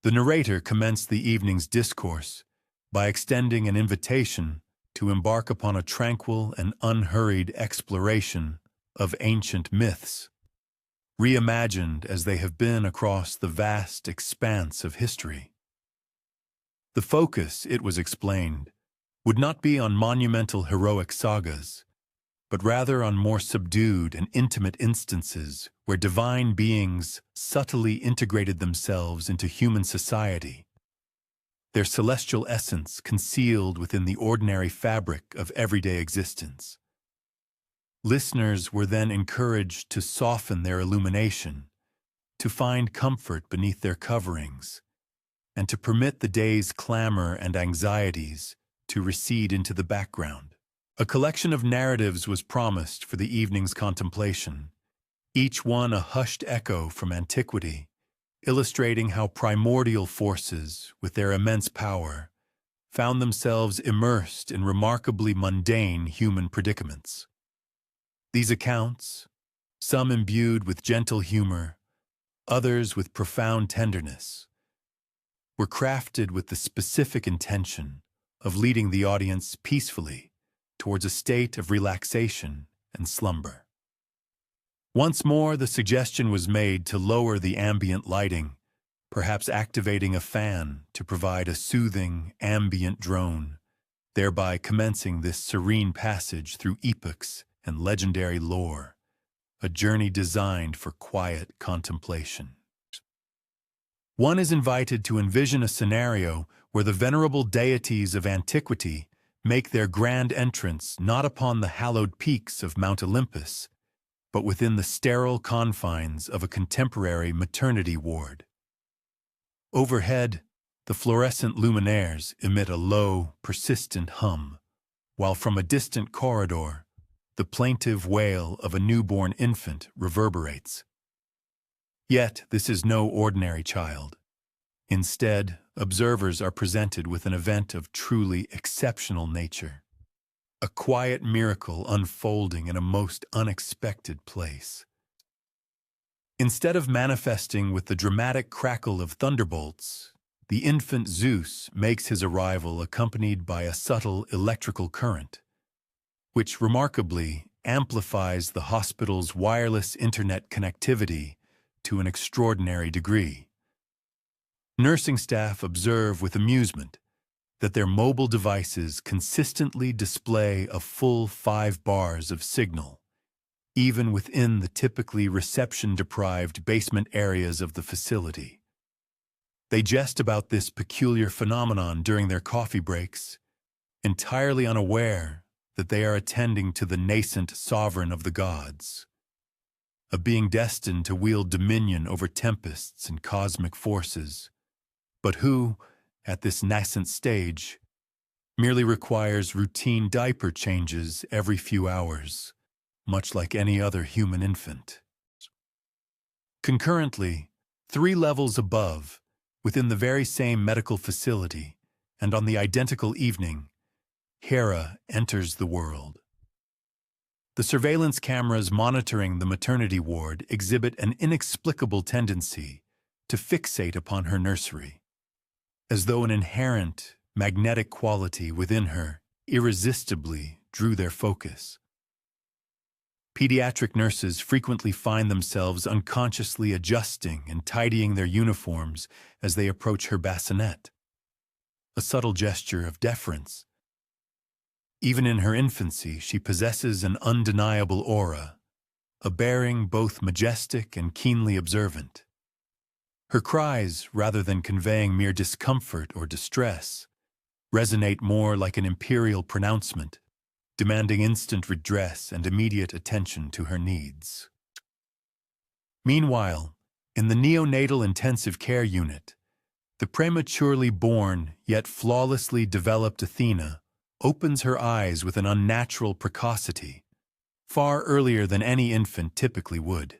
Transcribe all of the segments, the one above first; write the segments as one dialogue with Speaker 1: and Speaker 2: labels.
Speaker 1: The narrator commenced the evening's discourse by extending an invitation to embark upon a tranquil and unhurried exploration of ancient myths, reimagined as they have been across the vast expanse of history. The focus, it was explained, would not be on monumental heroic sagas, but rather on more subdued and intimate instances where divine beings subtly integrated themselves into human society, their celestial essence concealed within the ordinary fabric of everyday existence. Listeners were then encouraged to soften their illumination, to find comfort beneath their coverings, and to permit the day's clamor and anxieties to recede into the background. A collection of narratives was promised for the evening's contemplation, each one a hushed echo from antiquity, illustrating how primordial forces, with their immense power, found themselves immersed in remarkably mundane human predicaments. These accounts, some imbued with gentle humor, others with profound tenderness, were crafted with the specific intention of leading the audience peacefully towards a state of relaxation and slumber. Once more, the suggestion was made to lower the ambient lighting, perhaps activating a fan to provide a soothing, ambient drone, thereby commencing this serene passage through epochs and legendary lore, a journey designed for quiet contemplation. One is invited to envision a scenario where the venerable deities of antiquity make their grand entrance not upon the hallowed peaks of Mount Olympus, but within the sterile confines of a contemporary maternity ward. Overhead, the fluorescent luminaires emit a low, persistent hum, while from a distant corridor, the plaintive wail of a newborn infant reverberates. Yet, this is no ordinary child. Instead, observers are presented with an event of truly exceptional nature, a quiet miracle unfolding in a most unexpected place. Instead of manifesting with the dramatic crackle of thunderbolts, the infant Zeus makes his arrival accompanied by a subtle electrical current, which remarkably amplifies the hospital's wireless internet connectivity to an extraordinary degree. Nursing staff observe with amusement that their mobile devices consistently display a full 5 bars of signal, even within the typically reception-deprived basement areas of the facility. They jest about this peculiar phenomenon during their coffee breaks, entirely unaware that they are attending to the nascent sovereign of the gods, a being destined to wield dominion over tempests and cosmic forces, but who, at this nascent stage, merely requires routine diaper changes every few hours, much like any other human infant. Concurrently, 3 levels above, within the very same medical facility, and on the identical evening, Hera enters the world. The surveillance cameras monitoring the maternity ward exhibit an inexplicable tendency to fixate upon her nursery, as though an inherent, magnetic quality within her irresistibly drew their focus. Pediatric nurses frequently find themselves unconsciously adjusting and tidying their uniforms as they approach her bassinet, a subtle gesture of deference. Even in her infancy, she possesses an undeniable aura, a bearing both majestic and keenly observant. Her cries, rather than conveying mere discomfort or distress, resonate more like an imperial pronouncement, demanding instant redress and immediate attention to her needs. Meanwhile, in the neonatal intensive care unit, the prematurely born yet flawlessly developed Athena opens her eyes with an unnatural precocity, far earlier than any infant typically would.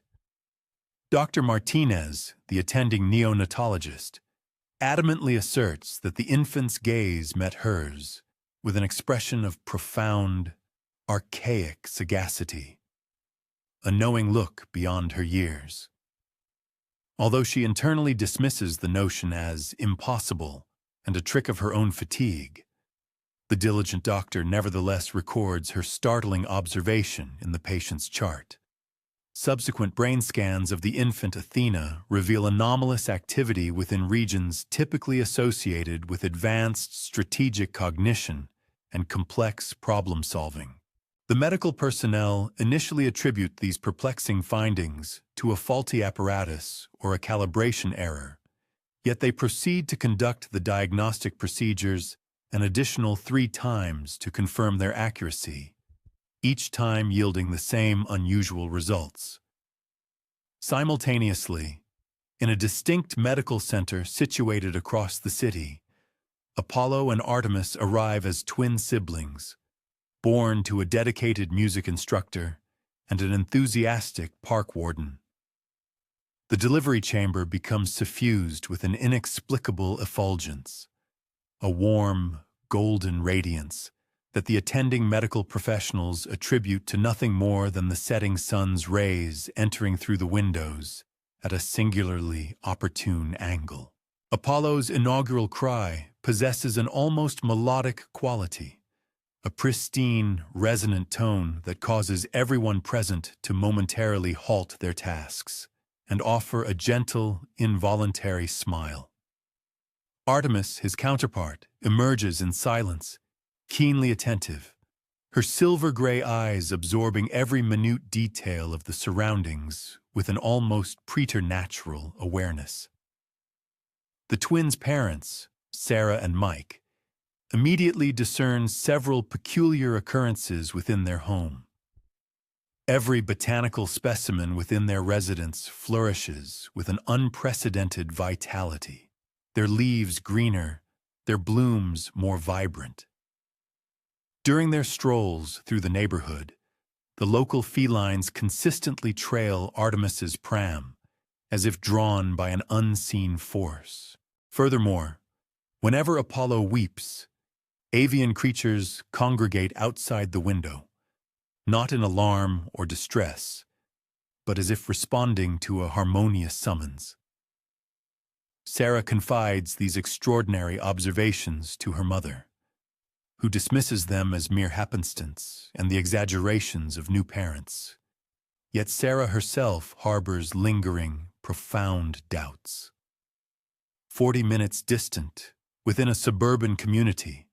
Speaker 1: Dr. Martinez, the attending neonatologist, adamantly asserts that the infant's gaze met hers with an expression of profound, archaic sagacity, a knowing look beyond her years. Although she internally dismisses the notion as impossible and a trick of her own fatigue, the diligent doctor nevertheless records her startling observation in the patient's chart. Subsequent brain scans of the infant Athena reveal anomalous activity within regions typically associated with advanced strategic cognition and complex problem-solving. The medical personnel initially attribute these perplexing findings to a faulty apparatus or a calibration error, yet they proceed to conduct the diagnostic procedures an additional 3 times to confirm their accuracy, each time yielding the same unusual results. Simultaneously, in a distinct medical center situated across the city, Apollo and Artemis arrive as twin siblings, born to a dedicated music instructor and an enthusiastic park warden. The delivery chamber becomes suffused with an inexplicable effulgence, a warm, golden radiance that the attending medical professionals attribute to nothing more than the setting sun's rays entering through the windows at a singularly opportune angle. Apollo's inaugural cry possesses an almost melodic quality, a pristine, resonant tone that causes everyone present to momentarily halt their tasks and offer a gentle, involuntary smile. Artemis, his counterpart, emerges in silence, keenly attentive, her silver-gray eyes absorbing every minute detail of the surroundings with an almost preternatural awareness. The twins' parents, Sarah and Mike, immediately discern several peculiar occurrences within their home. Every botanical specimen within their residence flourishes with an unprecedented vitality, their leaves greener, their blooms more vibrant. During their strolls through the neighborhood, the local felines consistently trail Artemis's pram, as if drawn by an unseen force. Furthermore, whenever Apollo weeps, avian creatures congregate outside the window, not in alarm or distress, but as if responding to a harmonious summons. Sarah confides these extraordinary observations to her mother, who dismisses them as mere happenstance and the exaggerations of new parents. Yet Sarah herself harbors lingering, profound doubts. 40 minutes distant, within a suburban community,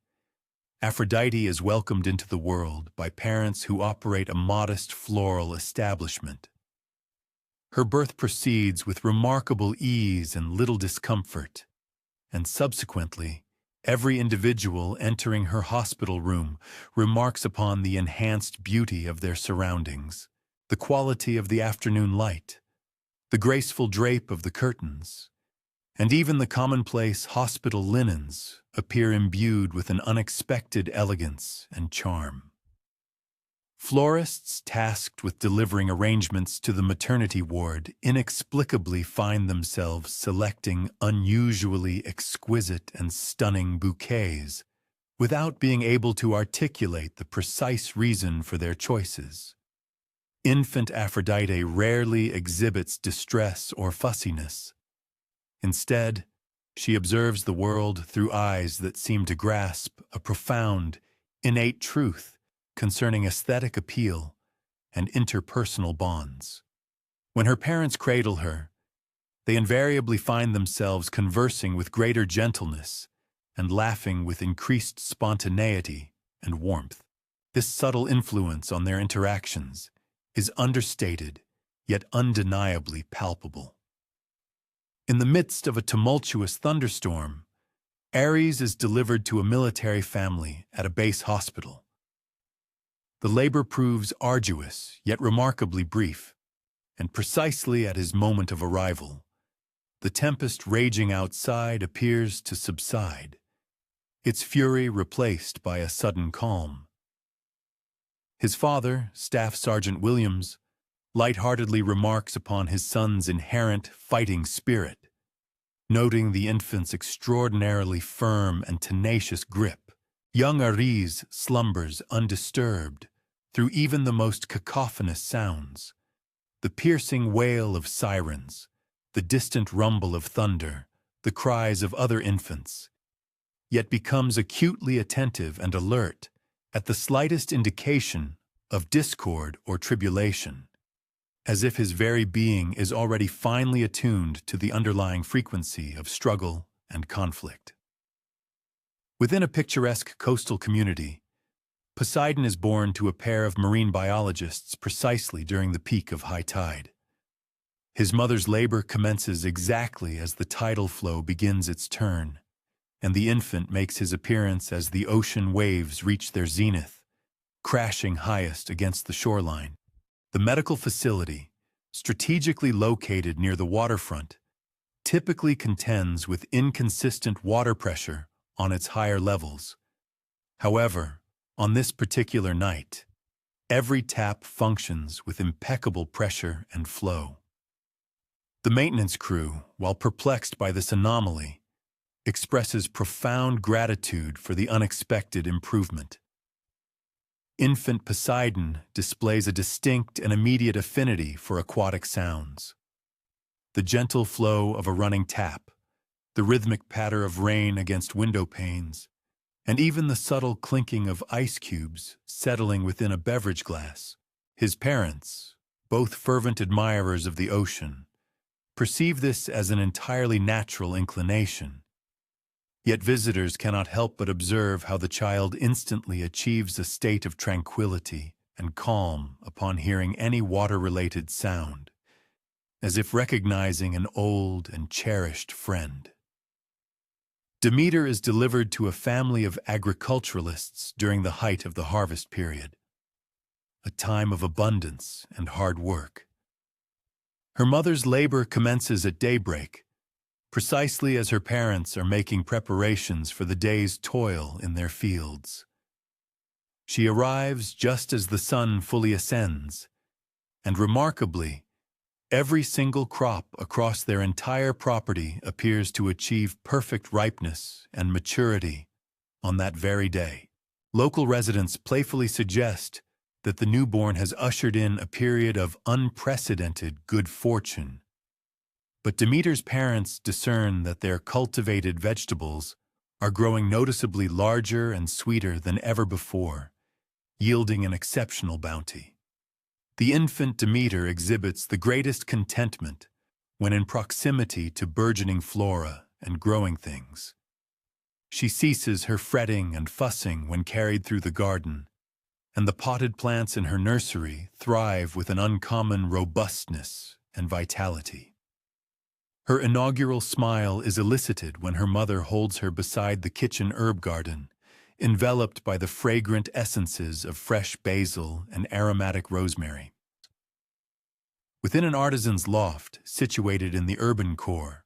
Speaker 1: Aphrodite is welcomed into the world by parents who operate a modest floral establishment. Her birth proceeds with remarkable ease and little discomfort, and subsequently, every individual entering her hospital room remarks upon the enhanced beauty of their surroundings, the quality of the afternoon light, the graceful drape of the curtains, and even the commonplace hospital linens appear imbued with an unexpected elegance and charm. Florists tasked with delivering arrangements to the maternity ward inexplicably find themselves selecting unusually exquisite and stunning bouquets without being able to articulate the precise reason for their choices. Infant Aphrodite rarely exhibits distress or fussiness. Instead, she observes the world through eyes that seem to grasp a profound, innate truth concerning aesthetic appeal and interpersonal bonds. When her parents cradle her, they invariably find themselves conversing with greater gentleness and laughing with increased spontaneity and warmth. This subtle influence on their interactions is understated, yet undeniably palpable. In the midst of a tumultuous thunderstorm, Ares is delivered to a military family at a base hospital. The labor proves arduous, yet remarkably brief, and precisely at his moment of arrival, the tempest raging outside appears to subside, its fury replaced by a sudden calm. His father, Staff Sergeant Williams, lightheartedly remarks upon his son's inherent fighting spirit, noting the infant's extraordinarily firm and tenacious grip. Young Ares slumbers undisturbed through even the most cacophonous sounds, the piercing wail of sirens, the distant rumble of thunder, the cries of other infants, yet becomes acutely attentive and alert at the slightest indication of discord or tribulation, as if his very being is already finely attuned to the underlying frequency of struggle and conflict. Within a picturesque coastal community, Poseidon is born to a pair of marine biologists precisely during the peak of high tide. His mother's labor commences exactly as the tidal flow begins its turn, and the infant makes his appearance as the ocean waves reach their zenith, crashing highest against the shoreline. The medical facility, strategically located near the waterfront, typically contends with inconsistent water pressure on its higher levels. However, on this particular night, every tap functions with impeccable pressure and flow. The maintenance crew, while perplexed by this anomaly, expresses profound gratitude for the unexpected improvement. Infant Poseidon displays a distinct and immediate affinity for aquatic sounds. The gentle flow of a running tap, the rhythmic patter of rain against window panes, and even the subtle clinking of ice cubes settling within a beverage glass. His parents, both fervent admirers of the ocean, perceive this as an entirely natural inclination. Yet visitors cannot help but observe how the child instantly achieves a state of tranquility and calm upon hearing any water-related sound, as if recognizing an old and cherished friend. Demeter is delivered to a family of agriculturalists during the height of the harvest period, a time of abundance and hard work. Her mother's labor commences at daybreak, precisely as her parents are making preparations for the day's toil in their fields. She arrives just as the sun fully ascends, and remarkably, every single crop across their entire property appears to achieve perfect ripeness and maturity on that very day. Local residents playfully suggest that the newborn has ushered in a period of unprecedented good fortune. But Demeter's parents discern that their cultivated vegetables are growing noticeably larger and sweeter than ever before, yielding an exceptional bounty. The infant Demeter exhibits the greatest contentment when in proximity to burgeoning flora and growing things. She ceases her fretting and fussing when carried through the garden, and the potted plants in her nursery thrive with an uncommon robustness and vitality. Her inaugural smile is elicited when her mother holds her beside the kitchen herb garden, enveloped by the fragrant essences of fresh basil and aromatic rosemary. Within an artisan's loft situated in the urban core,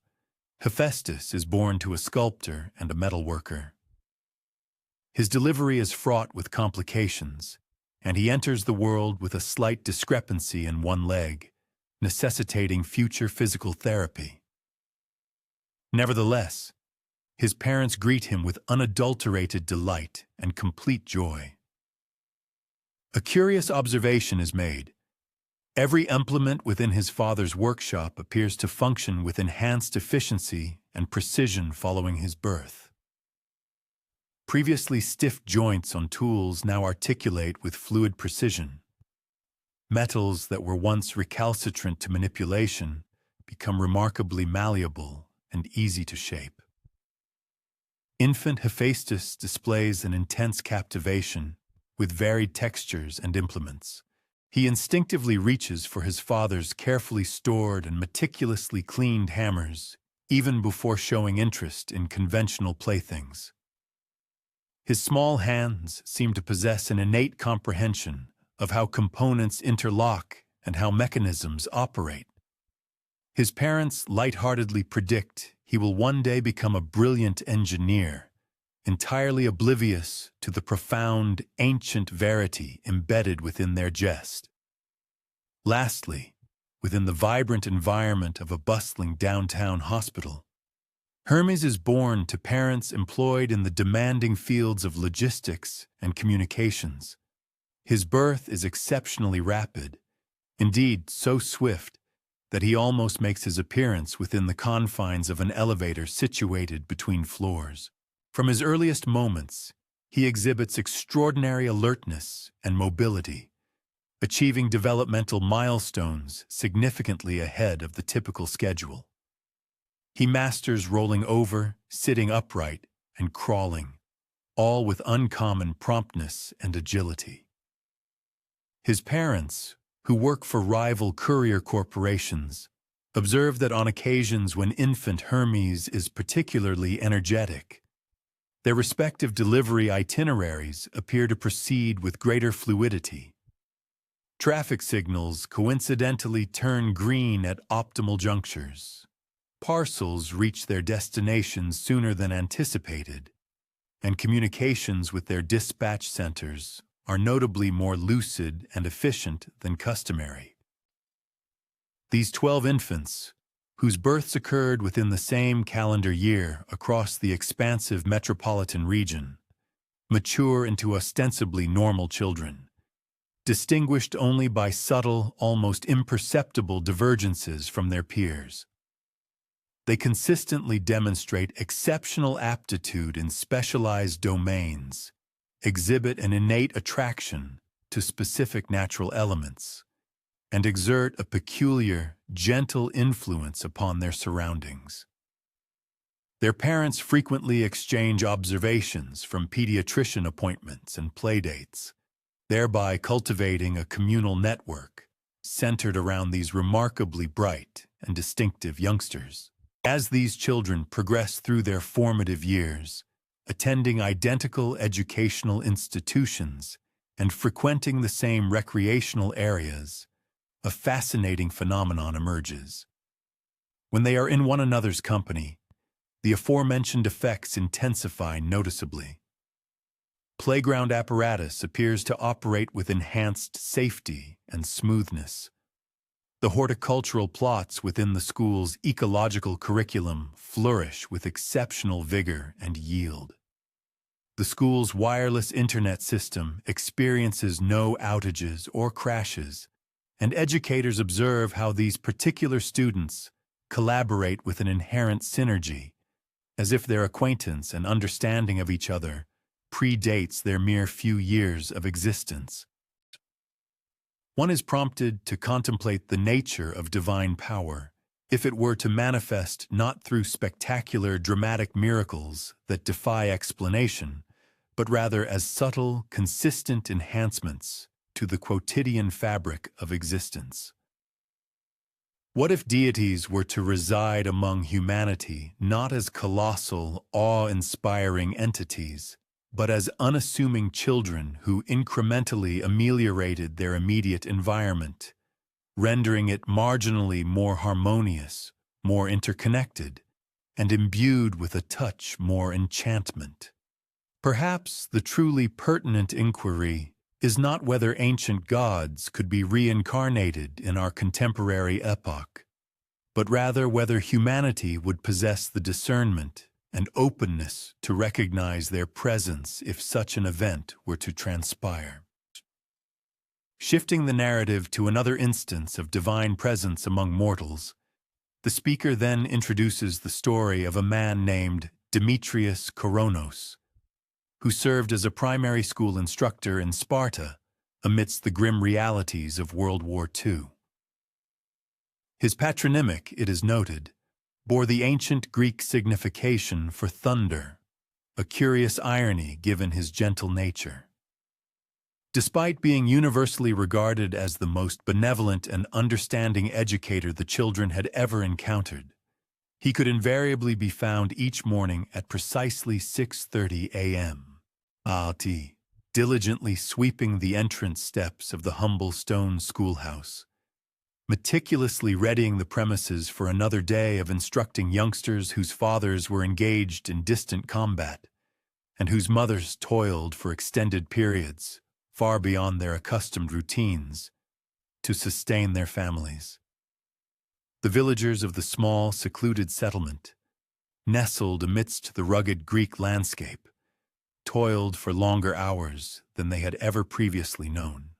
Speaker 1: Hephaestus is born to a sculptor and a metalworker. His delivery is fraught with complications, and he enters the world with a slight discrepancy in one leg, necessitating future physical therapy. Nevertheless, his parents greet him with unadulterated delight and complete joy. A curious observation is made. Every implement within his father's workshop appears to function with enhanced efficiency and precision following his birth. Previously stiff joints on tools now articulate with fluid precision. Metals that were once recalcitrant to manipulation become remarkably malleable and easy to shape. Infant Hephaestus displays an intense captivation with varied textures and implements. He instinctively reaches for his father's carefully stored and meticulously cleaned hammers, even before showing interest in conventional playthings. His small hands seem to possess an innate comprehension of how components interlock and how mechanisms operate. His parents lightheartedly predict he will one day become a brilliant engineer, entirely oblivious to the profound, ancient verity embedded within their jest. Lastly, within the vibrant environment of a bustling downtown hospital, Hermes is born to parents employed in the demanding fields of logistics and communications. His birth is exceptionally rapid, indeed so swift that he almost makes his appearance within the confines of an elevator situated between floors. From his earliest moments, he exhibits extraordinary alertness and mobility, achieving developmental milestones significantly ahead of the typical schedule. He masters rolling over, sitting upright, and crawling, all with uncommon promptness and agility. His parents, who work for rival courier corporations, observe that on occasions when infant Hermes is particularly energetic, their respective delivery itineraries appear to proceed with greater fluidity. Traffic signals coincidentally turn green at optimal junctures. Parcels reach their destinations sooner than anticipated, and communications with their dispatch centers are notably more lucid and efficient than customary. These 12 infants, whose births occurred within the same calendar year across the expansive metropolitan region, mature into ostensibly normal children, distinguished only by subtle, almost imperceptible divergences from their peers. They consistently demonstrate exceptional aptitude in specialized domains, exhibit an innate attraction to specific natural elements, and exert a peculiar, gentle influence upon their surroundings. Their parents frequently exchange observations from pediatrician appointments and playdates, thereby cultivating a communal network centered around these remarkably bright and distinctive youngsters. As these children progress through their formative years, attending identical educational institutions and frequenting the same recreational areas, a fascinating phenomenon emerges. When they are in one another's company, the aforementioned effects intensify noticeably. Playground apparatus appears to operate with enhanced safety and smoothness. The horticultural plots within the school's ecological curriculum flourish with exceptional vigor and yield. The school's wireless internet system experiences no outages or crashes, and educators observe how these particular students collaborate with an inherent synergy, as if their acquaintance and understanding of each other predates their mere few years of existence. One is prompted to contemplate the nature of divine power, if it were to manifest not through spectacular dramatic miracles that defy explanation, but rather as subtle, consistent enhancements to the quotidian fabric of existence. What if deities were to reside among humanity not as colossal, awe-inspiring entities, but as unassuming children who incrementally ameliorated their immediate environment, rendering it marginally more harmonious, more interconnected, and imbued with a touch more enchantment? Perhaps the truly pertinent inquiry is not whether ancient gods could be reincarnated in our contemporary epoch, but rather whether humanity would possess the discernment and openness to recognize their presence if such an event were to transpire. Shifting the narrative to another instance of divine presence among mortals, the speaker then introduces the story of a man named Demetrius Koronos, who served as a primary school instructor in Sparta amidst the grim realities of World War II. His patronymic, it is noted, bore the ancient Greek signification for thunder, a curious irony given his gentle nature. Despite being universally regarded as the most benevolent and understanding educator the children had ever encountered, he could invariably be found each morning at precisely 6:30 a.m. diligently sweeping the entrance steps of the humble stone schoolhouse, meticulously readying the premises for another day of instructing youngsters whose fathers were engaged in distant combat, and whose mothers toiled for extended periods, far beyond their accustomed routines, to sustain their families. The villagers of the small, secluded settlement, nestled amidst the rugged Greek landscape, toiled for longer hours than they had ever previously known.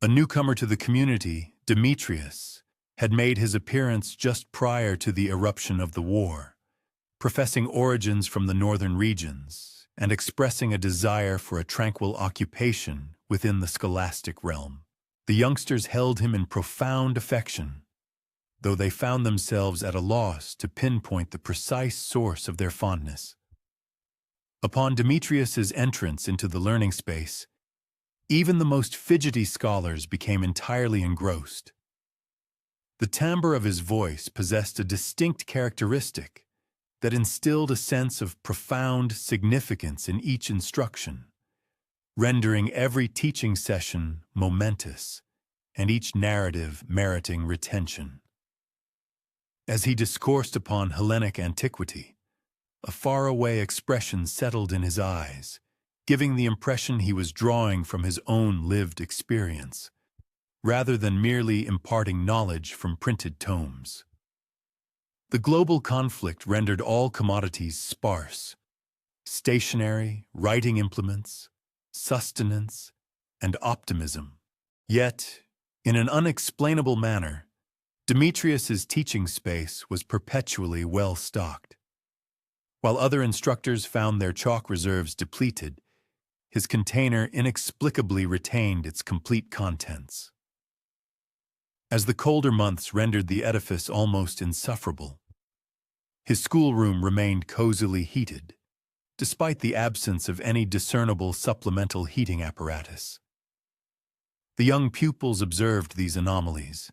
Speaker 1: A newcomer to the community, Demetrius, had made his appearance just prior to the eruption of the war, professing origins from the northern regions and expressing a desire for a tranquil occupation within the scholastic realm. The youngsters held him in profound affection, though they found themselves at a loss to pinpoint the precise source of their fondness. Upon Demetrius's entrance into the learning space, even the most fidgety scholars became entirely engrossed. The timbre of his voice possessed a distinct characteristic that instilled a sense of profound significance in each instruction, rendering every teaching session momentous and each narrative meriting retention. As he discoursed upon Hellenic antiquity, a faraway expression settled in his eyes, giving the impression he was drawing from his own lived experience, rather than merely imparting knowledge from printed tomes. The global conflict rendered all commodities sparse: stationery, writing implements, sustenance, and optimism. Yet, in an unexplainable manner, Demetrius's teaching space was perpetually well-stocked. While other instructors found their chalk reserves depleted, his container inexplicably retained its complete contents. As the colder months rendered the edifice almost insufferable, his schoolroom remained cozily heated, despite the absence of any discernible supplemental heating apparatus. The young pupils observed these anomalies,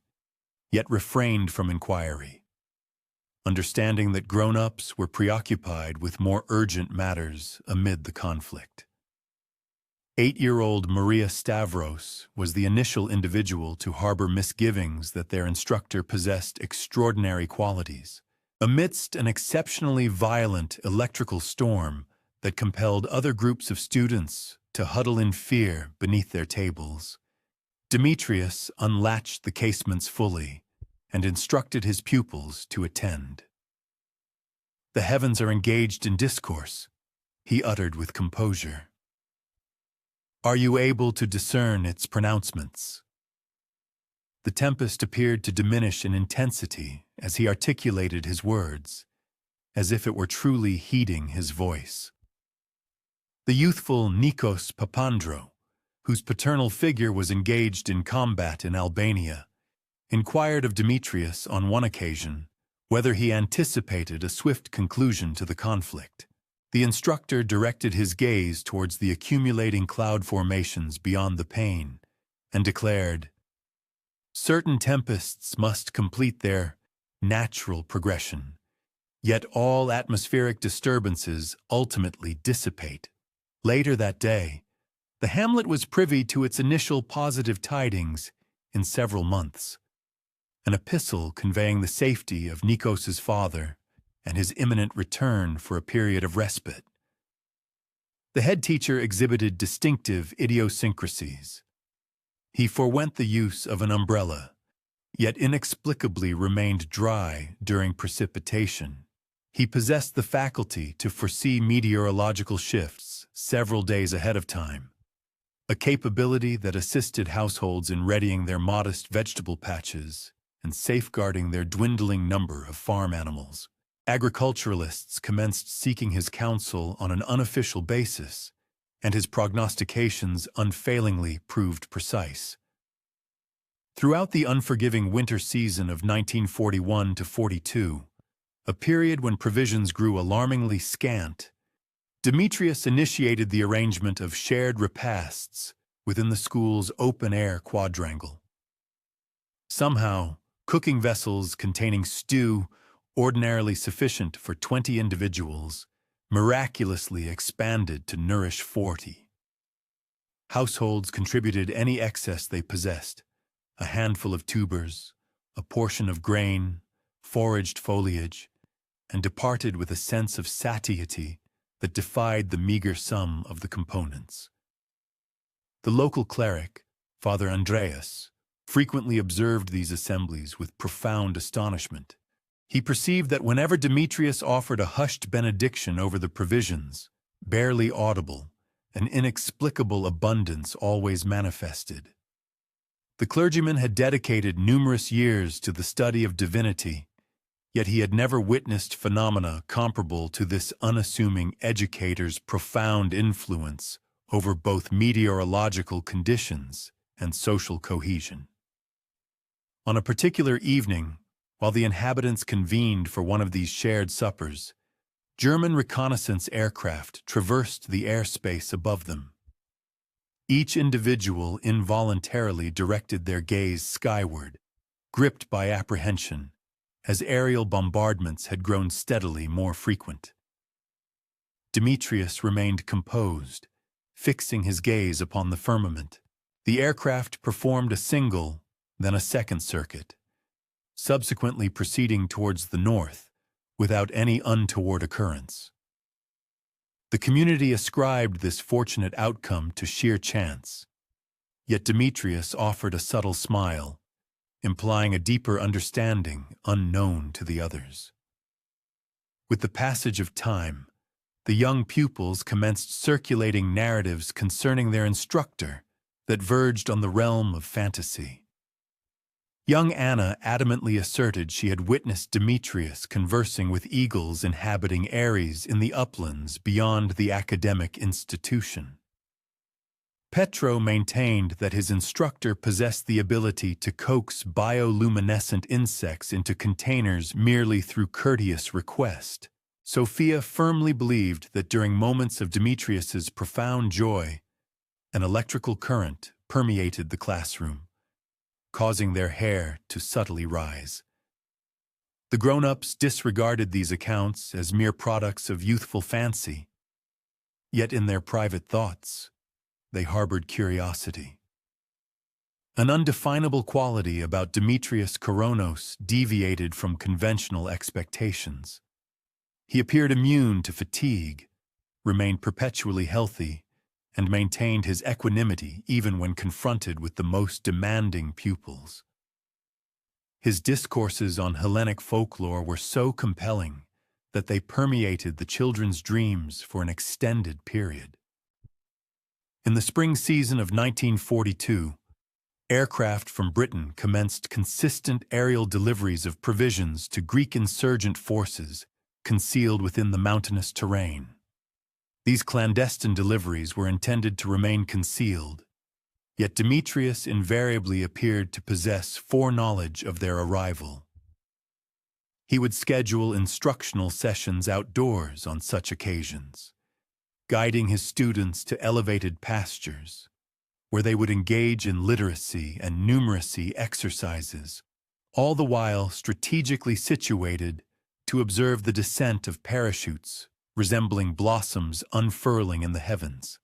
Speaker 1: yet refrained from inquiry, understanding that grown-ups were preoccupied with more urgent matters amid the conflict. 8-year-old Maria Stavros was the initial individual to harbor misgivings that their instructor possessed extraordinary qualities. Amidst an exceptionally violent electrical storm that compelled other groups of students to huddle in fear beneath their tables, Demetrius unlatched the casements fully and instructed his pupils to attend. "The heavens are engaged in discourse," he uttered with composure. "Are you able to discern its pronouncements?" The tempest appeared to diminish in intensity as he articulated his words, as if it were truly heeding his voice. The youthful Nikos Papandreou, whose paternal figure was engaged in combat in Albania, inquired of Demetrius on one occasion whether he anticipated a swift conclusion to the conflict. The instructor directed his gaze towards the accumulating cloud formations beyond the pane and declared, "Certain tempests must complete their natural progression, yet all atmospheric disturbances ultimately dissipate." Later that day, the hamlet was privy to its initial positive tidings in several months, an epistle conveying the safety of Nikos's father and his imminent return for a period of respite. The head teacher exhibited distinctive idiosyncrasies. He forewent the use of an umbrella, yet inexplicably remained dry during precipitation. He possessed the faculty to foresee meteorological shifts several days ahead of time, a capability that assisted households in readying their modest vegetable patches and safeguarding their dwindling number of farm animals. Agriculturalists commenced seeking his counsel on an unofficial basis, and his prognostications unfailingly proved precise. Throughout the unforgiving winter season of 1941 to 42, a period when provisions grew alarmingly scant, Demetrius initiated the arrangement of shared repasts within the school's open-air quadrangle. Somehow, cooking vessels containing stew, ordinarily sufficient for 20 individuals, miraculously expanded to nourish 40. Households contributed any excess they possessed: a handful of tubers, a portion of grain, foraged foliage, and departed with a sense of satiety that defied the meager sum of the components. The local cleric, Father Andreas, frequently observed these assemblies with profound astonishment. He perceived that whenever Demetrius offered a hushed benediction over the provisions, barely audible, an inexplicable abundance always manifested. The clergyman had dedicated numerous years to the study of divinity, yet he had never witnessed phenomena comparable to this unassuming educator's profound influence over both meteorological conditions and social cohesion. On a particular evening, while the inhabitants convened for one of these shared suppers, German reconnaissance aircraft traversed the airspace above them. Each individual involuntarily directed their gaze skyward, gripped by apprehension, as aerial bombardments had grown steadily more frequent. Demetrius remained composed, fixing his gaze upon the firmament. The aircraft performed a single, then a second circuit, subsequently proceeding towards the north without any untoward occurrence. The community ascribed this fortunate outcome to sheer chance, yet Demetrius offered a subtle smile, implying a deeper understanding unknown to the others. With the passage of time, the young pupils commenced circulating narratives concerning their instructor that verged on the realm of fantasy. Young Anna adamantly asserted she had witnessed Demetrius conversing with eagles inhabiting eyries in the uplands beyond the academic institution. Petro maintained that his instructor possessed the ability to coax bioluminescent insects into containers merely through courteous request. Sophia firmly believed that during moments of Demetrius's profound joy, an electrical current permeated the classroom, causing their hair to subtly rise. The grown-ups disregarded these accounts as mere products of youthful fancy, yet in their private thoughts, they harbored curiosity. An undefinable quality about Demetrius Koronos deviated from conventional expectations. He appeared immune to fatigue, remained perpetually healthy, and maintained his equanimity even when confronted with the most demanding pupils. His discourses on Hellenic folklore were so compelling that they permeated the children's dreams for an extended period. In the spring season of 1942, aircraft from Britain commenced consistent aerial deliveries of provisions to Greek insurgent forces concealed within the mountainous terrain. These clandestine deliveries were intended to remain concealed, yet Demetrius invariably appeared to possess foreknowledge of their arrival. He would schedule instructional sessions outdoors on such occasions, guiding his students to elevated pastures, where they would engage in literacy and numeracy exercises, all the while strategically situated to observe the descent of parachutes resembling blossoms unfurling in the heavens.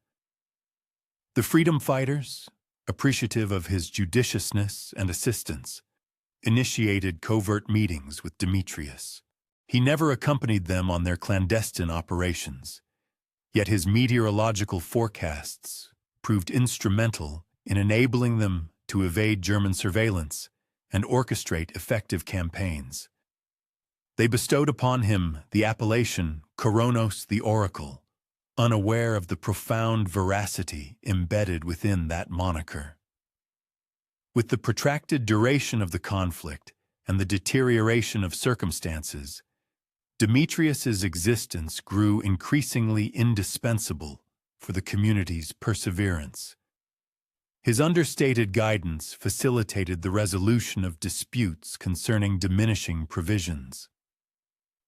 Speaker 1: The freedom fighters, appreciative of his judiciousness and assistance, initiated covert meetings with Demetrius. He never accompanied them on their clandestine operations, yet his meteorological forecasts proved instrumental in enabling them to evade German surveillance and orchestrate effective campaigns. They bestowed upon him the appellation Koronos the Oracle, unaware of the profound veracity embedded within that moniker. With the protracted duration of the conflict and the deterioration of circumstances, Demetrius's existence grew increasingly indispensable for the community's perseverance. His understated guidance facilitated the resolution of disputes concerning diminishing provisions.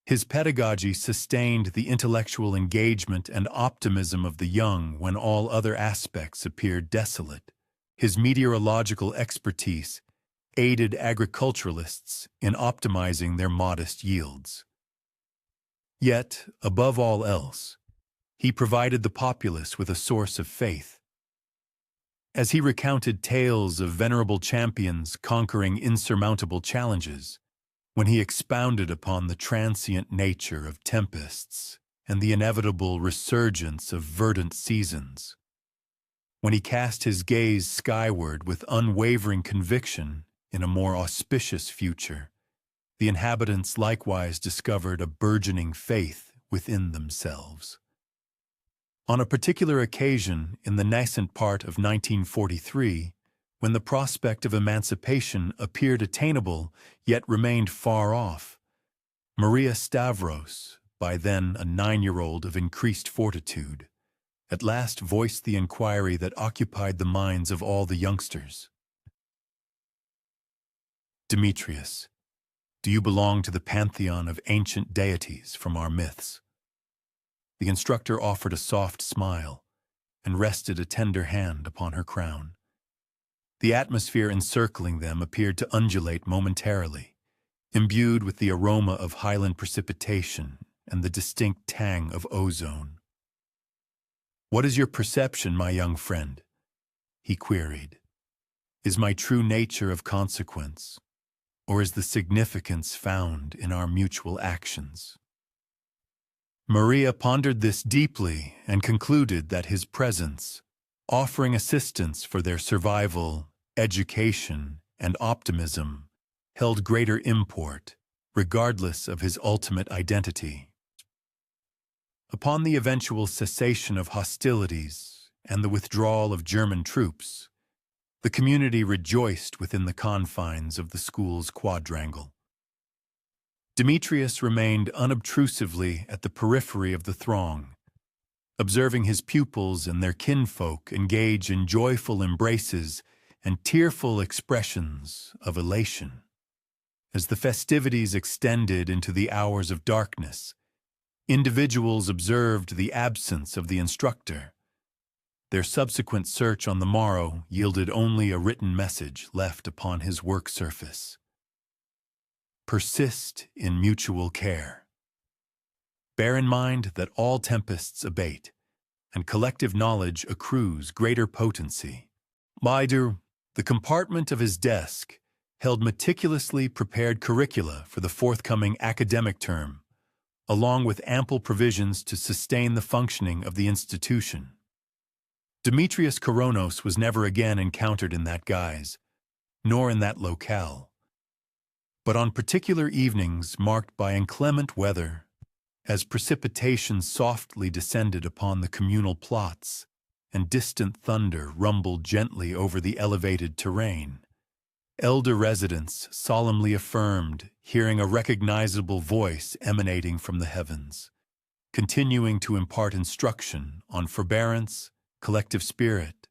Speaker 1: His pedagogy sustained the intellectual engagement and optimism of the young when all other aspects appeared desolate. His meteorological expertise aided agriculturalists in optimizing their modest yields. Yet, above all else, he provided the populace with a source of faith. As he recounted tales of venerable champions conquering insurmountable challenges, when he expounded upon the transient nature of tempests and the inevitable resurgence of verdant seasons, when he cast his gaze skyward with unwavering conviction in a more auspicious future, the inhabitants likewise discovered a burgeoning faith within themselves. On a particular occasion in the nascent part of 1943, when the prospect of emancipation appeared attainable yet remained far off, Maria Stavros, by then a 9-year-old of increased fortitude, at last voiced the inquiry that occupied the minds of all the youngsters. Demetrius, do you belong to the pantheon of ancient deities from our myths? The instructor offered a soft smile and rested a tender hand upon her crown. The atmosphere encircling them appeared to undulate momentarily, imbued with the aroma of highland precipitation and the distinct tang of ozone. "What is your perception, my young friend?" he queried. "Is my true nature of consequence, or is the significance found in our mutual actions?" Maria pondered this deeply and concluded that his presence, offering assistance for their survival, education, and optimism, held greater import, regardless of his ultimate identity. Upon the eventual cessation of hostilities and the withdrawal of German troops, the community rejoiced within the confines of the school's quadrangle. Demetrius remained unobtrusively at the periphery of the throng, observing his pupils and their kinfolk engage in joyful embraces and tearful expressions of elation. As the festivities extended into the hours of darkness, individuals observed the absence of the instructor. Their subsequent search on the morrow yielded only a written message left upon his work surface. Persist in mutual care. Bear in mind that all tempests abate, and collective knowledge accrues greater potency. Bider, the compartment of his desk, held meticulously prepared curricula for the forthcoming academic term, along with ample provisions to sustain the functioning of the institution. Demetrius Koronos was never again encountered in that guise, nor in that locale. But on particular evenings marked by inclement weather, as precipitation softly descended upon the communal plots and distant thunder rumbled gently over the elevated terrain, elder residents solemnly affirmed hearing a recognizable voice emanating from the heavens, continuing to impart instruction on forbearance, collective spirit,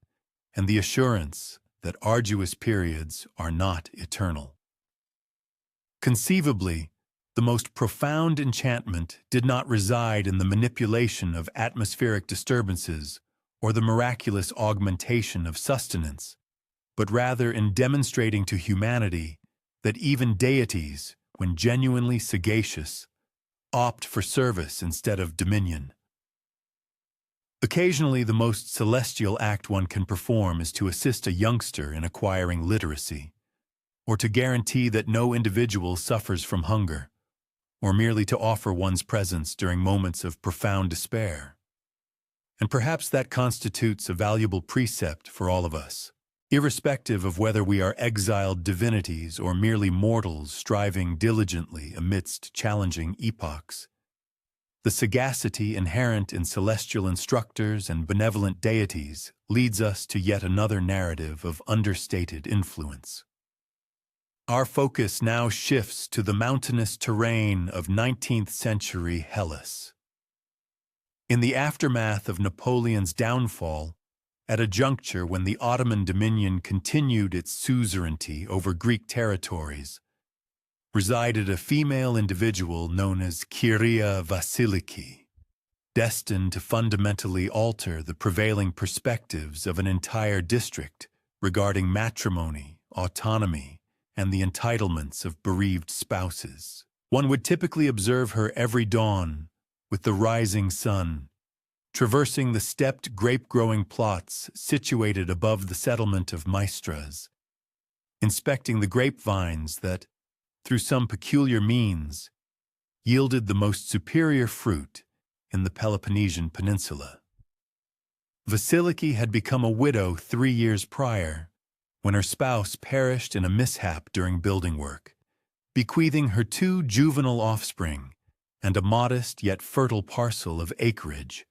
Speaker 1: and the assurance that arduous periods are not eternal. Conceivably, the most profound enchantment did not reside in the manipulation of atmospheric disturbances or the miraculous augmentation of sustenance, but rather in demonstrating to humanity that even deities, when genuinely sagacious, opt for service instead of dominion. Occasionally, the most celestial act one can perform is to assist a youngster in acquiring literacy, or to guarantee that no individual suffers from hunger, or merely to offer one's presence during moments of profound despair. And perhaps that constitutes a valuable precept for all of us, irrespective of whether we are exiled divinities or merely mortals striving diligently amidst challenging epochs. The sagacity inherent in celestial instructors and benevolent deities leads us to yet another narrative of understated influence. Our focus now shifts to the mountainous terrain of 19th century Hellas. In the aftermath of Napoleon's downfall, at a juncture when the Ottoman dominion continued its suzerainty over Greek territories, resided a female individual known as Kyria Vasiliki, destined to fundamentally alter the prevailing perspectives of an entire district regarding matrimony, autonomy, and the entitlements of bereaved spouses. One would typically observe her every dawn, with the rising sun, traversing the stepped grape-growing plots situated above the settlement of Maestras, inspecting the grapevines that, through some peculiar means, yielded the most superior fruit in the Peloponnesian Peninsula. Vasiliki had become a widow 3 years prior, when her spouse perished in a mishap during building work, bequeathing her 2 juvenile offspring and a modest yet fertile parcel of acreage.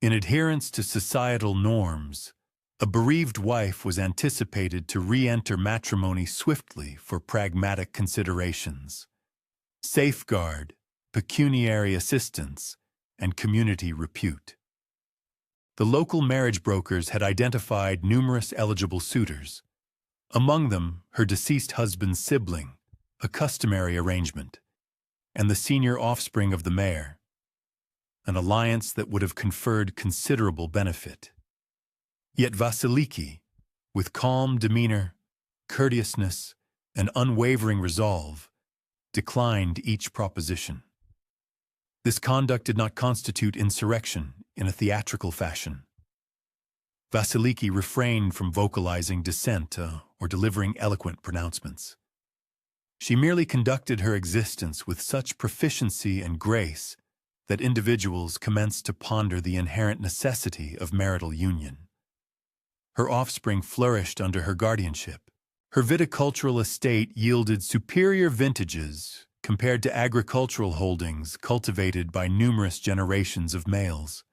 Speaker 1: In adherence to societal norms, A bereaved wife was anticipated to re-enter matrimony swiftly for pragmatic considerations: safeguard, pecuniary assistance, and community repute. The local marriage brokers had identified numerous eligible suitors, among them her deceased husband's sibling, a customary arrangement, and the senior offspring of the mayor, an alliance that would have conferred considerable benefit. Yet Vasiliki, with calm demeanor, courteousness, and unwavering resolve, declined each proposition. This conduct did not constitute insurrection in a theatrical fashion. Vasiliki refrained from vocalizing dissent or delivering eloquent pronouncements. She merely conducted her existence with such proficiency and grace that individuals commenced to ponder the inherent necessity of marital union. Her offspring flourished under her guardianship. Her viticultural estate yielded superior vintages compared to agricultural holdings cultivated by numerous generations of males.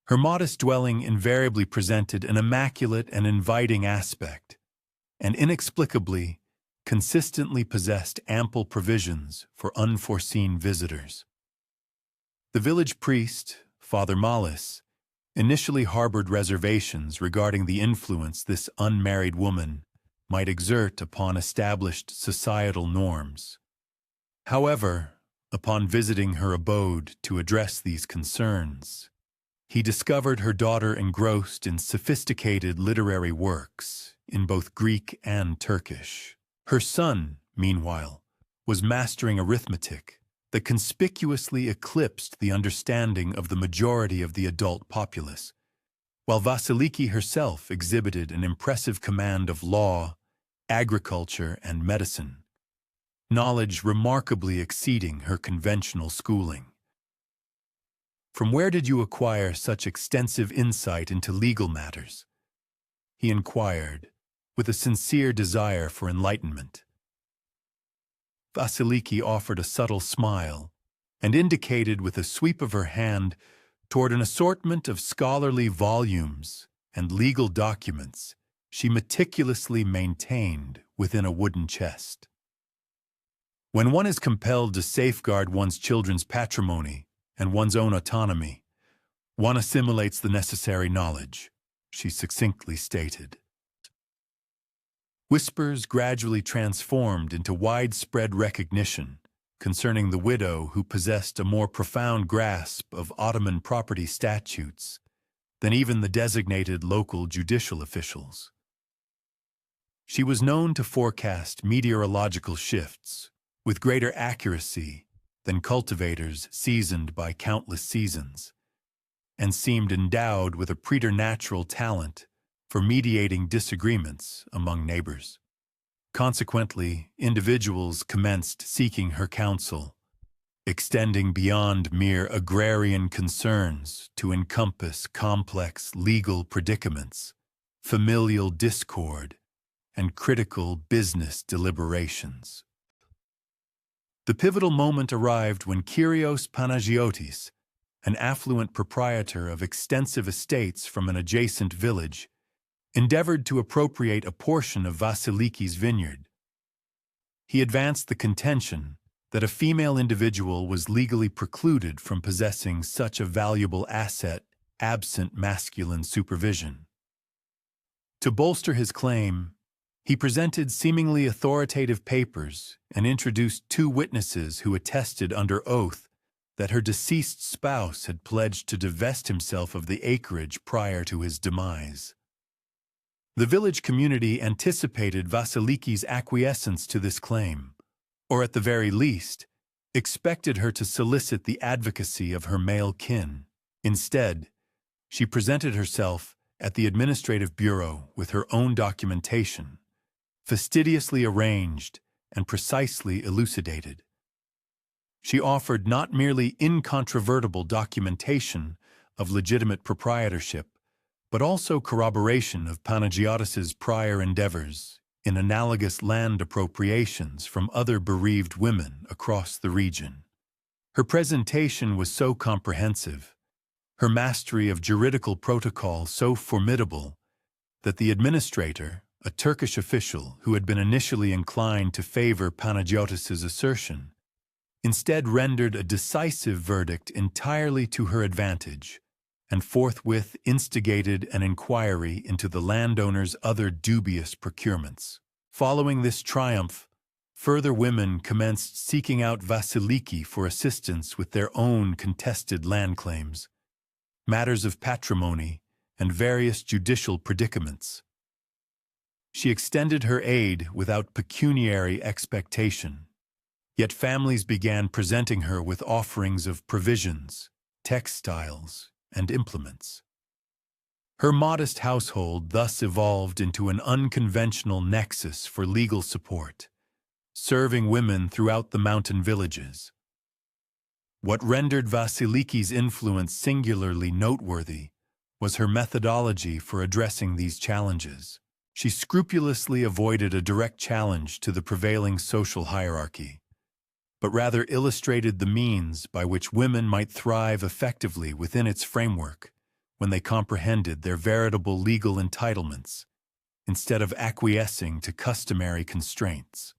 Speaker 1: Her modest dwelling invariably presented an immaculate and inviting aspect, and inexplicably, consistently possessed ample provisions for unforeseen visitors. The village priest, Father Mallis, initially harbored reservations regarding the influence this unmarried woman might exert upon established societal norms. However, upon visiting her abode to address these concerns, he discovered her daughter engrossed in sophisticated literary works in both Greek and Turkish. Her son, meanwhile, was mastering arithmetic that conspicuously eclipsed the understanding of the majority of the adult populace, while Vasiliki herself exhibited an impressive command of law, agriculture, and medicine, knowledge remarkably exceeding her conventional schooling. "From where did you acquire such extensive insight into legal matters?" he inquired, with a sincere desire for enlightenment. Vasiliki offered a subtle smile and indicated with a sweep of her hand toward an assortment of scholarly volumes and legal documents she meticulously maintained within a wooden chest. "When one is compelled to safeguard one's children's patrimony and one's own autonomy, one assimilates the necessary knowledge," she succinctly stated. Whispers gradually transformed into widespread recognition concerning the widow who possessed a more profound grasp of Ottoman property statutes than even the designated local judicial officials. She was known to forecast meteorological shifts with greater accuracy than cultivators seasoned by countless seasons, and seemed endowed with a preternatural talent for mediating disagreements among neighbors. Consequently, individuals commenced seeking her counsel, extending beyond mere agrarian concerns to encompass complex legal predicaments, familial discord, and critical business deliberations. The pivotal moment arrived when Kyrios Panagiotis, an affluent proprietor of extensive estates from an adjacent village, endeavored to appropriate a portion of Vasiliki's vineyard. He advanced the contention that a female individual was legally precluded from possessing such a valuable asset absent masculine supervision. To bolster his claim, he presented seemingly authoritative papers and introduced 2 witnesses who attested under oath that her deceased spouse had pledged to divest himself of the acreage prior to his demise. The village community anticipated Vasiliki's acquiescence to this claim, or at the very least, expected her to solicit the advocacy of her male kin. Instead, she presented herself at the administrative bureau with her own documentation, fastidiously arranged and precisely elucidated. She offered not merely incontrovertible documentation of legitimate proprietorship, but also corroboration of Panagiotis's prior endeavors in analogous land appropriations from other bereaved women across the region. Her presentation was so comprehensive, her mastery of juridical protocol so formidable, that the administrator, a Turkish official who had been initially inclined to favor Panagiotis's assertion, instead rendered a decisive verdict entirely to her advantage, and forthwith instigated an inquiry into the landowner's other dubious procurements. Following this triumph, further women commenced seeking out Vasiliki for assistance with their own contested land claims, matters of patrimony, and various judicial predicaments. She extended her aid without pecuniary expectation, yet families began presenting her with offerings of provisions, textiles, and implements. Her modest household thus evolved into an unconventional nexus for legal support, serving women throughout the mountain villages. What rendered Vasiliki's influence singularly noteworthy was her methodology for addressing these challenges. She scrupulously avoided a direct challenge to the prevailing social hierarchy, but rather illustrated the means by which women might thrive effectively within its framework when they comprehended their veritable legal entitlements, instead of acquiescing to customary constraints.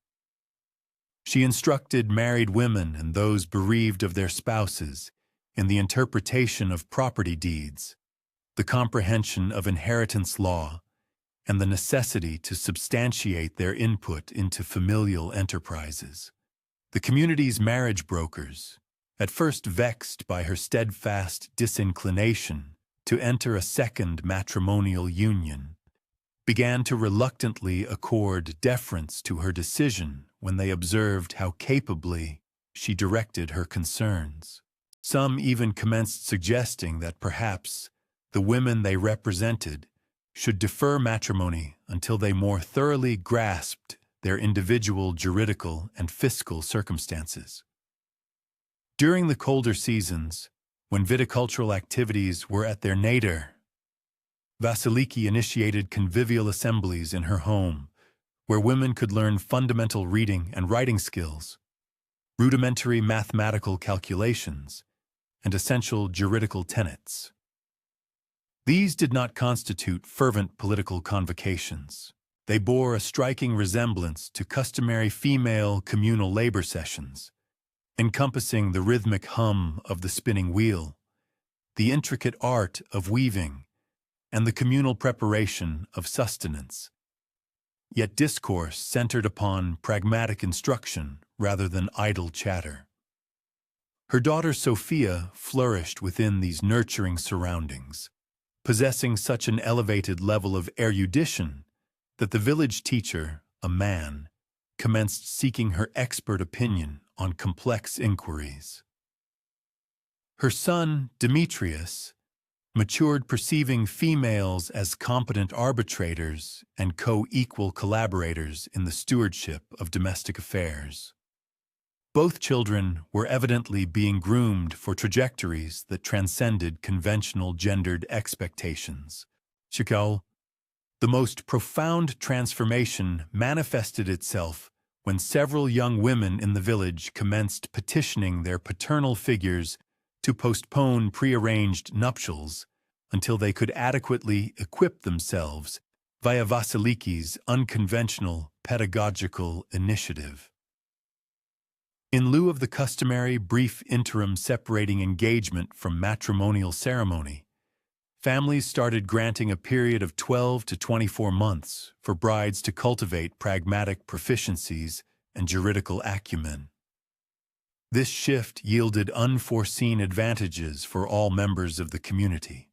Speaker 1: She instructed married women and those bereaved of their spouses in the interpretation of property deeds, the comprehension of inheritance law, and the necessity to substantiate their input into familial enterprises. The community's marriage brokers, at first vexed by her steadfast disinclination to enter a second matrimonial union, began to reluctantly accord deference to her decision when they observed how capably she directed her concerns. Some even commenced suggesting that perhaps the women they represented should defer matrimony until they more thoroughly grasped their individual juridical and fiscal circumstances. During the colder seasons, when viticultural activities were at their nadir, Vasiliki initiated convivial assemblies in her home, where women could learn fundamental reading and writing skills, rudimentary mathematical calculations, and essential juridical tenets. These did not constitute fervent political convocations. They bore a striking resemblance to customary female communal labor sessions, encompassing the rhythmic hum of the spinning wheel, the intricate art of weaving, and the communal preparation of sustenance. Yet discourse centered upon pragmatic instruction rather than idle chatter. Her daughter Sophia flourished within these nurturing surroundings, possessing such an elevated level of erudition that the village teacher, a man, commenced seeking her expert opinion on complex inquiries. Her son, Demetrius, matured perceiving females as competent arbitrators and co-equal collaborators in the stewardship of domestic affairs. Both children were evidently being groomed for trajectories that transcended conventional gendered expectations. Chikau, the most profound transformation manifested itself when several young women in the village commenced petitioning their paternal figures to postpone prearranged nuptials until they could adequately equip themselves via Vasiliki's unconventional pedagogical initiative. In lieu of the customary brief interim separating engagement from matrimonial ceremony, families started granting a period of 12 to 24 months for brides to cultivate pragmatic proficiencies and juridical acumen. This shift yielded unforeseen advantages for all members of the community.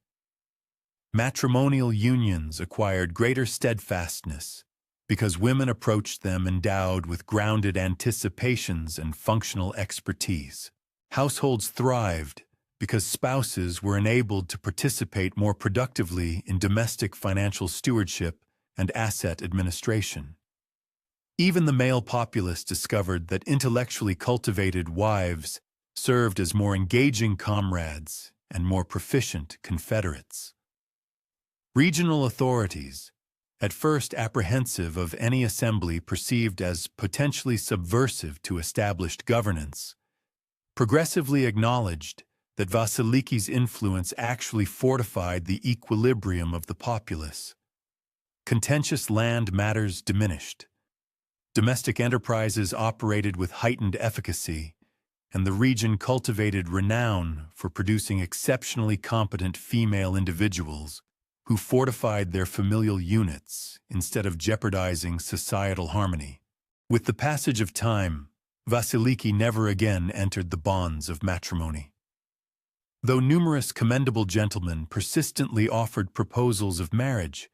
Speaker 1: Matrimonial unions acquired greater steadfastness because women approached them endowed with grounded anticipations and functional expertise. Households thrived because spouses were enabled to participate more productively in domestic financial stewardship and asset administration. Even the male populace discovered that intellectually cultivated wives served as more engaging comrades and more proficient confederates. Regional authorities, at first apprehensive of any assembly perceived as potentially subversive to established governance, progressively acknowledged that Vasiliki's influence actually fortified the equilibrium of the populace. Contentious land matters diminished. Domestic enterprises operated with heightened efficacy, and the region cultivated renown for producing exceptionally competent female individuals who fortified their familial units instead of jeopardizing societal harmony. With the passage of time, Vasiliki never again entered the bonds of matrimony. Though numerous commendable gentlemen persistently offered proposals of marriage,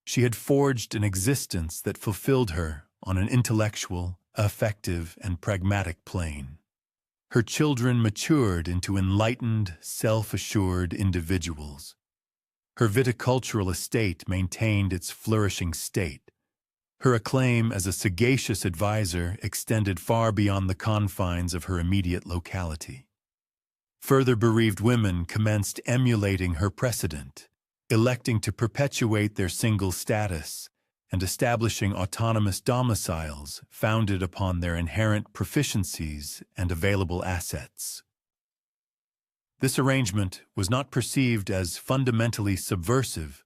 Speaker 1: she had forged an existence that fulfilled her on an intellectual, affective, and pragmatic plane. Her children matured into enlightened, self-assured individuals. Her viticultural estate maintained its flourishing state. Her acclaim as a sagacious advisor extended far beyond the confines of her immediate locality. Further bereaved women commenced emulating her precedent, electing to perpetuate their single status and establishing autonomous domiciles founded upon their inherent proficiencies and available assets. This arrangement was not perceived as fundamentally subversive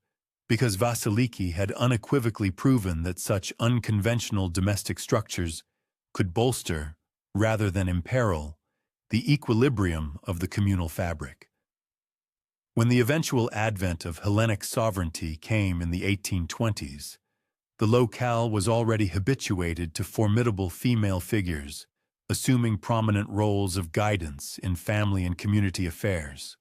Speaker 1: because Vasiliki had unequivocally proven that such unconventional domestic structures could bolster, rather than imperil, the equilibrium of the communal fabric. When the eventual advent of Hellenic sovereignty came in the 1820s, the locale was already habituated to formidable female figures, assuming prominent roles of guidance in family and community affairs.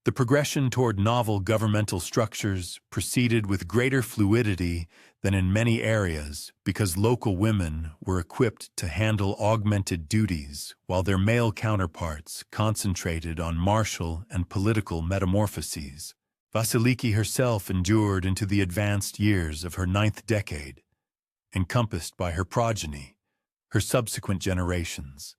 Speaker 1: The progression toward novel governmental structures proceeded with greater fluidity than in many areas because local women were equipped to handle augmented duties while their male counterparts concentrated on martial and political metamorphoses. Vasiliki herself endured into the advanced years of her 9th decade, encompassed by her progeny, her subsequent generations,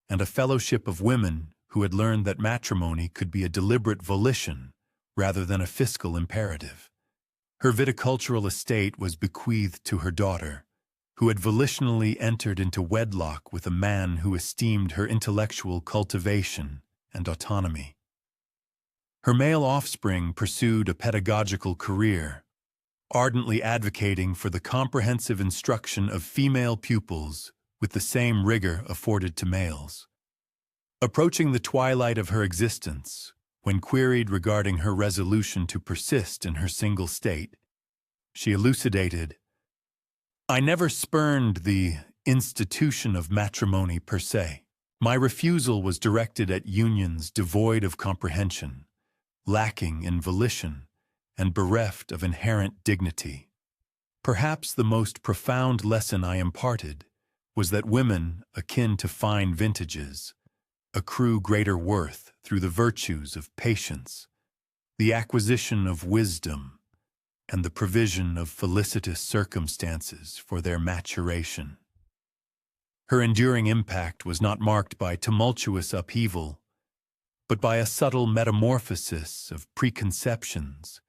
Speaker 1: and a fellowship of women who had learned that matrimony could be a deliberate volition rather than a fiscal imperative. Her viticultural estate was bequeathed to her daughter, who had volitionally entered into wedlock with a man who esteemed her intellectual cultivation and autonomy. Her male offspring pursued a pedagogical career, ardently advocating for the comprehensive instruction of female pupils with the same rigor afforded to males. Approaching the twilight of her existence, when queried regarding her resolution to persist in her single state, she elucidated, "I never spurned the institution of matrimony per se. My refusal was directed at unions devoid of comprehension, lacking in volition, and bereft of inherent dignity. Perhaps the most profound lesson I imparted was that women, akin to fine vintages, accrue greater worth through the virtues of patience, the acquisition of wisdom, and the provision of felicitous circumstances for their maturation." Her enduring impact was not marked by tumultuous upheaval, but by a subtle metamorphosis of preconceptions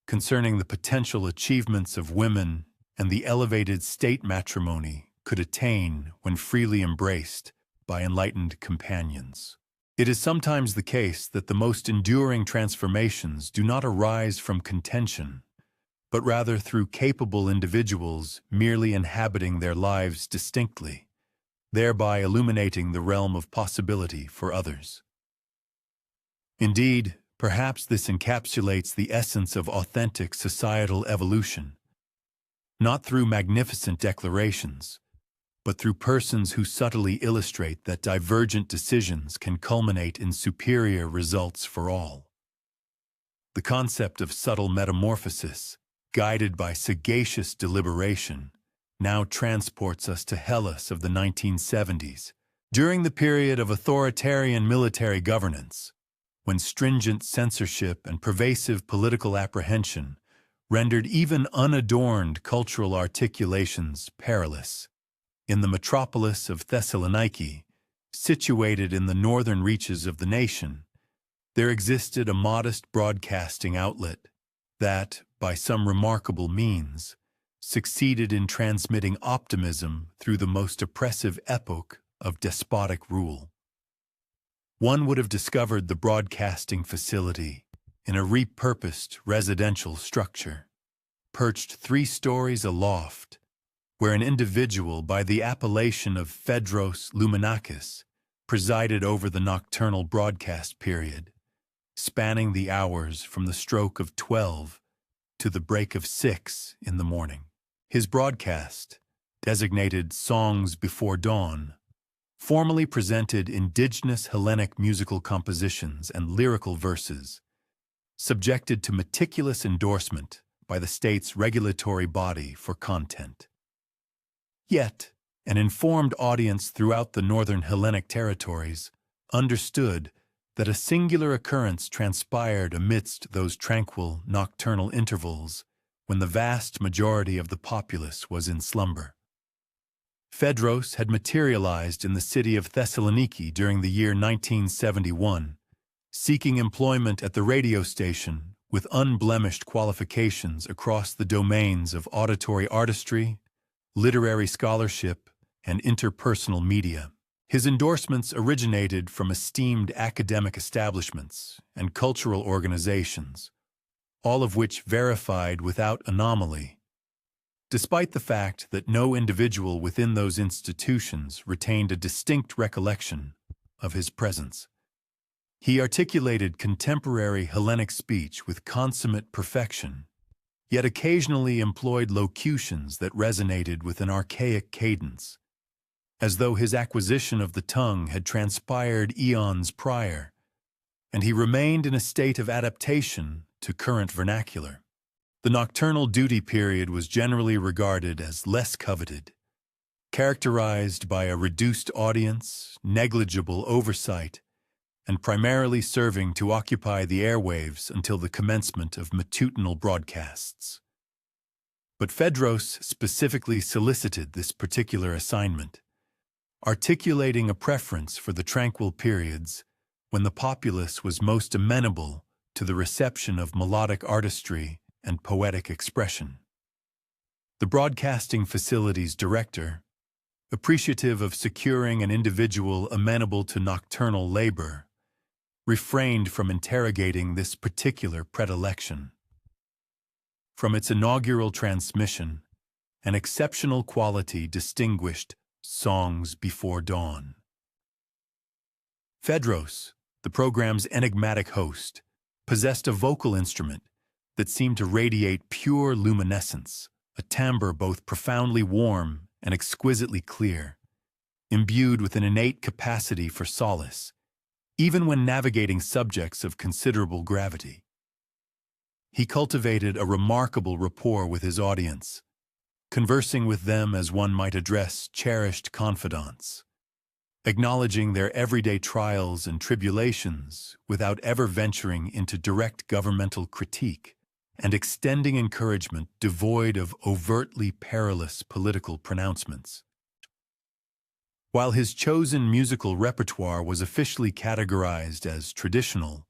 Speaker 1: concerning the potential achievements of women and the elevated state matrimony could attain when freely embraced by enlightened companions. It is sometimes the case that the most enduring transformations do not arise from contention, but rather through capable individuals merely inhabiting their lives distinctly, thereby illuminating the realm of possibility for others. Indeed, perhaps this encapsulates the essence of authentic societal evolution, not through magnificent declarations, but through persons who subtly illustrate that divergent decisions can culminate in superior results for all. The concept of subtle metamorphosis, guided by sagacious deliberation, now transports us to Hellas of the 1970s, during the period of authoritarian military governance, when stringent censorship and pervasive political apprehension rendered even unadorned cultural articulations perilous. In the metropolis of Thessaloniki, situated in the northern reaches of the nation, there existed a modest broadcasting outlet that, by some remarkable means, succeeded in transmitting optimism through the most oppressive epoch of despotic rule. One would have discovered the broadcasting facility in a repurposed residential structure. perched 3 stories aloft, where an individual by the appellation of Phedros Luminakis presided over the nocturnal broadcast period, spanning the hours from the stroke of 12 to the break of 6 in the morning. His broadcast, designated Songs Before Dawn, formally presented indigenous Hellenic musical compositions and lyrical verses, subjected to meticulous endorsement by the state's regulatory body for content. Yet, an informed audience throughout the northern Hellenic territories understood that a singular occurrence transpired amidst those tranquil nocturnal intervals when the vast majority of the populace was in slumber. Phedros had materialized in the city of Thessaloniki during the year 1971, seeking employment at the radio station with unblemished qualifications across the domains of auditory artistry, literary scholarship, and interpersonal media. His endorsements originated from esteemed academic establishments and cultural organizations, all of which verified without anomaly, despite the fact that no individual within those institutions retained a distinct recollection of his presence. He articulated contemporary Hellenic speech with consummate perfection, yet occasionally employed locutions that resonated with an archaic cadence, as though his acquisition of the tongue had transpired eons prior, and he remained in a state of adaptation to current vernacular. The nocturnal duty period was generally regarded as less coveted, characterized by a reduced audience, negligible oversight, and primarily serving to occupy the airwaves until the commencement of matutinal broadcasts. But Phedros specifically solicited this particular assignment, articulating a preference for the tranquil periods when the populace was most amenable to the reception of melodic artistry and poetic expression. The broadcasting facility's director, appreciative of securing an individual amenable to nocturnal labor, refrained from interrogating this particular predilection. From its inaugural transmission, an exceptional quality distinguished Songs Before Dawn. Phedros, the program's enigmatic host, possessed a vocal instrument that seemed to radiate pure luminescence, a timbre both profoundly warm and exquisitely clear, imbued with an innate capacity for solace, even when navigating subjects of considerable gravity. He cultivated a remarkable rapport with his audience, conversing with them as one might address cherished confidants, acknowledging their everyday trials and tribulations without ever venturing into direct governmental critique, and extending encouragement devoid of overtly perilous political pronouncements. While his chosen musical repertoire was officially categorized as traditional,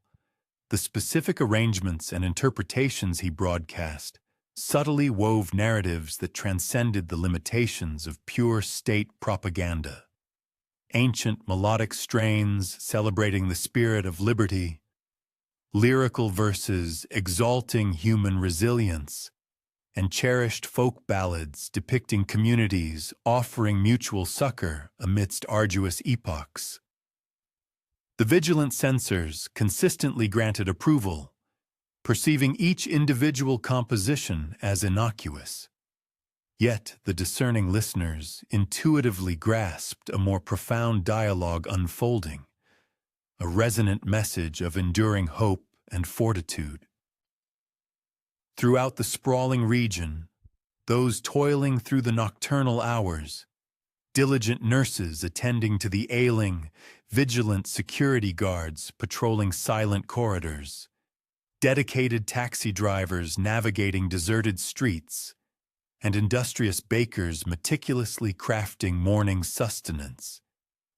Speaker 1: the specific arrangements and interpretations he broadcast subtly wove narratives that transcended the limitations of pure state propaganda. Ancient melodic strains celebrating the spirit of liberty, lyrical verses exalting human resilience, and cherished folk ballads depicting communities offering mutual succor amidst arduous epochs. The vigilant censors consistently granted approval, perceiving each individual composition as innocuous. Yet the discerning listeners intuitively grasped a more profound dialogue unfolding, a resonant message of enduring hope and fortitude. Throughout the sprawling region, those toiling through the nocturnal hours, diligent nurses attending to the ailing, vigilant security guards patrolling silent corridors, dedicated taxi drivers navigating deserted streets, and industrious bakers meticulously crafting morning sustenance,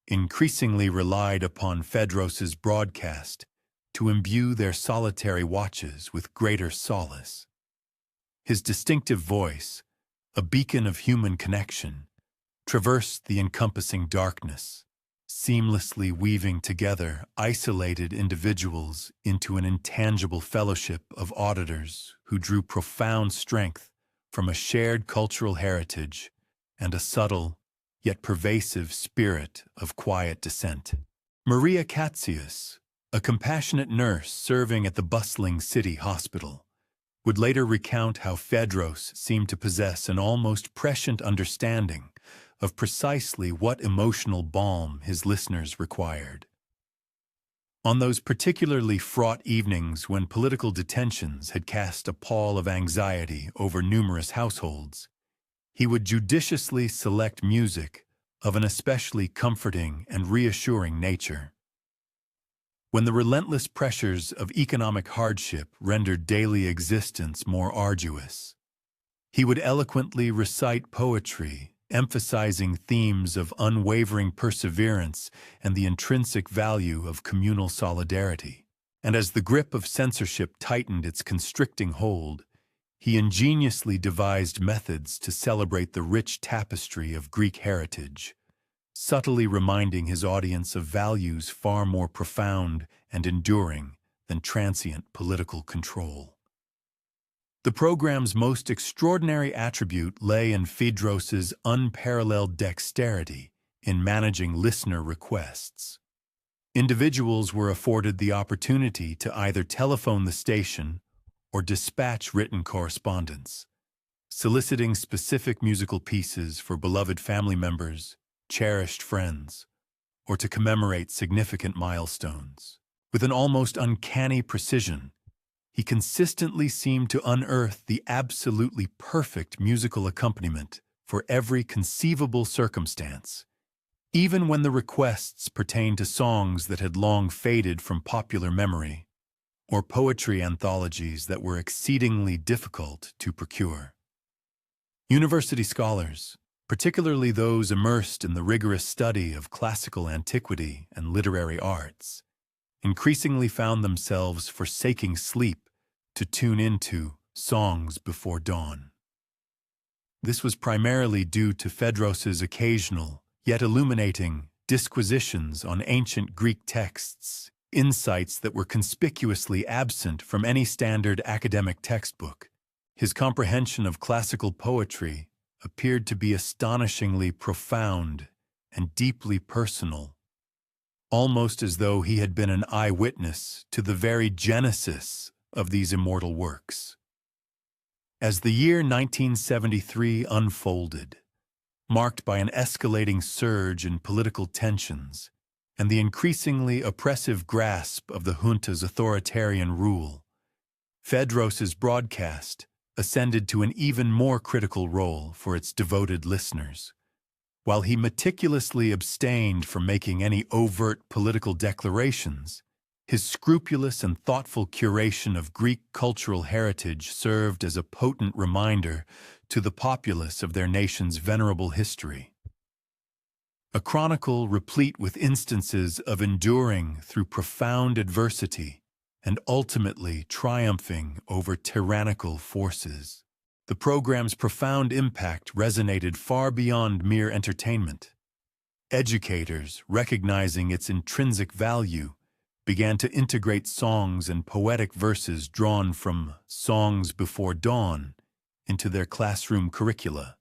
Speaker 1: increasingly relied upon Phedros's broadcast to imbue their solitary watches with greater solace. His distinctive voice, a beacon of human connection, traversed the encompassing darkness, seamlessly weaving together isolated individuals into an intangible fellowship of auditors who drew profound strength from a shared cultural heritage and a subtle, yet pervasive spirit of quiet dissent. Maria Katzius, a compassionate nurse serving at the bustling city hospital, would later recount how Phaedros seemed to possess an almost prescient understanding of precisely what emotional balm his listeners required. On those particularly fraught evenings when political detentions had cast a pall of anxiety over numerous households, he would judiciously select music of an especially comforting and reassuring nature. When the relentless pressures of economic hardship rendered daily existence more arduous, he would eloquently recite poetry, emphasizing themes of unwavering perseverance and the intrinsic value of communal solidarity. And as the grip of censorship tightened its constricting hold, he ingeniously devised methods to celebrate the rich tapestry of Greek heritage, subtly reminding his audience of values far more profound and enduring than transient political control. The program's most extraordinary attribute lay in Phaedros's unparalleled dexterity in managing listener requests. Individuals were afforded the opportunity to either telephone the station or dispatch written correspondence, soliciting specific musical pieces for beloved family members, cherished friends, or to commemorate significant milestones. With an almost uncanny precision, he consistently seemed to unearth the absolutely perfect musical accompaniment for every conceivable circumstance, even when the requests pertained to songs that had long faded from popular memory, or poetry anthologies that were exceedingly difficult to procure. University scholars, particularly those immersed in the rigorous study of classical antiquity and literary arts, increasingly found themselves forsaking sleep to tune into Songs Before Dawn. This was primarily due to Phaedros's occasional, yet illuminating, disquisitions on ancient Greek texts, insights that were conspicuously absent from any standard academic textbook. His comprehension of classical poetry appeared to be astonishingly profound and deeply personal, almost as though he had been an eyewitness to the very genesis of these immortal works. As the year 1973 unfolded, marked by an escalating surge in political tensions and the increasingly oppressive grasp of the junta's authoritarian rule, Phaedros's broadcast ascended to an even more critical role for its devoted listeners. While he meticulously abstained from making any overt political declarations, his scrupulous and thoughtful curation of Greek cultural heritage served as a potent reminder to the populace of their nation's venerable history. A chronicle replete with instances of enduring through profound adversity and ultimately triumphing over tyrannical forces. The program's profound impact resonated far beyond mere entertainment. Educators, recognizing its intrinsic value, began to integrate songs and poetic verses drawn from Songs Before Dawn into their classroom curricula,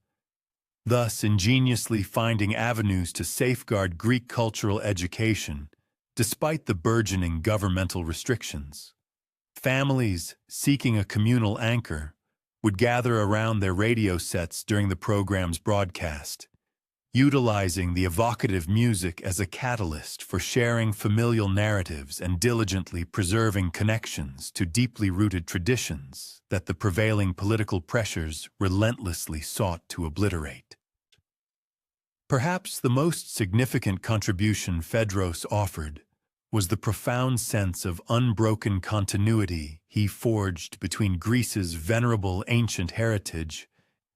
Speaker 1: thus ingeniously finding avenues to safeguard Greek cultural education despite the burgeoning governmental restrictions. Families seeking a communal anchor would gather around their radio sets during the program's broadcast, utilizing the evocative music as a catalyst for sharing familial narratives and diligently preserving connections to deeply rooted traditions that the prevailing political pressures relentlessly sought to obliterate. Perhaps the most significant contribution Phaedros offered was the profound sense of unbroken continuity he forged between Greece's venerable ancient heritage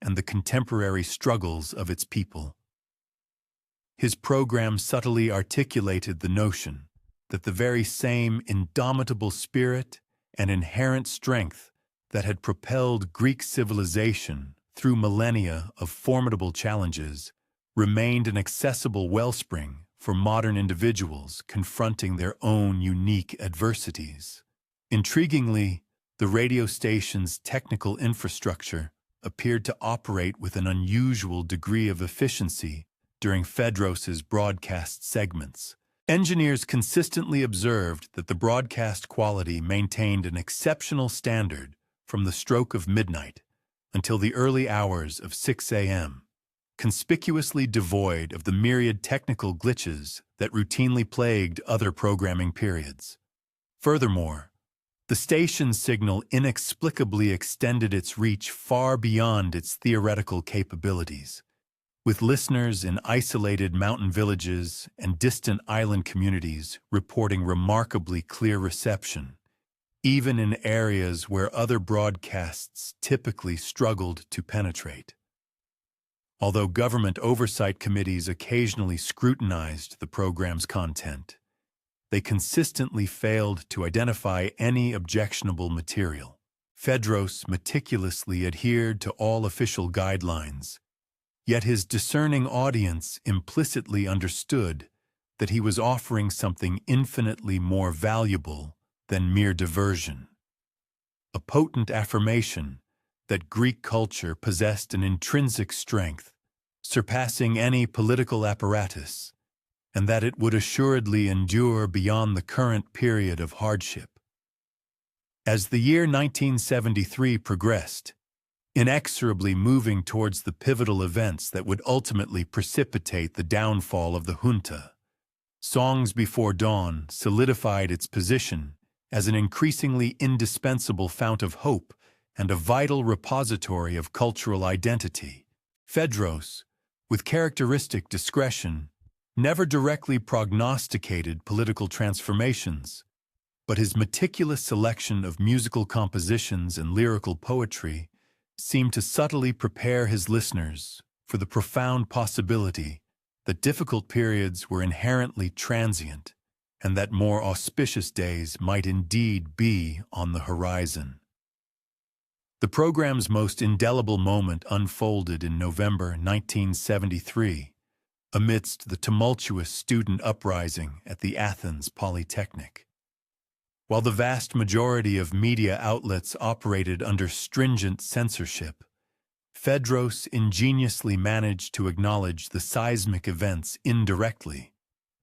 Speaker 1: and the contemporary struggles of its people. His program subtly articulated the notion that the very same indomitable spirit and inherent strength that had propelled Greek civilization through millennia of formidable challenges remained an accessible wellspring for modern individuals confronting their own unique adversities. Intriguingly, the radio station's technical infrastructure appeared to operate with an unusual degree of efficiency during Fedros's broadcast segments. Engineers consistently observed that the broadcast quality maintained an exceptional standard from the stroke of midnight until the early hours of 6 a.m., conspicuously devoid of the myriad technical glitches that routinely plagued other programming periods. Furthermore, the station's signal inexplicably extended its reach far beyond its theoretical capabilities, with listeners in isolated mountain villages and distant island communities reporting remarkably clear reception, even in areas where other broadcasts typically struggled to penetrate. Although government oversight committees occasionally scrutinized the program's content, they consistently failed to identify any objectionable material. Fedros meticulously adhered to all official guidelines, yet his discerning audience implicitly understood that he was offering something infinitely more valuable than mere diversion. A potent affirmation that Greek culture possessed an intrinsic strength, surpassing any political apparatus, and that it would assuredly endure beyond the current period of hardship. As the year 1973 progressed, inexorably moving towards the pivotal events that would ultimately precipitate the downfall of the junta, Songs Before Dawn solidified its position as an increasingly indispensable fount of hope and a vital repository of cultural identity. Fedros, with characteristic discretion, never directly prognosticated political transformations, but his meticulous selection of musical compositions and lyrical poetry seemed to subtly prepare his listeners for the profound possibility that difficult periods were inherently transient and that more auspicious days might indeed be on the horizon. The program's most indelible moment unfolded in November 1973, amidst the tumultuous student uprising at the Athens Polytechnic. While the vast majority of media outlets operated under stringent censorship, Fedros ingeniously managed to acknowledge the seismic events indirectly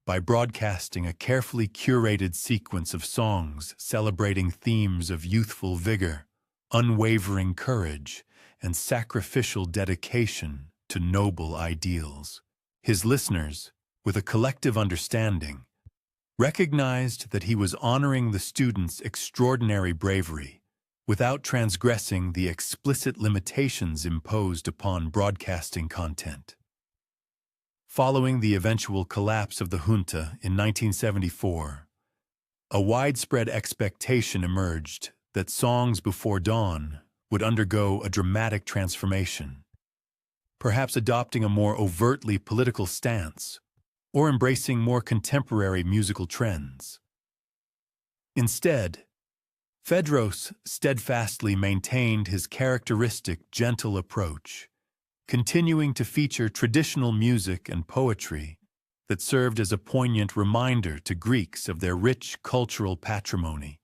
Speaker 1: by broadcasting a carefully curated sequence of songs celebrating themes of youthful vigor, unwavering courage, and sacrificial dedication to noble ideals. His listeners, with a collective understanding, recognized that he was honoring the students' extraordinary bravery without transgressing the explicit limitations imposed upon broadcasting content. Following the eventual collapse of the junta in 1974, a widespread expectation emerged that Songs Before Dawn would undergo a dramatic transformation, perhaps adopting a more overtly political stance or embracing more contemporary musical trends. Instead, Fedros steadfastly maintained his characteristic gentle approach, continuing to feature traditional music and poetry that served as a poignant reminder to Greeks of their rich cultural patrimony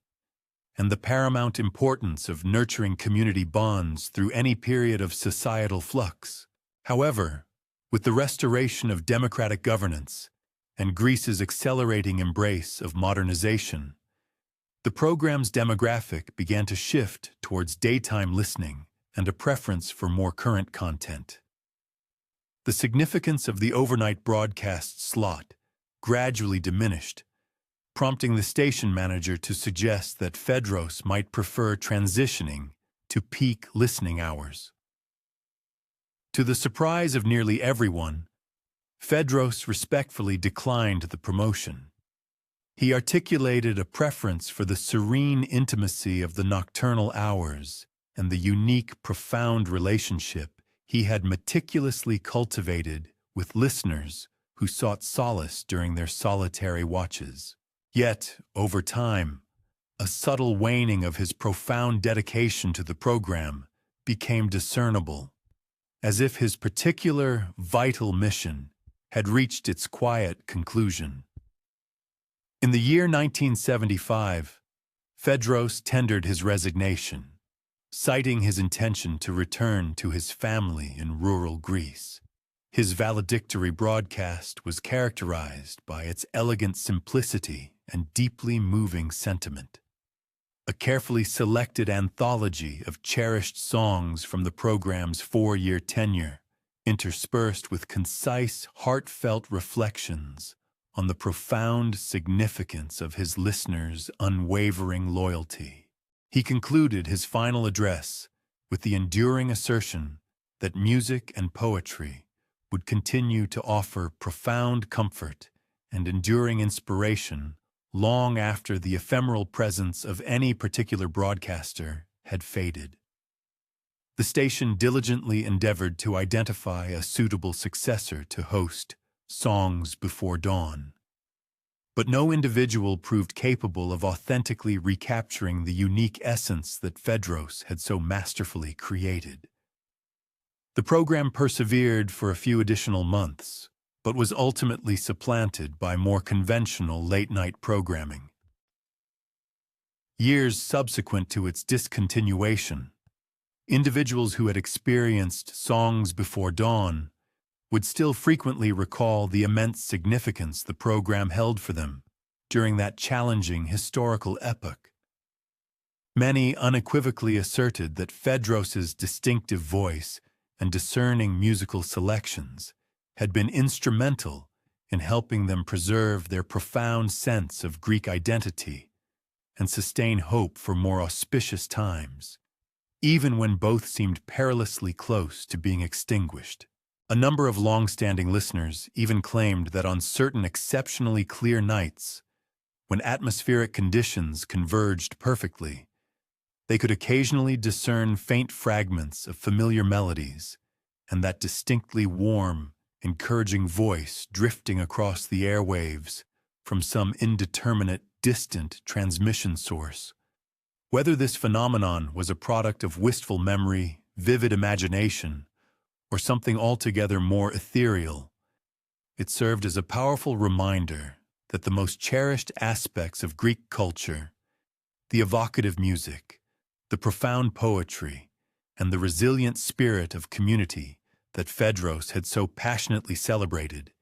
Speaker 1: and the paramount importance of nurturing community bonds through any period of societal flux. However, with the restoration of democratic governance and Greece's accelerating embrace of modernization, the program's demographic began to shift towards daytime listening and a preference for more current content. The significance of the overnight broadcast slot gradually diminished, prompting the station manager to suggest that Fedros might prefer transitioning to peak listening hours. To the surprise of nearly everyone, Fedros respectfully declined the promotion. He articulated a preference for the serene intimacy of the nocturnal hours and the unique, profound relationship he had meticulously cultivated with listeners who sought solace during their solitary watches. Yet, over time, a subtle waning of his profound dedication to the program became discernible, as if his particular, vital mission had reached its quiet conclusion. In the year 1975, Fedros tendered his resignation, citing his intention to return to his family in rural Greece. His valedictory broadcast was characterized by its elegant simplicity and deeply moving sentiment. A carefully selected anthology of cherished songs from the program's 4-year tenure, interspersed with concise, heartfelt reflections on the profound significance of his listeners' unwavering loyalty. He concluded his final address with the enduring assertion that music and poetry would continue to offer profound comfort and enduring inspiration long after the ephemeral presence of any particular broadcaster had faded. The station diligently endeavored to identify a suitable successor to host Songs Before Dawn, but no individual proved capable of authentically recapturing the unique essence that Fedros had so masterfully created. The program persevered for a few additional months, but was ultimately supplanted by more conventional late-night programming. Years subsequent to its discontinuation, individuals who had experienced Songs Before Dawn would still frequently recall the immense significance the program held for them during that challenging historical epoch. Many unequivocally asserted that Fedros's distinctive voice and discerning musical selections had been instrumental in helping them preserve their profound sense of Greek identity and sustain hope for more auspicious times, even when both seemed perilously close to being extinguished. A number of long-standing listeners even claimed that on certain exceptionally clear nights, when atmospheric conditions converged perfectly, they could occasionally discern faint fragments of familiar melodies and that distinctly warm, encouraging voice drifting across the airwaves from some indeterminate, distant transmission source. Whether this phenomenon was a product of wistful memory, vivid imagination, or something altogether more ethereal, it served as a powerful reminder that the most cherished aspects of Greek culture, the evocative music, the profound poetry, and the resilient spirit of community that Fedros had so passionately celebrated,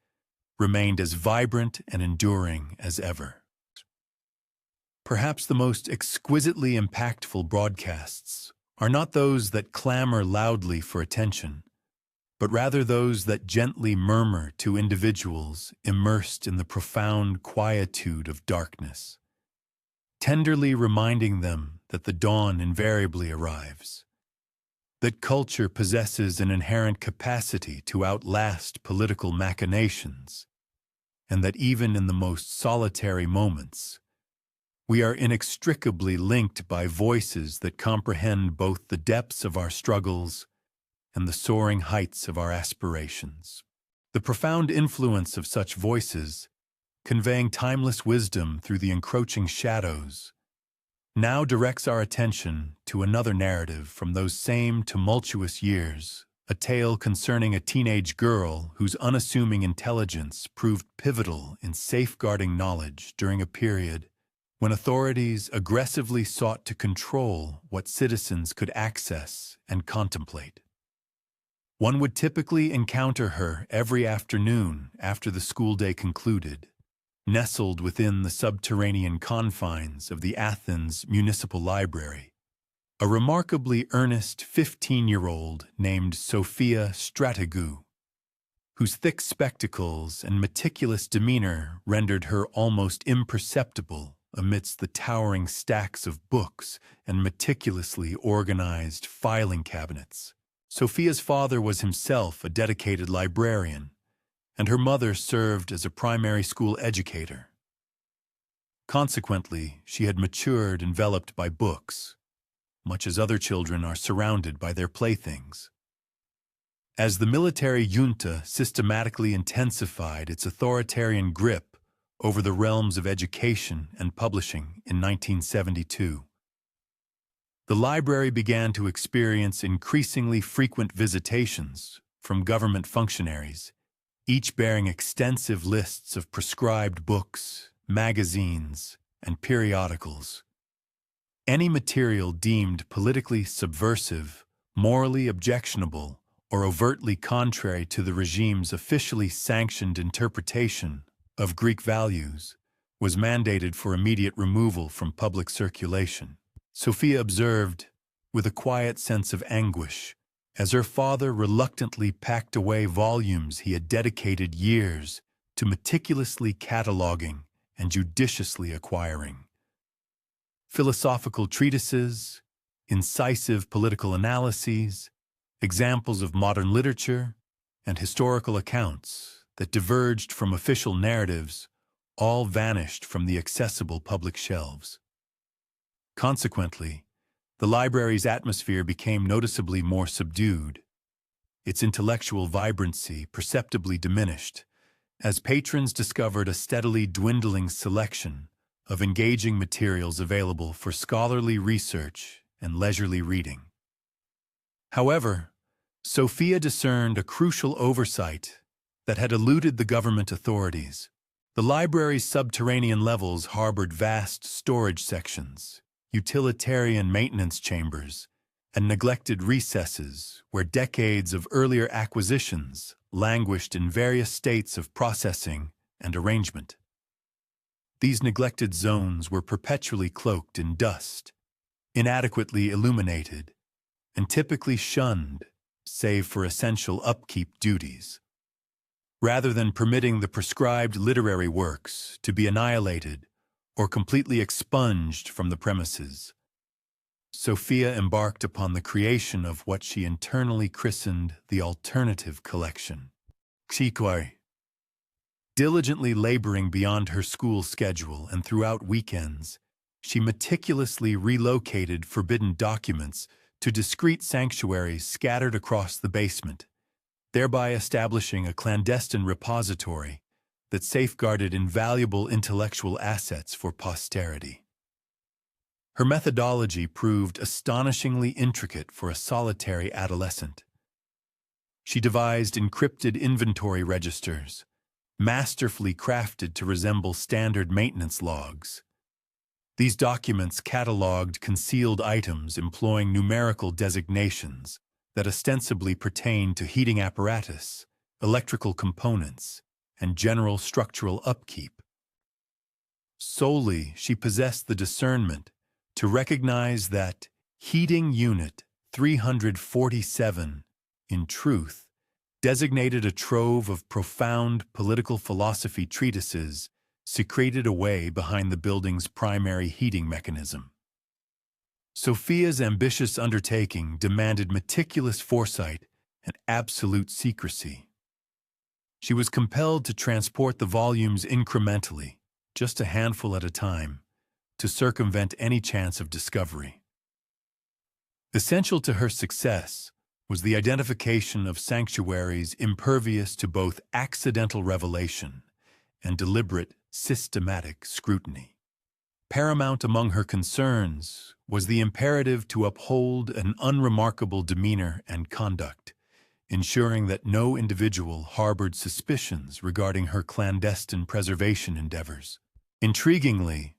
Speaker 1: remained as vibrant and enduring as ever. Perhaps the most exquisitely impactful broadcasts are not those that clamor loudly for attention, but rather those that gently murmur to individuals immersed in the profound quietude of darkness, tenderly reminding them that the dawn invariably arrives, that culture possesses an inherent capacity to outlast political machinations, and that even in the most solitary moments, we are inextricably linked by voices that comprehend both the depths of our struggles and the soaring heights of our aspirations. The profound influence of such voices, conveying timeless wisdom through the encroaching shadows, now directs our attention to another narrative from those same tumultuous years, a tale concerning a teenage girl whose unassuming intelligence proved pivotal in safeguarding knowledge during a period when authorities aggressively sought to control what citizens could access and contemplate. One would typically encounter her every afternoon after the school day concluded, nestled within the subterranean confines of the Athens Municipal Library, a remarkably earnest 15-year-old named Sophia Strategou, whose thick spectacles and meticulous demeanor rendered her almost imperceptible amidst the towering stacks of books and meticulously organized filing cabinets. Sophia's father was himself a dedicated librarian, and her mother served as a primary school educator. Consequently, she had matured enveloped by books, much as other children are surrounded by their playthings. As the military junta systematically intensified its authoritarian grip over the realms of education and publishing in 1972, the library began to experience increasingly frequent visitations from government functionaries, each bearing extensive lists of prescribed books, magazines, and periodicals. Any material deemed politically subversive, morally objectionable, or overtly contrary to the regime's officially sanctioned interpretation of Greek values was mandated for immediate removal from public circulation. Sophia observed, with a quiet sense of anguish, as her father reluctantly packed away volumes he had dedicated years to meticulously cataloging and judiciously acquiring. Philosophical treatises, incisive political analyses, examples of modern literature, and historical accounts that diverged from official narratives all vanished from the accessible public shelves. Consequently, the library's atmosphere became noticeably more subdued, its intellectual vibrancy perceptibly diminished, as patrons discovered a steadily dwindling selection of engaging materials available for scholarly research and leisurely reading. However, Sophia discerned a crucial oversight that had eluded the government authorities. The library's subterranean levels harbored vast storage sections, utilitarian maintenance chambers, and neglected recesses where decades of earlier acquisitions languished in various states of processing and arrangement. These neglected zones were perpetually cloaked in dust, inadequately illuminated, and typically shunned save for essential upkeep duties. Rather than permitting the prescribed literary works to be annihilated or completely expunged from the premises, Sophia embarked upon the creation of what she internally christened the alternative collection. Diligently laboring beyond her school schedule and throughout weekends, she meticulously relocated forbidden documents to discreet sanctuaries scattered across the basement, thereby establishing a clandestine repository that safeguarded invaluable intellectual assets for posterity. Her methodology proved astonishingly intricate for a solitary adolescent. She devised encrypted inventory registers, masterfully crafted to resemble standard maintenance logs. These documents cataloged concealed items employing numerical designations that ostensibly pertained to heating apparatus, electrical components, and general structural upkeep. Solely, she possessed the discernment to recognize that heating unit 347, in truth, designated a trove of profound political philosophy treatises secreted away behind the building's primary heating mechanism. Sophia's ambitious undertaking demanded meticulous foresight and absolute secrecy. She was compelled to transport the volumes incrementally, just a handful at a time, to circumvent any chance of discovery. Essential to her success was the identification of sanctuaries impervious to both accidental revelation and deliberate, systematic scrutiny. Paramount among her concerns was the imperative to uphold an unremarkable demeanor and conduct, ensuring that no individual harbored suspicions regarding her clandestine preservation endeavors. Intriguingly,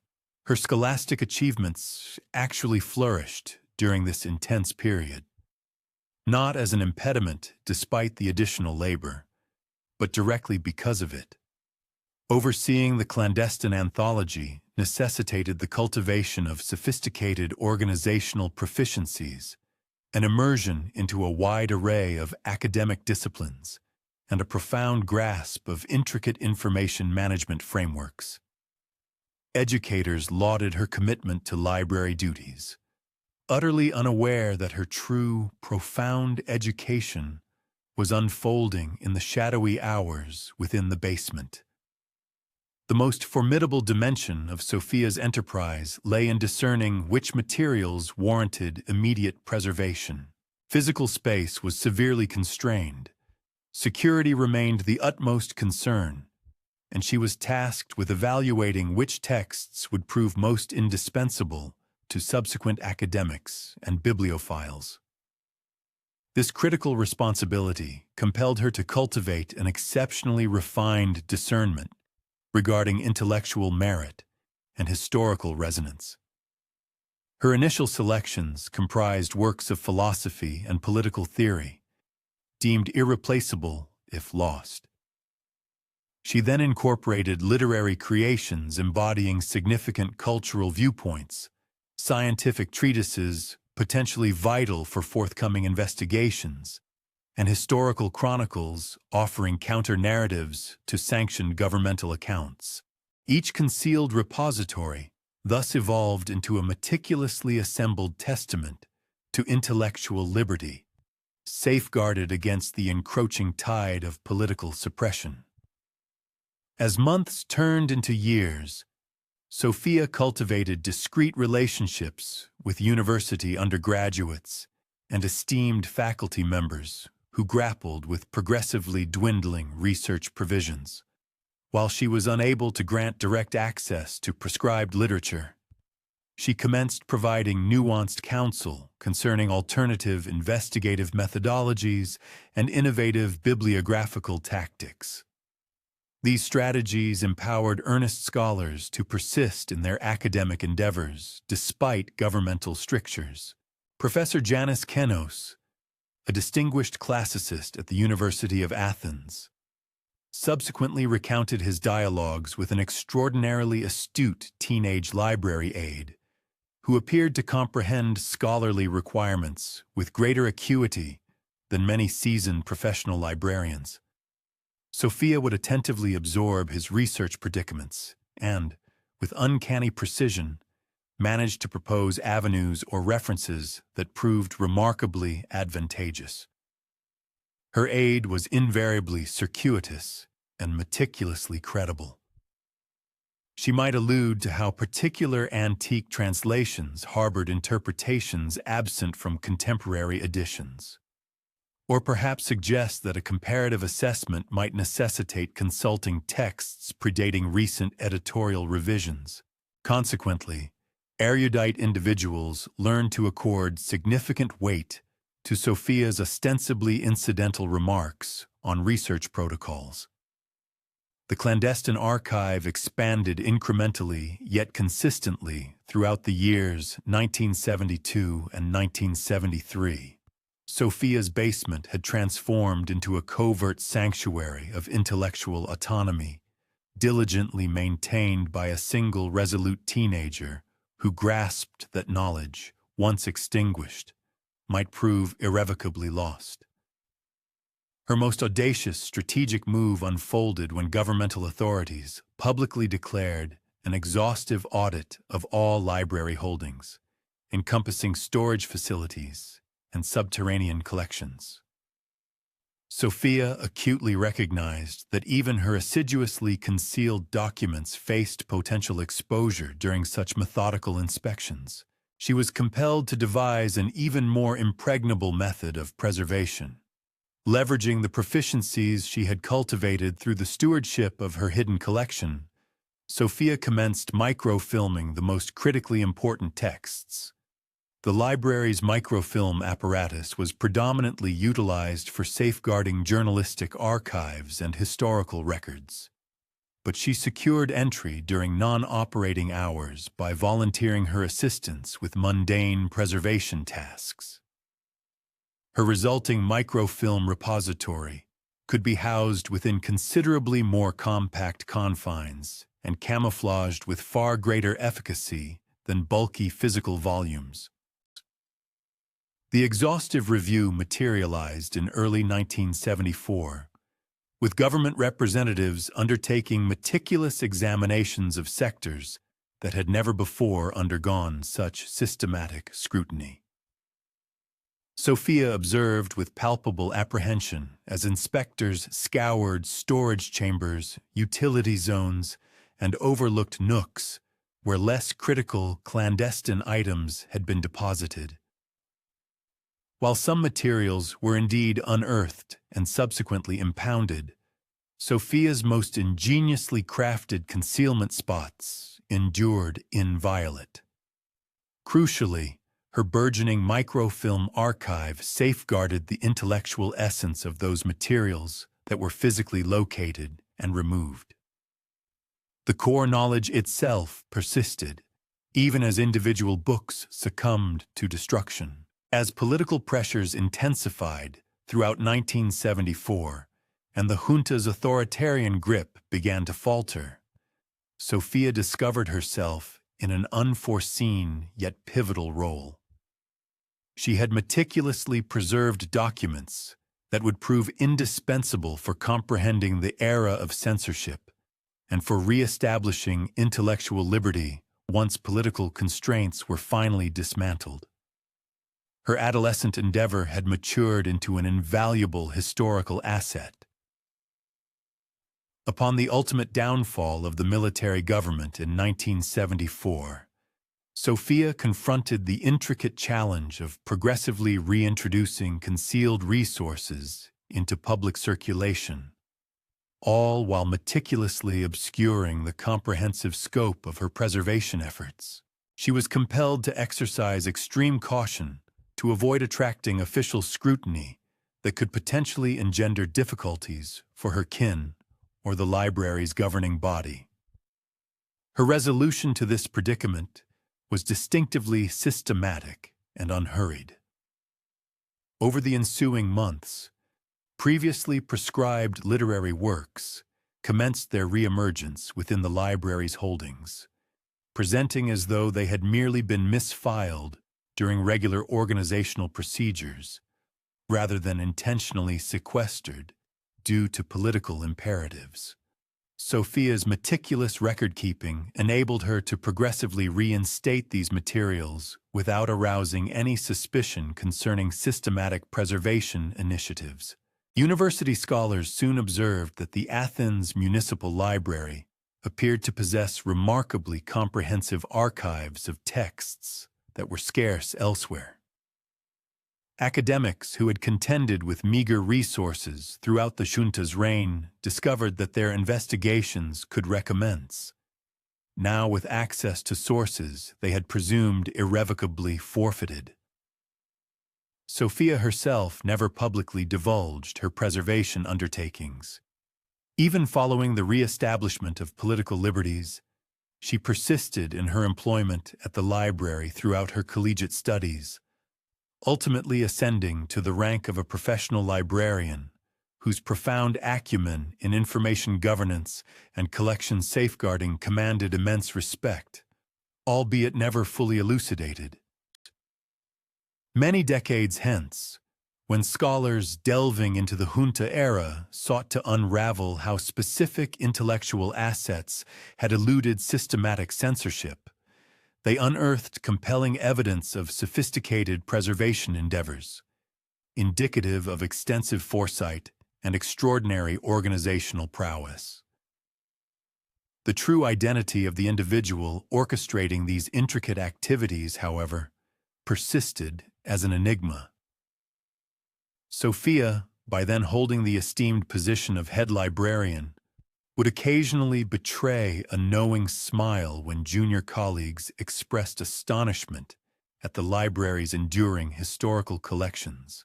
Speaker 1: her scholastic achievements actually flourished during this intense period, not as an impediment despite the additional labor, but directly because of it. Overseeing the clandestine anthology necessitated the cultivation of sophisticated organizational proficiencies, an immersion into a wide array of academic disciplines, and a profound grasp of intricate information management frameworks. Educators lauded her commitment to library duties, utterly unaware that her true, profound education was unfolding in the shadowy hours within the basement. The most formidable dimension of Sophia's enterprise lay in discerning which materials warranted immediate preservation. Physical space was severely constrained. Security remained the utmost concern, and she was tasked with evaluating which texts would prove most indispensable to subsequent academics and bibliophiles. This critical responsibility compelled her to cultivate an exceptionally refined discernment regarding intellectual merit and historical resonance. Her initial selections comprised works of philosophy and political theory, deemed irreplaceable if lost. She then incorporated literary creations embodying significant cultural viewpoints, scientific treatises potentially vital for forthcoming investigations, and historical chronicles offering counter-narratives to sanctioned governmental accounts. Each concealed repository thus evolved into a meticulously assembled testament to intellectual liberty, safeguarded against the encroaching tide of political suppression. As months turned into years, Sophia cultivated discreet relationships with university undergraduates and esteemed faculty members who grappled with progressively dwindling research provisions. While she was unable to grant direct access to prescribed literature, she commenced providing nuanced counsel concerning alternative investigative methodologies and innovative bibliographical tactics. These strategies empowered earnest scholars to persist in their academic endeavors despite governmental strictures. Professor Janis Kenos, a distinguished classicist at the University of Athens, subsequently recounted his dialogues with an extraordinarily astute teenage library aide who appeared to comprehend scholarly requirements with greater acuity than many seasoned professional librarians. Sophia would attentively absorb his research predicaments and, with uncanny precision, managed to propose avenues or references that proved remarkably advantageous. Her aid was invariably circuitous and meticulously credible. She might allude to how particular antique translations harbored interpretations absent from contemporary editions, or perhaps suggest that a comparative assessment might necessitate consulting texts predating recent editorial revisions. Consequently, erudite individuals learned to accord significant weight to Sophia's ostensibly incidental remarks on research protocols. The clandestine archive expanded incrementally yet consistently throughout the years 1972 and 1973. Sophia's basement had transformed into a covert sanctuary of intellectual autonomy, diligently maintained by a single resolute teenager who grasped that knowledge, once extinguished, might prove irrevocably lost. Her most audacious strategic move unfolded when governmental authorities publicly declared an exhaustive audit of all library holdings, encompassing storage facilities and subterranean collections. Sophia acutely recognized that even her assiduously concealed documents faced potential exposure during such methodical inspections. She was compelled to devise an even more impregnable method of preservation. Leveraging the proficiencies she had cultivated through the stewardship of her hidden collection, Sophia commenced microfilming the most critically important texts. The library's microfilm apparatus was predominantly utilized for safeguarding journalistic archives and historical records, but she secured entry during non-operating hours by volunteering her assistance with mundane preservation tasks. Her resulting microfilm repository could be housed within considerably more compact confines and camouflaged with far greater efficacy than bulky physical volumes. The exhaustive review materialized in early 1974, with government representatives undertaking meticulous examinations of sectors that had never before undergone such systematic scrutiny. Sophia observed with palpable apprehension as inspectors scoured storage chambers, utility zones, and overlooked nooks where less critical, clandestine items had been deposited. While some materials were indeed unearthed and subsequently impounded, Sophia's most ingeniously crafted concealment spots endured inviolate. Crucially, her burgeoning microfilm archive safeguarded the intellectual essence of those materials that were physically located and removed. The core knowledge itself persisted, even as individual books succumbed to destruction. As political pressures intensified throughout 1974 and the junta's authoritarian grip began to falter, Sophia discovered herself in an unforeseen yet pivotal role. She had meticulously preserved documents that would prove indispensable for comprehending the era of censorship and for re-establishing intellectual liberty once political constraints were finally dismantled. Her adolescent endeavor had matured into an invaluable historical asset. Upon the ultimate downfall of the military government in 1974, Sophia confronted the intricate challenge of progressively reintroducing concealed resources into public circulation, all while meticulously obscuring the comprehensive scope of her preservation efforts. She was compelled to exercise extreme caution to avoid attracting official scrutiny that could potentially engender difficulties for her kin or the library's governing body. Her resolution to this predicament was distinctively systematic and unhurried. Over the ensuing months, previously prescribed literary works commenced their reemergence within the library's holdings, presenting as though they had merely been misfiled during regular organizational procedures, rather than intentionally sequestered due to political imperatives. Sophia's meticulous record-keeping enabled her to progressively reinstate these materials without arousing any suspicion concerning systematic preservation initiatives. University scholars soon observed that the Athens Municipal Library appeared to possess remarkably comprehensive archives of texts that were scarce elsewhere. Academics who had contended with meager resources throughout the junta's reign discovered that their investigations could recommence. Now, with access to sources they had presumed irrevocably forfeited. Sophia herself never publicly divulged her preservation undertakings. Even following the re-establishment of political liberties, she persisted in her employment at the library throughout her collegiate studies, ultimately ascending to the rank of a professional librarian whose profound acumen in information governance and collection safeguarding commanded immense respect, albeit never fully elucidated. Many decades hence, when scholars delving into the junta era sought to unravel how specific intellectual assets had eluded systematic censorship, they unearthed compelling evidence of sophisticated preservation endeavors, indicative of extensive foresight and extraordinary organizational prowess. The true identity of the individual orchestrating these intricate activities, however, persisted as an enigma. Sophia, by then holding the esteemed position of head librarian, would occasionally betray a knowing smile when junior colleagues expressed astonishment at the library's enduring historical collections,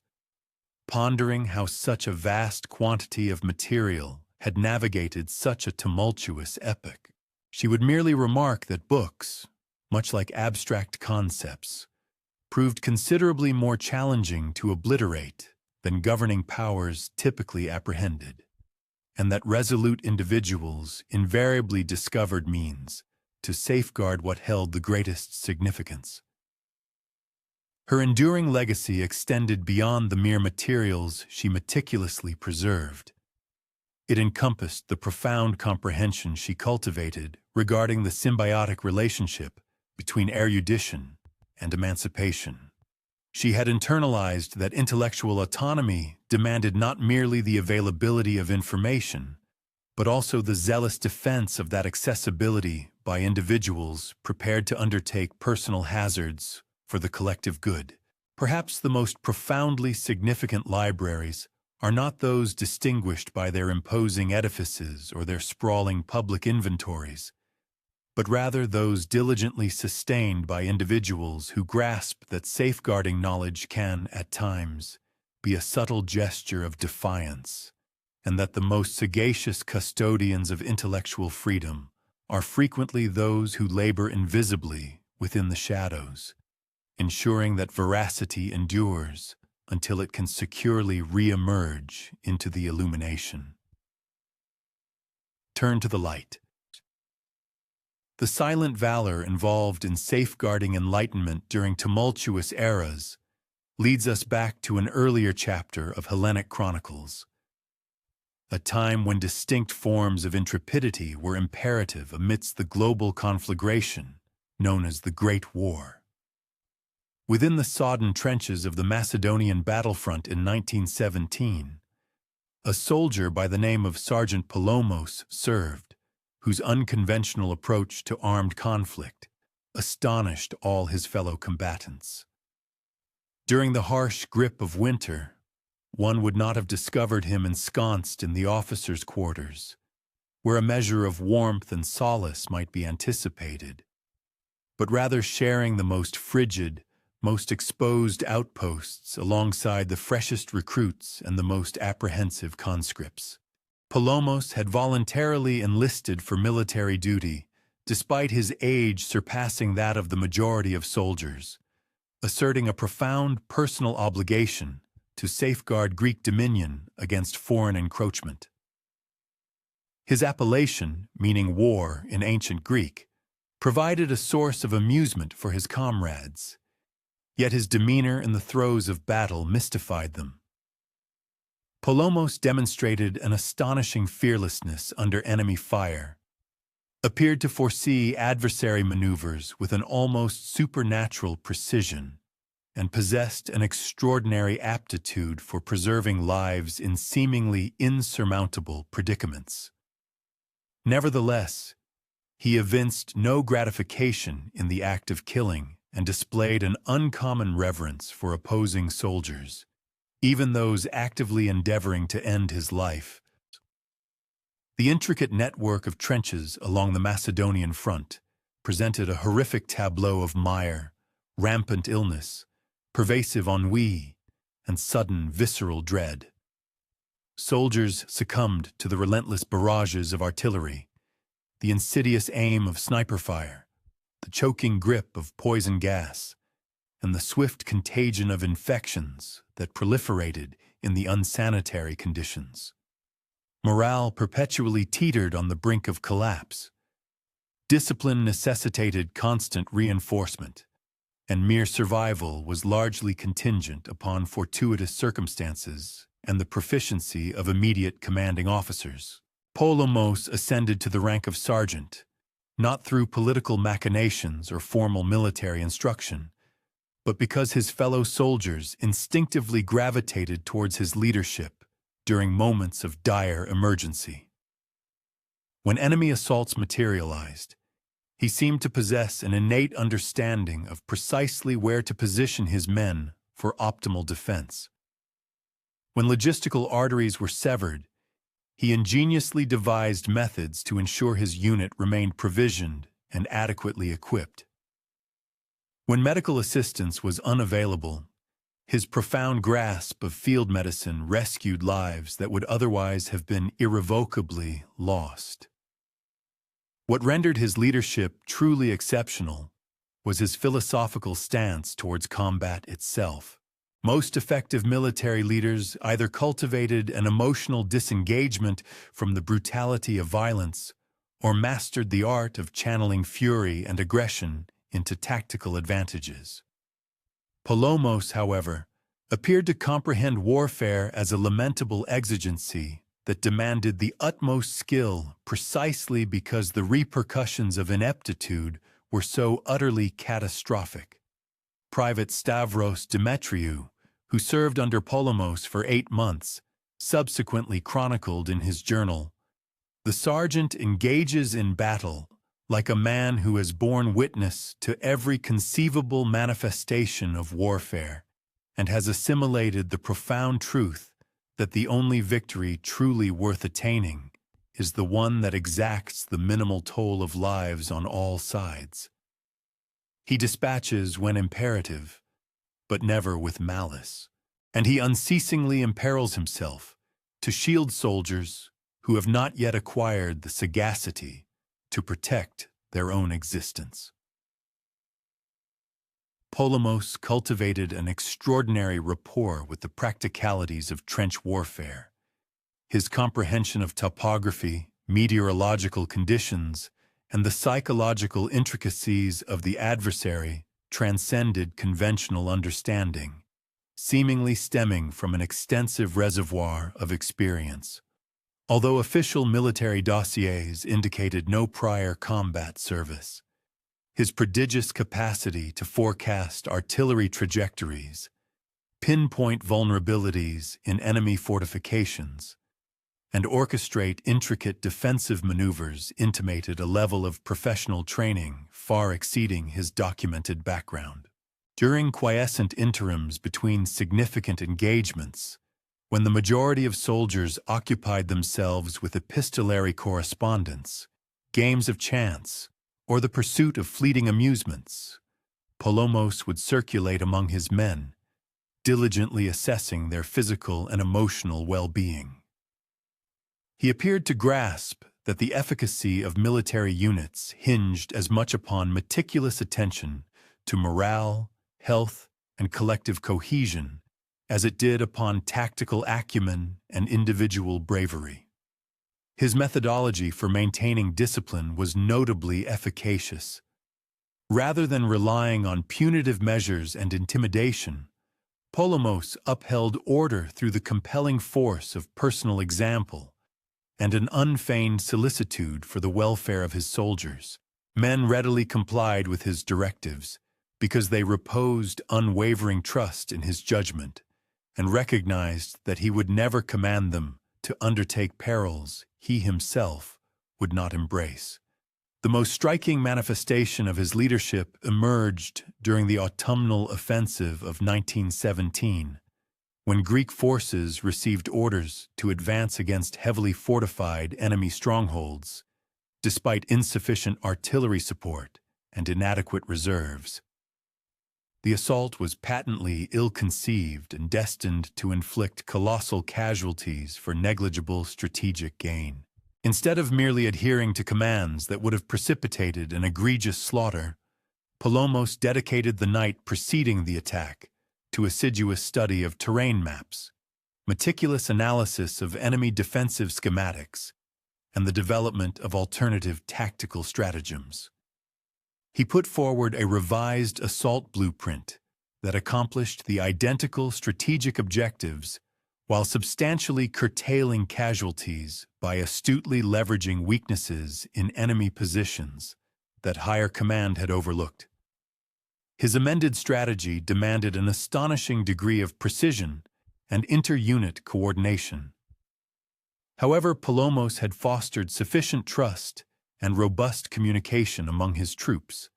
Speaker 1: pondering how such a vast quantity of material had navigated such a tumultuous epoch. She would merely remark that books, much like abstract concepts, proved considerably more challenging to obliterate than governing powers typically apprehended, and that resolute individuals invariably discovered means to safeguard what held the greatest significance. Her enduring legacy extended beyond the mere materials she meticulously preserved. It encompassed the profound comprehension she cultivated regarding the symbiotic relationship between erudition and emancipation. She had internalized that intellectual autonomy demanded not merely the availability of information, but also the zealous defense of that accessibility by individuals prepared to undertake personal hazards for the collective good. Perhaps the most profoundly significant libraries are not those distinguished by their imposing edifices or their sprawling public inventories, but rather those diligently sustained by individuals who grasp that safeguarding knowledge can, at times, be a subtle gesture of defiance, and that the most sagacious custodians of intellectual freedom are frequently those who labor invisibly within the shadows, ensuring that veracity endures until it can securely re-emerge into the illumination. Turn to the light. The silent valor involved in safeguarding enlightenment during tumultuous eras leads us back to an earlier chapter of Hellenic chronicles, a time when distinct forms of intrepidity were imperative amidst the global conflagration known as the Great War. Within the sodden trenches of the Macedonian battlefront in 1917, a soldier by the name of Sergeant Palomos served, whose unconventional approach to armed conflict astonished all his fellow combatants. During the harsh grip of winter, one would not have discovered him ensconced in the officers' quarters, where a measure of warmth and solace might be anticipated, but rather sharing the most frigid, most exposed outposts alongside the freshest recruits and the most apprehensive conscripts. Palomos had voluntarily enlisted for military duty, despite his age surpassing that of the majority of soldiers, asserting a profound personal obligation to safeguard Greek dominion against foreign encroachment. His appellation, meaning war in ancient Greek, provided a source of amusement for his comrades, yet his demeanor in the throes of battle mystified them. Palomos demonstrated an astonishing fearlessness under enemy fire, appeared to foresee adversary maneuvers with an almost supernatural precision, and possessed an extraordinary aptitude for preserving lives in seemingly insurmountable predicaments. Nevertheless, he evinced no gratification in the act of killing and displayed an uncommon reverence for opposing soldiers, even those actively endeavoring to end his life. The intricate network of trenches along the Macedonian front presented a horrific tableau of mire, rampant illness, pervasive ennui, and sudden visceral dread. Soldiers succumbed to the relentless barrages of artillery, the insidious aim of sniper fire, the choking grip of poison gas, and the swift contagion of infections that proliferated in the unsanitary conditions. Morale perpetually teetered on the brink of collapse. Discipline necessitated constant reinforcement, and mere survival was largely contingent upon fortuitous circumstances and the proficiency of immediate commanding officers. Palomos ascended to the rank of sergeant, not through political machinations or formal military instruction, but because his fellow soldiers instinctively gravitated towards his leadership during moments of dire emergency. When enemy assaults materialized, he seemed to possess an innate understanding of precisely where to position his men for optimal defense. When logistical arteries were severed, he ingeniously devised methods to ensure his unit remained provisioned and adequately equipped. When medical assistance was unavailable, his profound grasp of field medicine rescued lives that would otherwise have been irrevocably lost. What rendered his leadership truly exceptional was his philosophical stance towards combat itself. Most effective military leaders either cultivated an emotional disengagement from the brutality of violence or mastered the art of channeling fury and aggression into tactical advantages. Palomos, however, appeared to comprehend warfare as a lamentable exigency that demanded the utmost skill precisely because the repercussions of ineptitude were so utterly catastrophic. Private Stavros Demetriou, who served under Palomos for 8 months, subsequently chronicled in his journal, "The sergeant engages in battle like a man who has borne witness to every conceivable manifestation of warfare and has assimilated the profound truth that the only victory truly worth attaining is the one that exacts the minimal toll of lives on all sides. He dispatches when imperative, but never with malice, and he unceasingly imperils himself to shield soldiers who have not yet acquired the sagacity to protect their own existence." Polemos cultivated an extraordinary rapport with the practicalities of trench warfare. His comprehension of topography, meteorological conditions, and the psychological intricacies of the adversary transcended conventional understanding, seemingly stemming from an extensive reservoir of experience. Although official military dossiers indicated no prior combat service, his prodigious capacity to forecast artillery trajectories, pinpoint vulnerabilities in enemy fortifications, and orchestrate intricate defensive maneuvers intimated a level of professional training far exceeding his documented background. During quiescent interims between significant engagements, when the majority of soldiers occupied themselves with epistolary correspondence, games of chance, or the pursuit of fleeting amusements, Polemos would circulate among his men, diligently assessing their physical and emotional well-being. He appeared to grasp that the efficacy of military units hinged as much upon meticulous attention to morale, health, and collective cohesion as it did upon tactical acumen and individual bravery. His methodology for maintaining discipline was notably efficacious. Rather than relying on punitive measures and intimidation, Polemos upheld order through the compelling force of personal example and an unfeigned solicitude for the welfare of his soldiers. Men readily complied with his directives because they reposed unwavering trust in his judgment and recognized that he would never command them to undertake perils he himself would not embrace. The most striking manifestation of his leadership emerged during the autumnal offensive of 1917, when Greek forces received orders to advance against heavily fortified enemy strongholds, despite insufficient artillery support and inadequate reserves. The assault was patently ill-conceived and destined to inflict colossal casualties for negligible strategic gain. Instead of merely adhering to commands that would have precipitated an egregious slaughter, Polemos dedicated the night preceding the attack to assiduous study of terrain maps, meticulous analysis of enemy defensive schematics, and the development of alternative tactical stratagems. He put forward a revised assault blueprint that accomplished the identical strategic objectives while substantially curtailing casualties by astutely leveraging weaknesses in enemy positions that higher command had overlooked. His amended strategy demanded an astonishing degree of precision and inter-unit coordination. However, Polemos had fostered sufficient trust and robust communication among his troops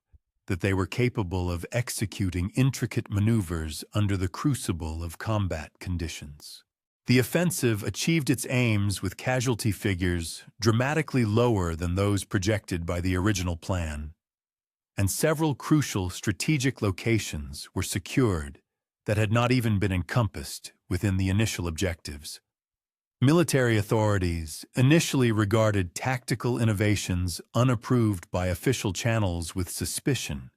Speaker 1: that they were capable of executing intricate maneuvers under the crucible of combat conditions. The offensive achieved its aims with casualty figures dramatically lower than those projected by the original plan, and several crucial strategic locations were secured that had not even been encompassed within the initial objectives. Military authorities initially regarded tactical innovations unapproved by official channels with suspicion,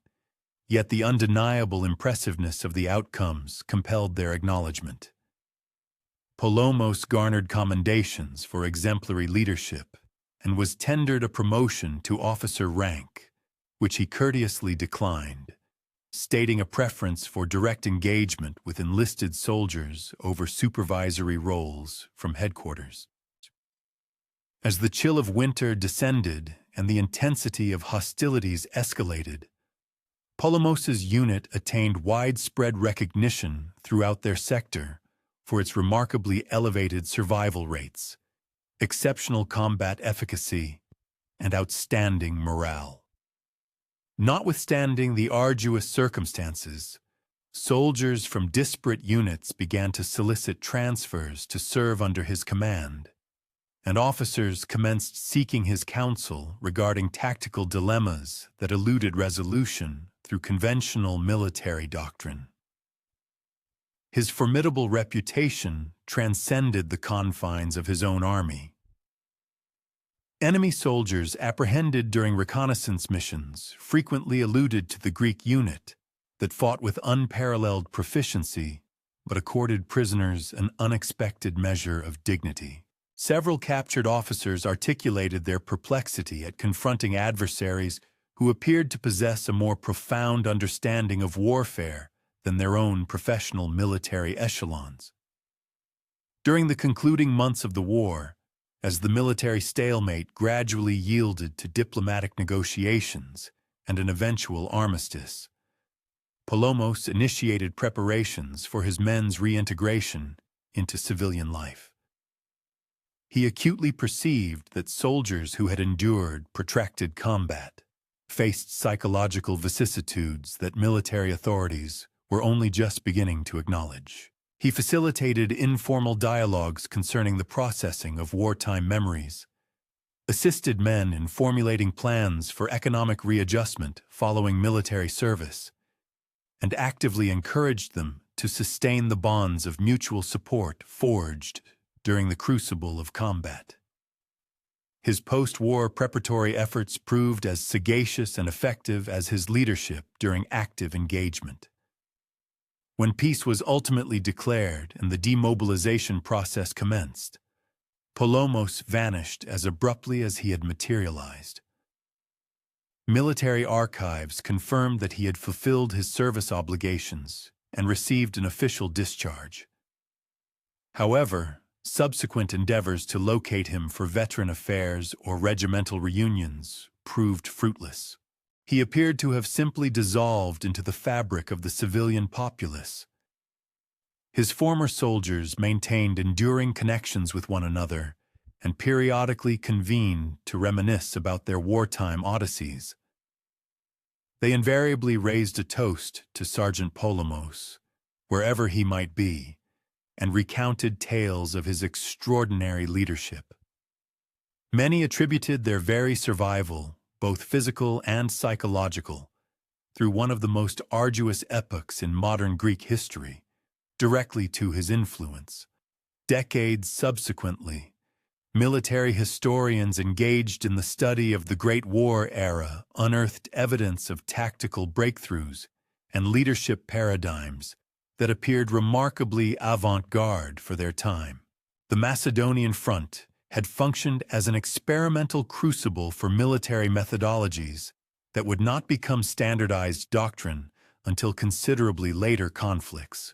Speaker 1: yet the undeniable impressiveness of the outcomes compelled their acknowledgement. Polemos garnered commendations for exemplary leadership and was tendered a promotion to officer rank, which he courteously declined, stating a preference for direct engagement with enlisted soldiers over supervisory roles from headquarters. As the chill of winter descended and the intensity of hostilities escalated, Polemos's unit attained widespread recognition throughout their sector for its remarkably elevated survival rates, exceptional combat efficacy, and outstanding morale. Notwithstanding the arduous circumstances, soldiers from disparate units began to solicit transfers to serve under his command, and officers commenced seeking his counsel regarding tactical dilemmas that eluded resolution through conventional military doctrine. His formidable reputation transcended the confines of his own army. Enemy soldiers apprehended during reconnaissance missions frequently alluded to the Greek unit that fought with unparalleled proficiency but accorded prisoners an unexpected measure of dignity. Several captured officers articulated their perplexity at confronting adversaries who appeared to possess a more profound understanding of warfare than their own professional military echelons. During the concluding months of the war, as the military stalemate gradually yielded to diplomatic negotiations and an eventual armistice, Polomos initiated preparations for his men's reintegration into civilian life. He acutely perceived that soldiers who had endured protracted combat faced psychological vicissitudes that military authorities were only just beginning to acknowledge. He facilitated informal dialogues concerning the processing of wartime memories, assisted men in formulating plans for economic readjustment following military service, and actively encouraged them to sustain the bonds of mutual support forged during the crucible of combat. His post-war preparatory efforts proved as sagacious and effective as his leadership during active engagement. When peace was ultimately declared and the demobilization process commenced, Polomos vanished as abruptly as he had materialized. Military archives confirmed that he had fulfilled his service obligations and received an official discharge. However, subsequent endeavors to locate him for veteran affairs or regimental reunions proved fruitless. He appeared to have simply dissolved into the fabric of the civilian populace. His former soldiers maintained enduring connections with one another and periodically convened to reminisce about their wartime odysseys. They invariably raised a toast to Sergeant Polomos, wherever he might be, and recounted tales of his extraordinary leadership. Many attributed their very survival, both physical and psychological, through one of the most arduous epochs in modern Greek history, directly to his influence. Decades subsequently, military historians engaged in the study of the Great War era unearthed evidence of tactical breakthroughs and leadership paradigms that appeared remarkably avant-garde for their time. The Macedonian front had functioned as an experimental crucible for military methodologies that would not become standardized doctrine until considerably later conflicts.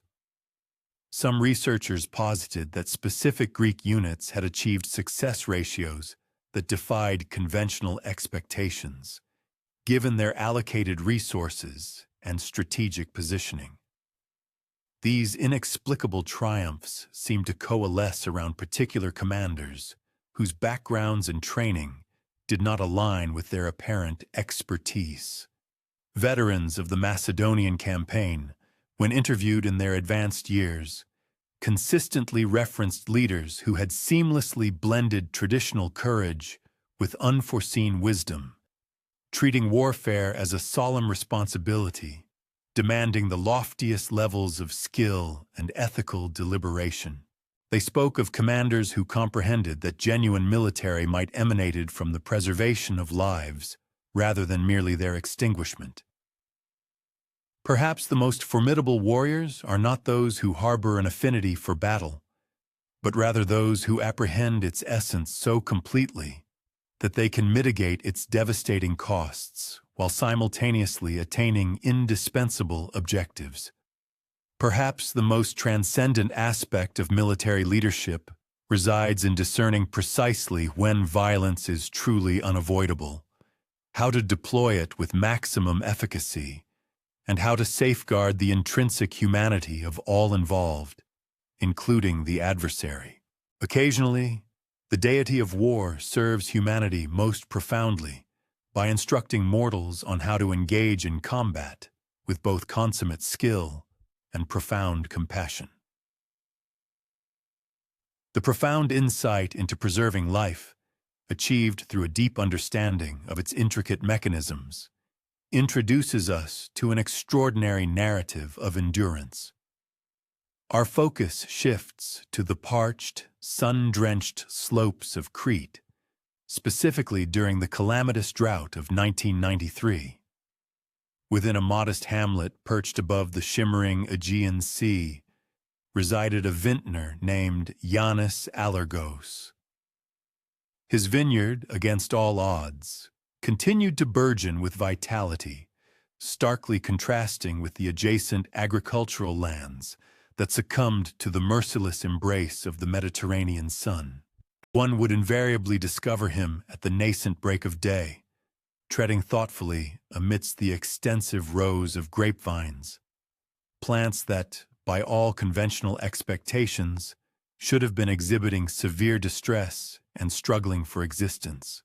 Speaker 1: Some researchers posited that specific Greek units had achieved success ratios that defied conventional expectations, given their allocated resources and strategic positioning. These inexplicable triumphs seemed to coalesce around particular commanders whose backgrounds and training did not align with their apparent expertise. Veterans of the Macedonian campaign, when interviewed in their advanced years, consistently referenced leaders who had seamlessly blended traditional courage with unforeseen wisdom, treating warfare as a solemn responsibility, demanding the loftiest levels of skill and ethical deliberation. They spoke of commanders who comprehended that genuine military might emanate from the preservation of lives rather than merely their extinguishment. Perhaps the most formidable warriors are not those who harbor an affinity for battle, but rather those who apprehend its essence so completely that they can mitigate its devastating costs while simultaneously attaining indispensable objectives. Perhaps the most transcendent aspect of military leadership resides in discerning precisely when violence is truly unavoidable, how to deploy it with maximum efficacy, and how to safeguard the intrinsic humanity of all involved, including the adversary. Occasionally, the deity of war serves humanity most profoundly by instructing mortals on how to engage in combat with both consummate skill and profound compassion. The profound insight into preserving life, achieved through a deep understanding of its intricate mechanisms, introduces us to an extraordinary narrative of endurance. Our focus shifts to the parched, sun-drenched slopes of Crete, specifically during the calamitous drought of 1993. Within a modest hamlet perched above the shimmering Aegean Sea, resided a vintner named Yannis Allergos. His vineyard, against all odds, continued to burgeon with vitality, starkly contrasting with the adjacent agricultural lands that succumbed to the merciless embrace of the Mediterranean sun. One would invariably discover him at the nascent break of day, treading thoughtfully amidst the extensive rows of grapevines, plants that, by all conventional expectations, should have been exhibiting severe distress and struggling for existence.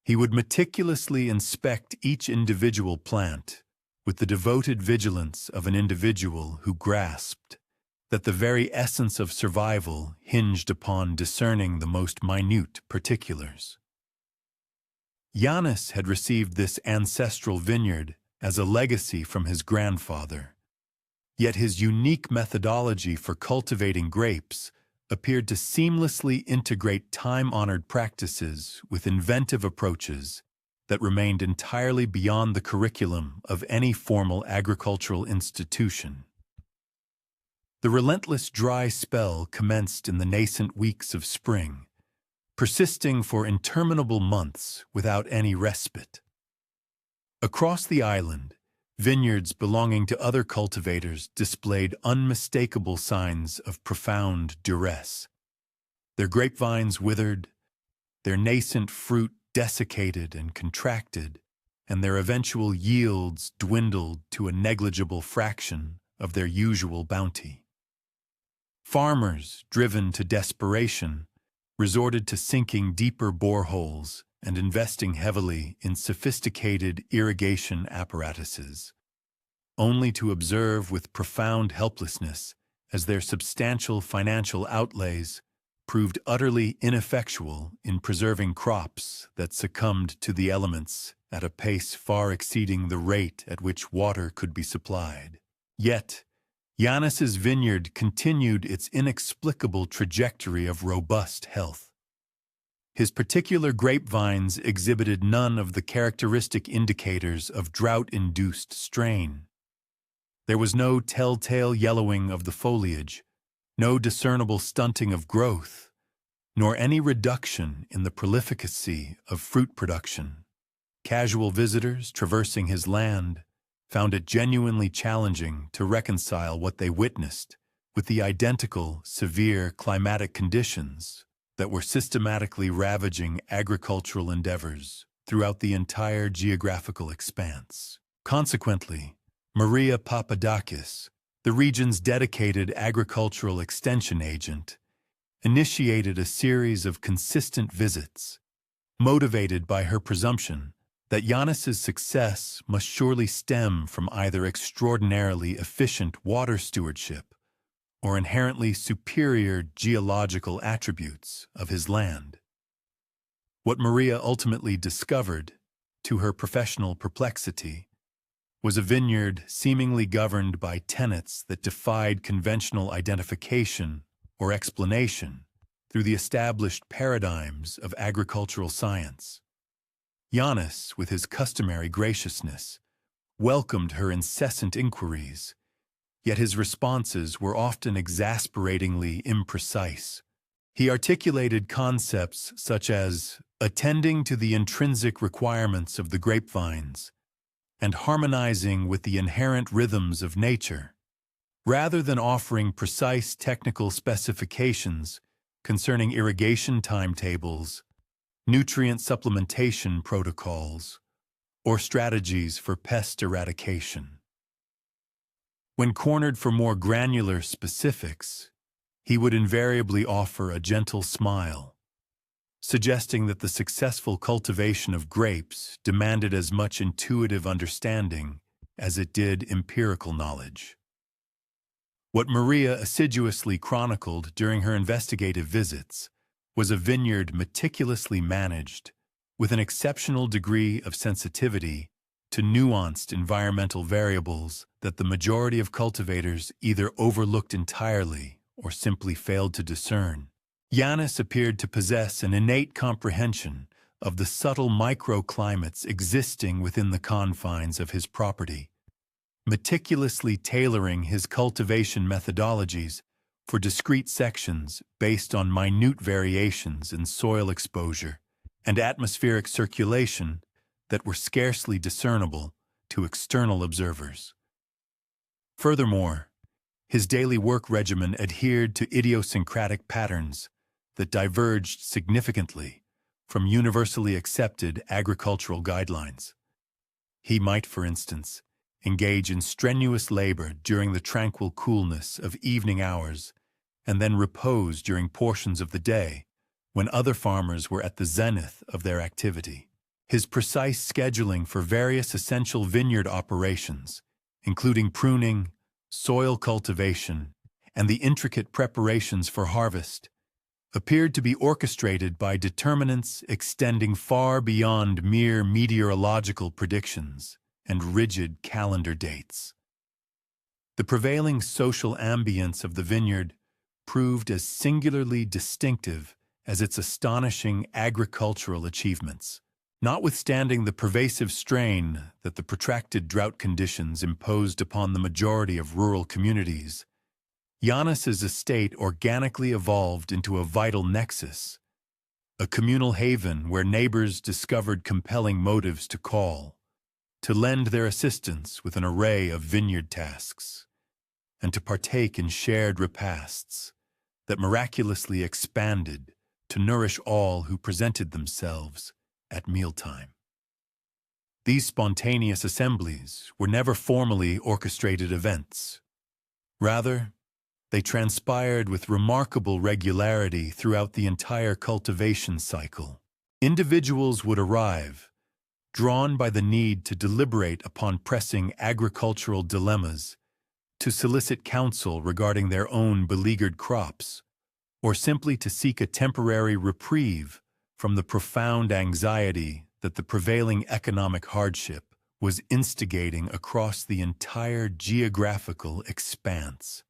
Speaker 1: He would meticulously inspect each individual plant with the devoted vigilance of an individual who grasped that the very essence of survival hinged upon discerning the most minute particulars. Yannis had received this ancestral vineyard as a legacy from his grandfather, yet his unique methodology for cultivating grapes appeared to seamlessly integrate time-honored practices with inventive approaches that remained entirely beyond the curriculum of any formal agricultural institution. The relentless dry spell commenced in the nascent weeks of spring, persisting for interminable months without any respite. Across the island, vineyards belonging to other cultivators displayed unmistakable signs of profound duress. Their grapevines withered, their nascent fruit desiccated and contracted, and their eventual yields dwindled to a negligible fraction of their usual bounty. Farmers, driven to desperation, resorted to sinking deeper boreholes and investing heavily in sophisticated irrigation apparatuses, only to observe with profound helplessness as their substantial financial outlays proved utterly ineffectual in preserving crops that succumbed to the elements at a pace far exceeding the rate at which water could be supplied. Yet, Yannis's vineyard continued its inexplicable trajectory of robust health. His particular grapevines exhibited none of the characteristic indicators of drought-induced strain. There was no telltale yellowing of the foliage, no discernible stunting of growth, nor any reduction in the prolificacy of fruit production. Casual visitors traversing his land found it genuinely challenging to reconcile what they witnessed with the identical severe climatic conditions that were systematically ravaging agricultural endeavors throughout the entire geographical expanse. Consequently, Maria Papadakis, the region's dedicated agricultural extension agent, initiated a series of consistent visits, motivated by her presumption that Yannis's success must surely stem from either extraordinarily efficient water stewardship or inherently superior geological attributes of his land. What Maria ultimately discovered, to her professional perplexity, was a vineyard seemingly governed by tenets that defied conventional identification or explanation through the established paradigms of agricultural science. Yannis, with his customary graciousness, welcomed her incessant inquiries, yet his responses were often exasperatingly imprecise. He articulated concepts such as attending to the intrinsic requirements of the grapevines and harmonizing with the inherent rhythms of nature, rather than offering precise technical specifications concerning irrigation timetables, nutrient supplementation protocols, or strategies for pest eradication. When cornered for more granular specifics, he would invariably offer a gentle smile, suggesting that the successful cultivation of grapes demanded as much intuitive understanding as it did empirical knowledge. What Maria assiduously chronicled during her investigative visits was a vineyard meticulously managed, with an exceptional degree of sensitivity to nuanced environmental variables that the majority of cultivators either overlooked entirely or simply failed to discern. Yannis appeared to possess an innate comprehension of the subtle microclimates existing within the confines of his property, meticulously tailoring his cultivation methodologies for discrete sections based on minute variations in soil exposure and atmospheric circulation that were scarcely discernible to external observers. Furthermore, his daily work regimen adhered to idiosyncratic patterns that diverged significantly from universally accepted agricultural guidelines. He might, for instance, engage in strenuous labor during the tranquil coolness of evening hours and then repose during portions of the day when other farmers were at the zenith of their activity. His precise scheduling for various essential vineyard operations, including pruning, soil cultivation, and the intricate preparations for harvest, appeared to be orchestrated by determinants extending far beyond mere meteorological predictions and rigid calendar dates. The prevailing social ambience of the vineyard proved as singularly distinctive as its astonishing agricultural achievements. Notwithstanding the pervasive strain that the protracted drought conditions imposed upon the majority of rural communities, Giannis's estate organically evolved into a vital nexus, a communal haven where neighbors discovered compelling motives to call, to lend their assistance with an array of vineyard tasks, and to partake in shared repasts that miraculously expanded to nourish all who presented themselves at mealtime. These spontaneous assemblies were never formally orchestrated events. Rather, they transpired with remarkable regularity throughout the entire cultivation cycle. Individuals would arrive, drawn by the need to deliberate upon pressing agricultural dilemmas, to solicit counsel regarding their own beleaguered crops, or simply to seek a temporary reprieve from the profound anxiety that the prevailing economic hardship was instigating across the entire geographical expanse.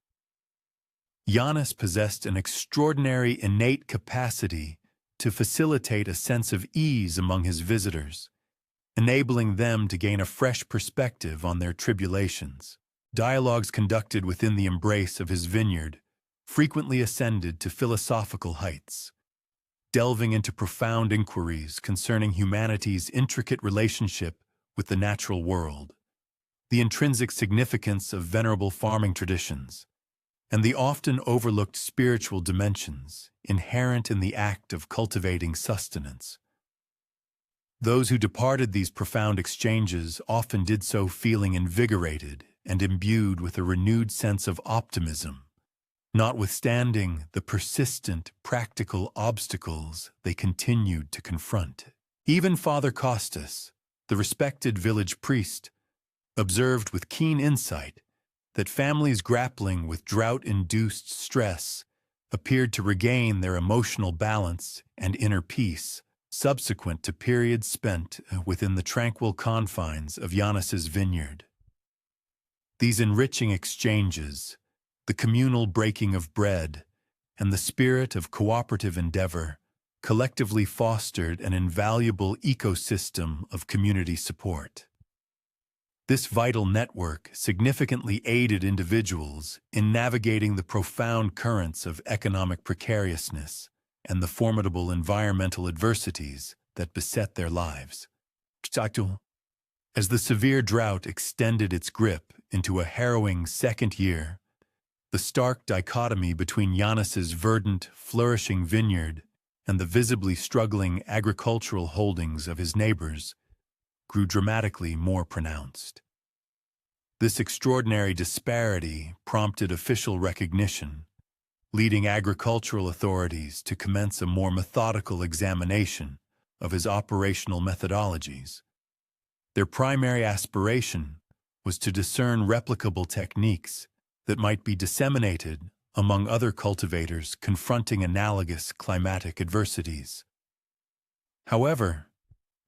Speaker 1: Giannis possessed an extraordinary innate capacity to facilitate a sense of ease among his visitors, enabling them to gain a fresh perspective on their tribulations. Dialogues conducted within the embrace of his vineyard frequently ascended to philosophical heights, delving into profound inquiries concerning humanity's intricate relationship with the natural world, the intrinsic significance of venerable farming traditions, and the often overlooked spiritual dimensions inherent in the act of cultivating sustenance. Those who departed these profound exchanges often did so feeling invigorated and imbued with a renewed sense of optimism, notwithstanding the persistent practical obstacles they continued to confront. Even Father Costas, the respected village priest, observed with keen insight that families grappling with drought-induced stress appeared to regain their emotional balance and inner peace subsequent to periods spent within the tranquil confines of Giannis's vineyard. These enriching exchanges, the communal breaking of bread, and the spirit of cooperative endeavor collectively fostered an invaluable ecosystem of community support. This vital network significantly aided individuals in navigating the profound currents of economic precariousness and the formidable environmental adversities that beset their lives. As the severe drought extended its grip into a harrowing second year, the stark dichotomy between Giannis's verdant, flourishing vineyard and the visibly struggling agricultural holdings of his neighbors grew dramatically more pronounced. This extraordinary disparity prompted official recognition, leading agricultural authorities to commence a more methodical examination of his operational methodologies. Their primary aspiration was to discern replicable techniques that might be disseminated among other cultivators confronting analogous climatic adversities. However,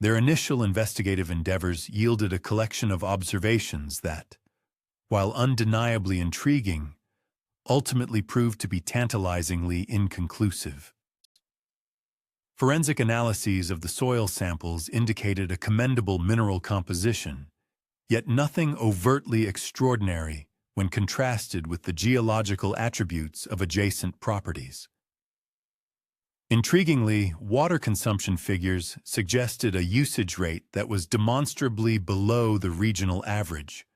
Speaker 1: their initial investigative endeavors yielded a collection of observations that, while undeniably intriguing, ultimately proved to be tantalizingly inconclusive. Forensic analyses of the soil samples indicated a commendable mineral composition, yet nothing overtly extraordinary when contrasted with the geological attributes of adjacent properties. Intriguingly, water consumption figures suggested a usage rate that was demonstrably below the regional average,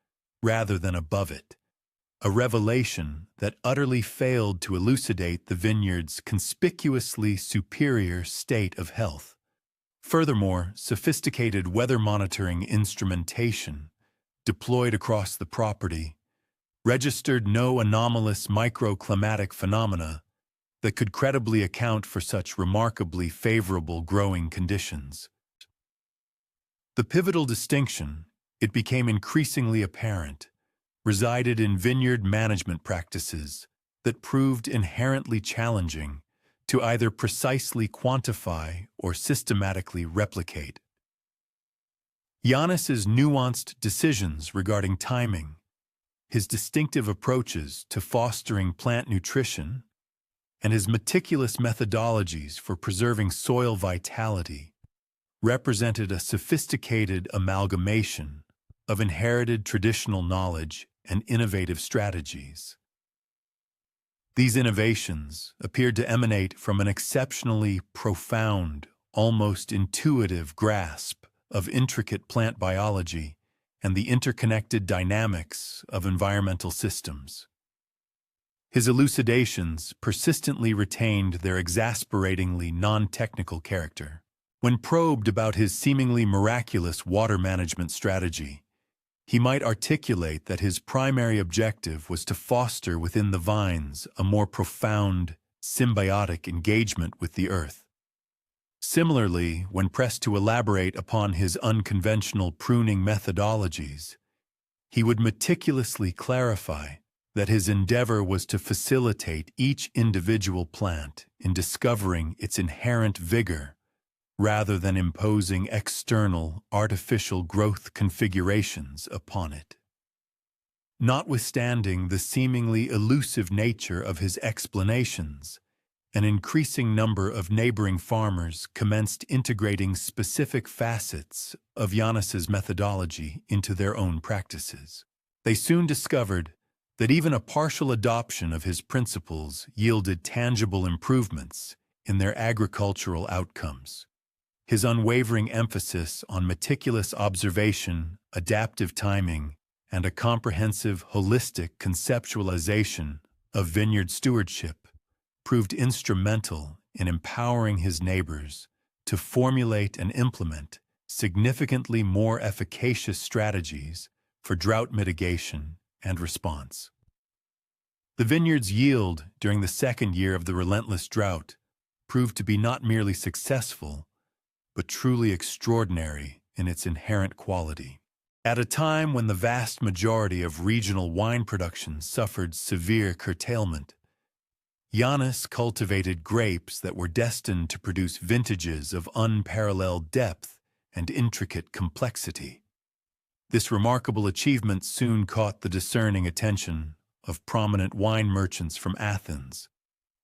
Speaker 1: rather than above it, a revelation that utterly failed to elucidate the vineyard's conspicuously superior state of health. Furthermore, sophisticated weather monitoring instrumentation, deployed across the property, registered no anomalous microclimatic phenomena that could credibly account for such remarkably favorable growing conditions. The pivotal distinction, it became increasingly apparent, resided in vineyard management practices that proved inherently challenging to either precisely quantify or systematically replicate. Yannis's nuanced decisions regarding timing, his distinctive approaches to fostering plant nutrition, and his meticulous methodologies for preserving soil vitality represented a sophisticated amalgamation of inherited traditional knowledge and innovative strategies. These innovations appeared to emanate from an exceptionally profound, almost intuitive grasp of intricate plant biology and the interconnected dynamics of environmental systems. His elucidations persistently retained their exasperatingly non-technical character. When probed about his seemingly miraculous water management strategy, he might articulate that his primary objective was to foster within the vines a more profound, symbiotic engagement with the earth. Similarly, when pressed to elaborate upon his unconventional pruning methodologies, he would meticulously clarify that his endeavor was to facilitate each individual plant in discovering its inherent vigor rather than imposing external, artificial growth configurations upon it. Notwithstanding the seemingly elusive nature of his explanations, an increasing number of neighboring farmers commenced integrating specific facets of Yannis's methodology into their own practices. They soon discovered that even a partial adoption of his principles yielded tangible improvements in their agricultural outcomes. His unwavering emphasis on meticulous observation, adaptive timing, and a comprehensive, holistic conceptualization of vineyard stewardship proved instrumental in empowering his neighbors to formulate and implement significantly more efficacious strategies for drought mitigation and response. The vineyard's yield during the second year of the relentless drought proved to be not merely successful, but truly extraordinary in its inherent quality. At a time when the vast majority of regional wine production suffered severe curtailment, Yannis cultivated grapes that were destined to produce vintages of unparalleled depth and intricate complexity. This remarkable achievement soon caught the discerning attention of prominent wine merchants from Athens,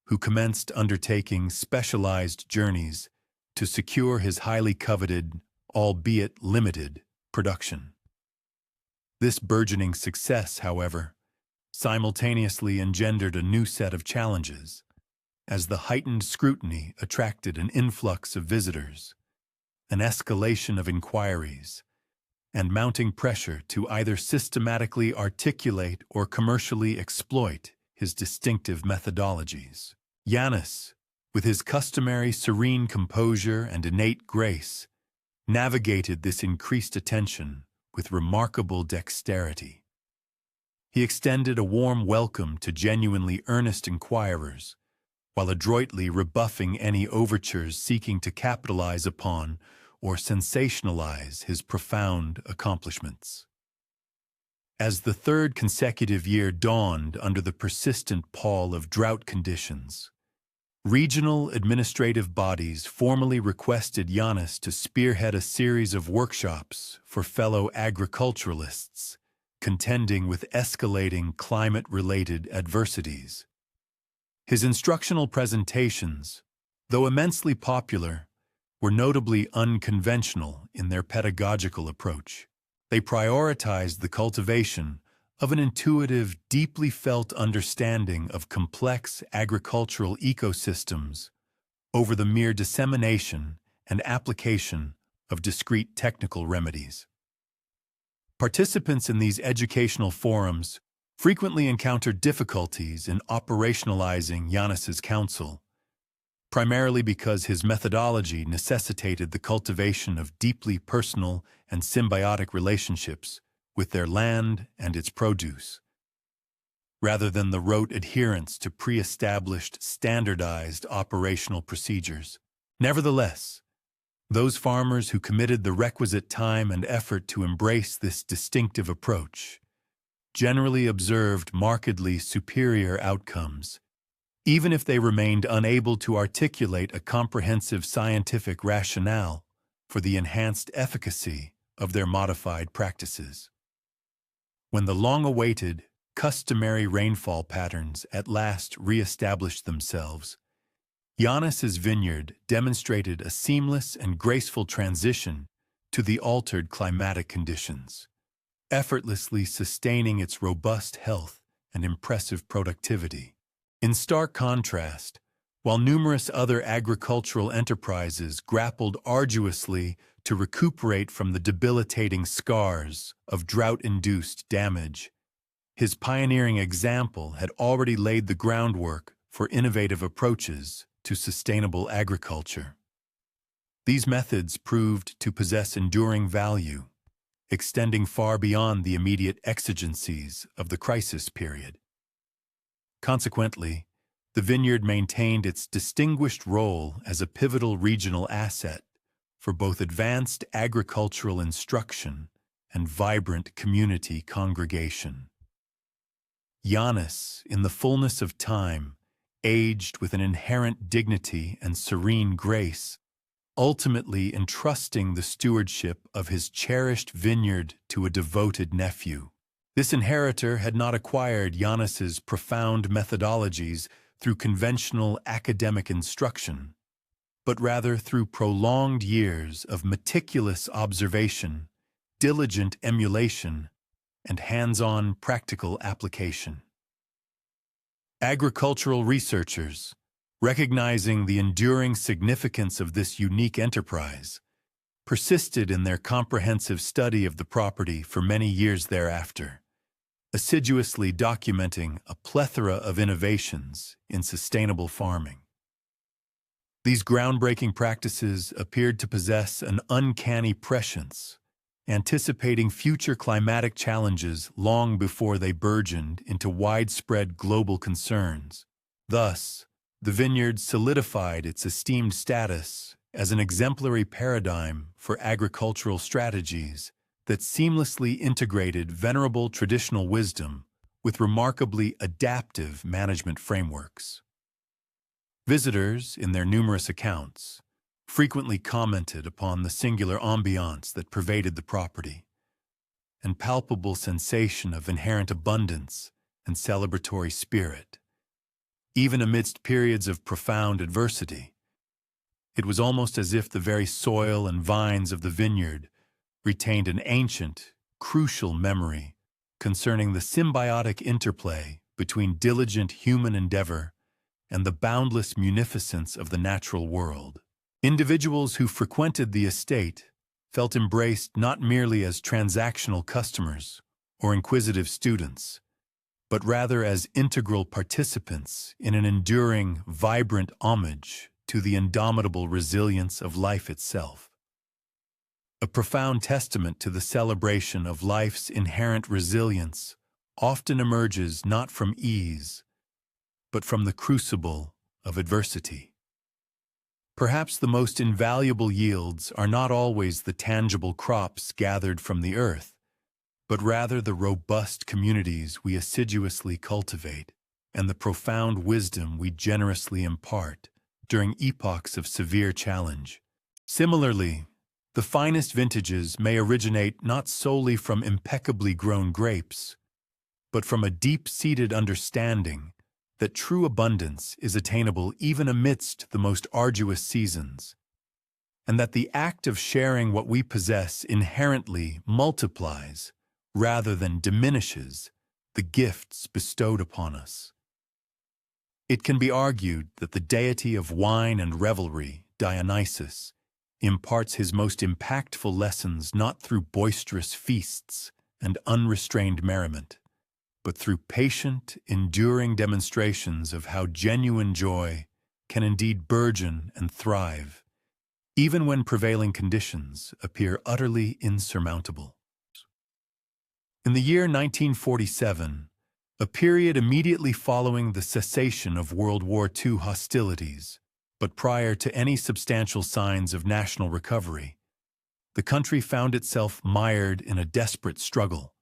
Speaker 1: who commenced undertaking specialized journeys to secure his highly coveted, albeit limited, production. This burgeoning success, however, simultaneously engendered a new set of challenges, as the heightened scrutiny attracted an influx of visitors, an escalation of inquiries, and mounting pressure to either systematically articulate or commercially exploit his distinctive methodologies. Yannis, with his customary serene composure and innate grace, navigated this increased attention with remarkable dexterity. He extended a warm welcome to genuinely earnest inquirers, while adroitly rebuffing any overtures seeking to capitalize upon or sensationalize his profound accomplishments. As the third consecutive year dawned under the persistent pall of drought conditions, regional administrative bodies formally requested Yannis to spearhead a series of workshops for fellow agriculturalists contending with escalating climate-related adversities. His instructional presentations, though immensely popular, were notably unconventional in their pedagogical approach. They prioritized the cultivation of an intuitive, deeply felt understanding of complex agricultural ecosystems over the mere dissemination and application of discrete technical remedies. Participants in these educational forums frequently encountered difficulties in operationalizing Yannis's counsel, primarily because his methodology necessitated the cultivation of deeply personal and symbiotic relationships with their land and its produce, rather than the rote adherence to pre-established, standardized operational procedures. Nevertheless, those farmers who committed the requisite time and effort to embrace this distinctive approach generally observed markedly superior outcomes, even if they remained unable to articulate a comprehensive scientific rationale for the enhanced efficacy of their modified practices. When the long-awaited, customary rainfall patterns at last re-established themselves, Yannis's vineyard demonstrated a seamless and graceful transition to the altered climatic conditions, effortlessly sustaining its robust health and impressive productivity. In stark contrast, while numerous other agricultural enterprises grappled arduously to recuperate from the debilitating scars of drought-induced damage, his pioneering example had already laid the groundwork for innovative approaches to sustainable agriculture. These methods proved to possess enduring value, extending far beyond the immediate exigencies of the crisis period. Consequently, the vineyard maintained its distinguished role as a pivotal regional asset for both advanced agricultural instruction and vibrant community congregation. Yannis, in the fullness of time, aged with an inherent dignity and serene grace, ultimately entrusting the stewardship of his cherished vineyard to a devoted nephew. This inheritor had not acquired Yannis's profound methodologies through conventional academic instruction, but rather through prolonged years of meticulous observation, diligent emulation, and hands-on practical application. Agricultural researchers, recognizing the enduring significance of this unique enterprise, persisted in their comprehensive study of the property for many years thereafter, assiduously documenting a plethora of innovations in sustainable farming. These groundbreaking practices appeared to possess an uncanny prescience, anticipating future climatic challenges long before they burgeoned into widespread global concerns. Thus, the vineyard solidified its esteemed status as an exemplary paradigm for agricultural strategies that seamlessly integrated venerable traditional wisdom with remarkably adaptive management frameworks. Visitors, in their numerous accounts, frequently commented upon the singular ambiance that pervaded the property, and palpable sensation of inherent abundance and celebratory spirit. Even amidst periods of profound adversity, it was almost as if the very soil and vines of the vineyard retained an ancient, crucial memory concerning the symbiotic interplay between diligent human endeavor and the boundless munificence of the natural world. Individuals who frequented the estate felt embraced not merely as transactional customers or inquisitive students, but rather as integral participants in an enduring, vibrant homage to the indomitable resilience of life itself. A profound testament to the celebration of life's inherent resilience often emerges not from ease, but from the crucible of adversity. Perhaps the most invaluable yields are not always the tangible crops gathered from the earth, but rather the robust communities we assiduously cultivate and the profound wisdom we generously impart during epochs of severe challenge. Similarly, the finest vintages may originate not solely from impeccably grown grapes, but from a deep-seated understanding that true abundance is attainable even amidst the most arduous seasons, and that the act of sharing what we possess inherently multiplies, rather than diminishes, the gifts bestowed upon us. It can be argued that the deity of wine and revelry, Dionysus, imparts his most impactful lessons not through boisterous feasts and unrestrained merriment, but through patient, enduring demonstrations of how genuine joy can indeed burgeon and thrive, even when prevailing conditions appear utterly insurmountable. In the year 1947, a period immediately following the cessation of World War II hostilities, but prior to any substantial signs of national recovery, the country found itself mired in a desperate struggle.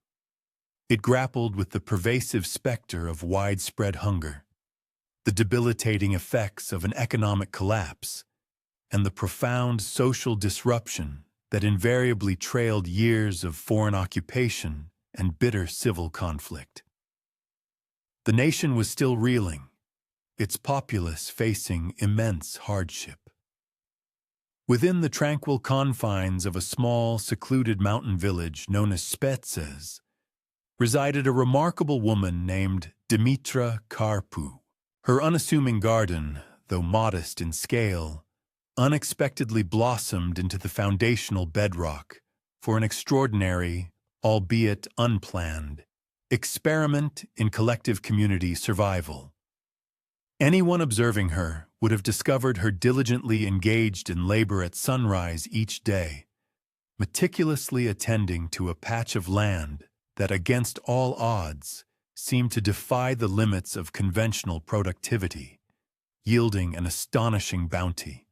Speaker 1: It grappled with the pervasive specter of widespread hunger, the debilitating effects of an economic collapse, and the profound social disruption that invariably trailed years of foreign occupation and bitter civil conflict. The nation was still reeling, its populace facing immense hardship. Within the tranquil confines of a small, secluded mountain village known as Spetses, resided a remarkable woman named Dimitra Karpu. Her unassuming garden, though modest in scale, unexpectedly blossomed into the foundational bedrock for an extraordinary, albeit unplanned, experiment in collective community survival. Anyone observing her would have discovered her diligently engaged in labor at sunrise each day, meticulously attending to a patch of land that, against all odds, seemed to defy the limits of conventional productivity, yielding an astonishing bounty.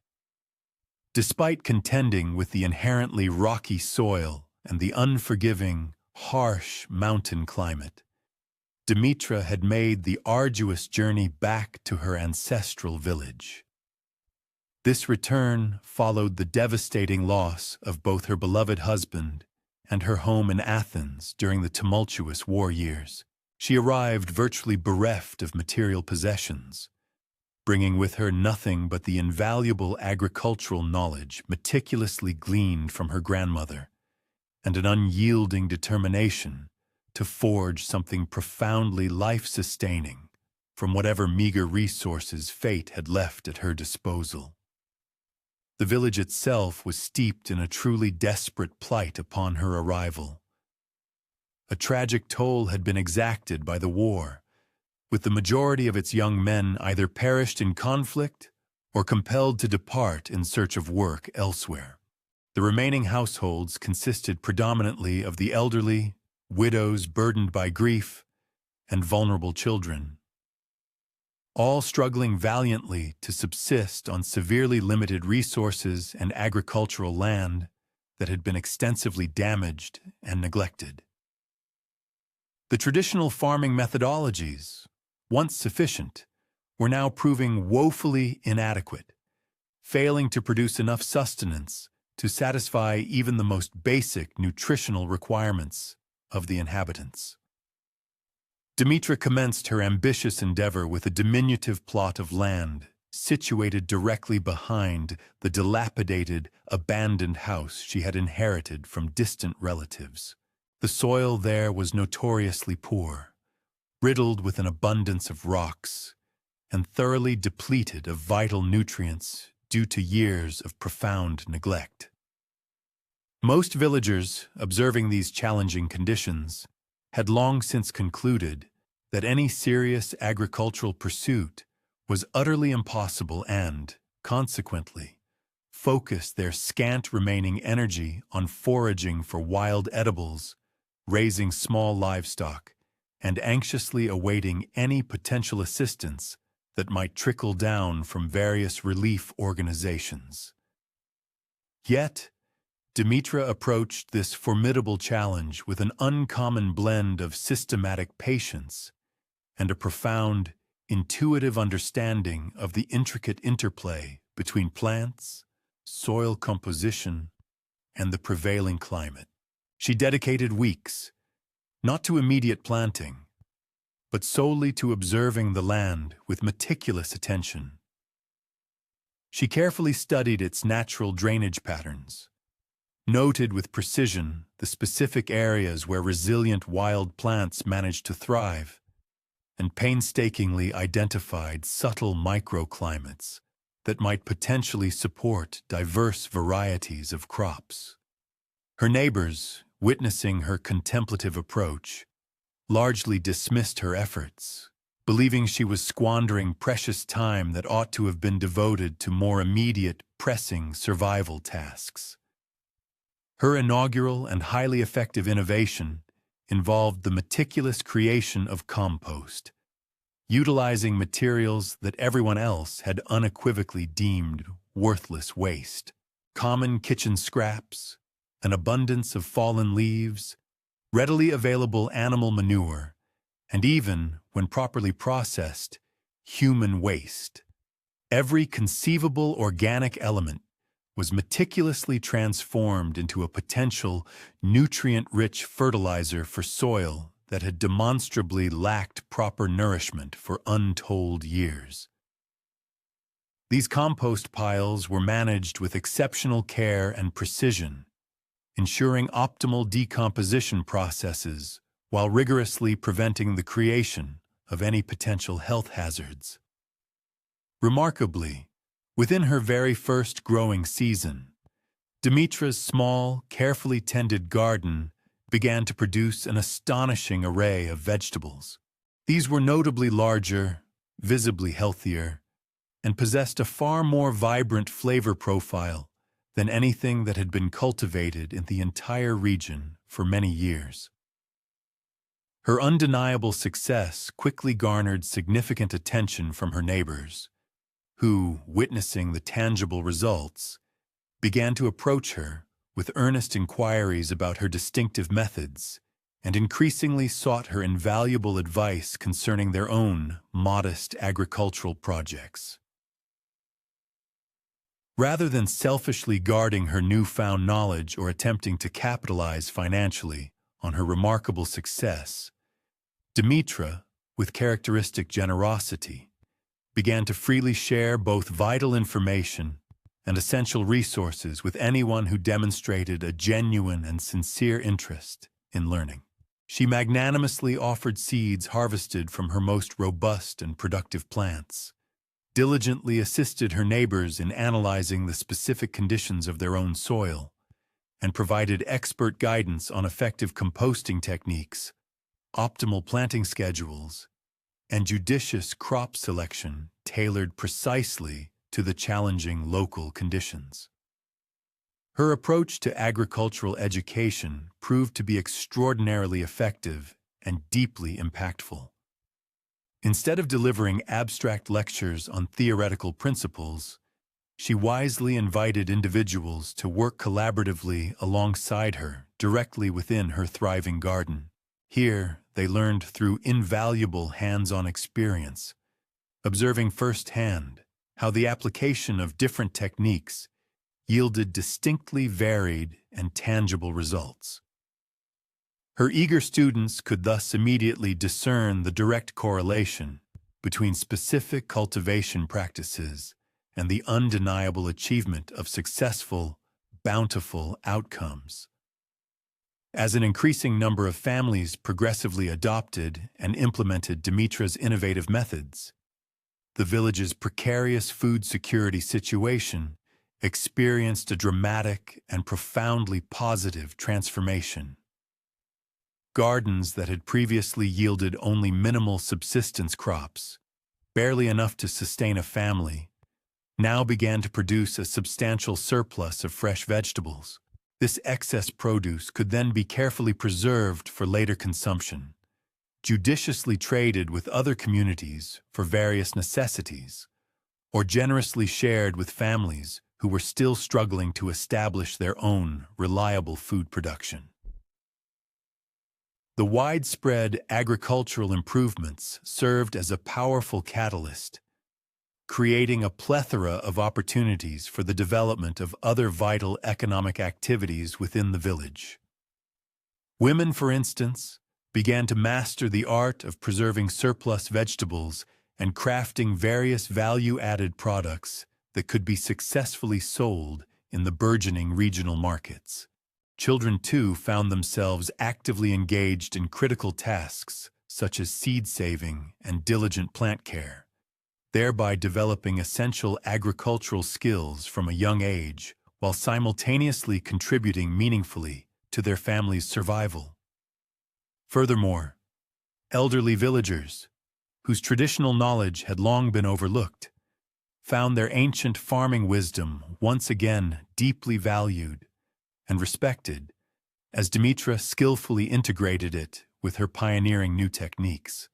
Speaker 1: Despite contending with the inherently rocky soil and the unforgiving, harsh mountain climate, Dimitra had made the arduous journey back to her ancestral village. This return followed the devastating loss of both her beloved husband and her home in Athens during the tumultuous war years. She arrived virtually bereft of material possessions, bringing with her nothing but the invaluable agricultural knowledge meticulously gleaned from her grandmother, and an unyielding determination to forge something profoundly life-sustaining from whatever meager resources fate had left at her disposal. The village itself was steeped in a truly desperate plight upon her arrival. A tragic toll had been exacted by the war, with the majority of its young men either perished in conflict or compelled to depart in search of work elsewhere. The remaining households consisted predominantly of the elderly, widows burdened by grief, and vulnerable children, all struggling valiantly to subsist on severely limited resources and agricultural land that had been extensively damaged and neglected. The traditional farming methodologies, once sufficient, were now proving woefully inadequate, failing to produce enough sustenance to satisfy even the most basic nutritional requirements of the inhabitants. Dimitra commenced her ambitious endeavor with a diminutive plot of land situated directly behind the dilapidated, abandoned house she had inherited from distant relatives. The soil there was notoriously poor, riddled with an abundance of rocks, and thoroughly depleted of vital nutrients due to years of profound neglect. Most villagers, observing these challenging conditions, had long since concluded that any serious agricultural pursuit was utterly impossible and, consequently, focused their scant remaining energy on foraging for wild edibles, raising small livestock, and anxiously awaiting any potential assistance that might trickle down from various relief organizations. Yet, Dimitra approached this formidable challenge with an uncommon blend of systematic patience and a profound, intuitive understanding of the intricate interplay between plants, soil composition, and the prevailing climate. She dedicated weeks, not to immediate planting, but solely to observing the land with meticulous attention. She carefully studied its natural drainage patterns, noted with precision the specific areas where resilient wild plants managed to thrive, and painstakingly identified subtle microclimates that might potentially support diverse varieties of crops. Her neighbors, witnessing her contemplative approach, largely dismissed her efforts, believing she was squandering precious time that ought to have been devoted to more immediate, pressing survival tasks. Her inaugural and highly effective innovation involved the meticulous creation of compost, utilizing materials that everyone else had unequivocally deemed worthless waste. Common kitchen scraps, an abundance of fallen leaves, readily available animal manure, and even, when properly processed, human waste. Every conceivable organic element was meticulously transformed into a potential nutrient-rich fertilizer for soil that had demonstrably lacked proper nourishment for untold years. These compost piles were managed with exceptional care and precision, ensuring optimal decomposition processes while rigorously preventing the creation of any potential health hazards. Remarkably, within her very first growing season, Dimitra's small, carefully tended garden began to produce an astonishing array of vegetables. These were notably larger, visibly healthier, and possessed a far more vibrant flavor profile than anything that had been cultivated in the entire region for many years. Her undeniable success quickly garnered significant attention from her neighbors, who, witnessing the tangible results, began to approach her with earnest inquiries about her distinctive methods and increasingly sought her invaluable advice concerning their own modest agricultural projects. Rather than selfishly guarding her newfound knowledge or attempting to capitalize financially on her remarkable success, Dimitra, with characteristic generosity, began to freely share both vital information and essential resources with anyone who demonstrated a genuine and sincere interest in learning. She magnanimously offered seeds harvested from her most robust and productive plants, diligently assisted her neighbors in analyzing the specific conditions of their own soil, and provided expert guidance on effective composting techniques, optimal planting schedules, and judicious crop selection tailored precisely to the challenging local conditions. Her approach to agricultural education proved to be extraordinarily effective and deeply impactful. Instead of delivering abstract lectures on theoretical principles, she wisely invited individuals to work collaboratively alongside her directly within her thriving garden. Here, they learned through invaluable hands-on experience, observing firsthand how the application of different techniques yielded distinctly varied and tangible results. Her eager students could thus immediately discern the direct correlation between specific cultivation practices and the undeniable achievement of successful, bountiful outcomes. As an increasing number of families progressively adopted and implemented Dimitra's innovative methods, the village's precarious food security situation experienced a dramatic and profoundly positive transformation. Gardens that had previously yielded only minimal subsistence crops, barely enough to sustain a family, now began to produce a substantial surplus of fresh vegetables. This excess produce could then be carefully preserved for later consumption, judiciously traded with other communities for various necessities, or generously shared with families who were still struggling to establish their own reliable food production. The widespread agricultural improvements served as a powerful catalyst, creating a plethora of opportunities for the development of other vital economic activities within the village. Women, for instance, began to master the art of preserving surplus vegetables and crafting various value-added products that could be successfully sold in the burgeoning regional markets. Children, too, found themselves actively engaged in critical tasks such as seed saving and diligent plant care, thereby developing essential agricultural skills from a young age while simultaneously contributing meaningfully to their family's survival. Furthermore, elderly villagers, whose traditional knowledge had long been overlooked, found their ancient farming wisdom once again deeply valued and respected as Dimitra skillfully integrated it with her pioneering new techniques.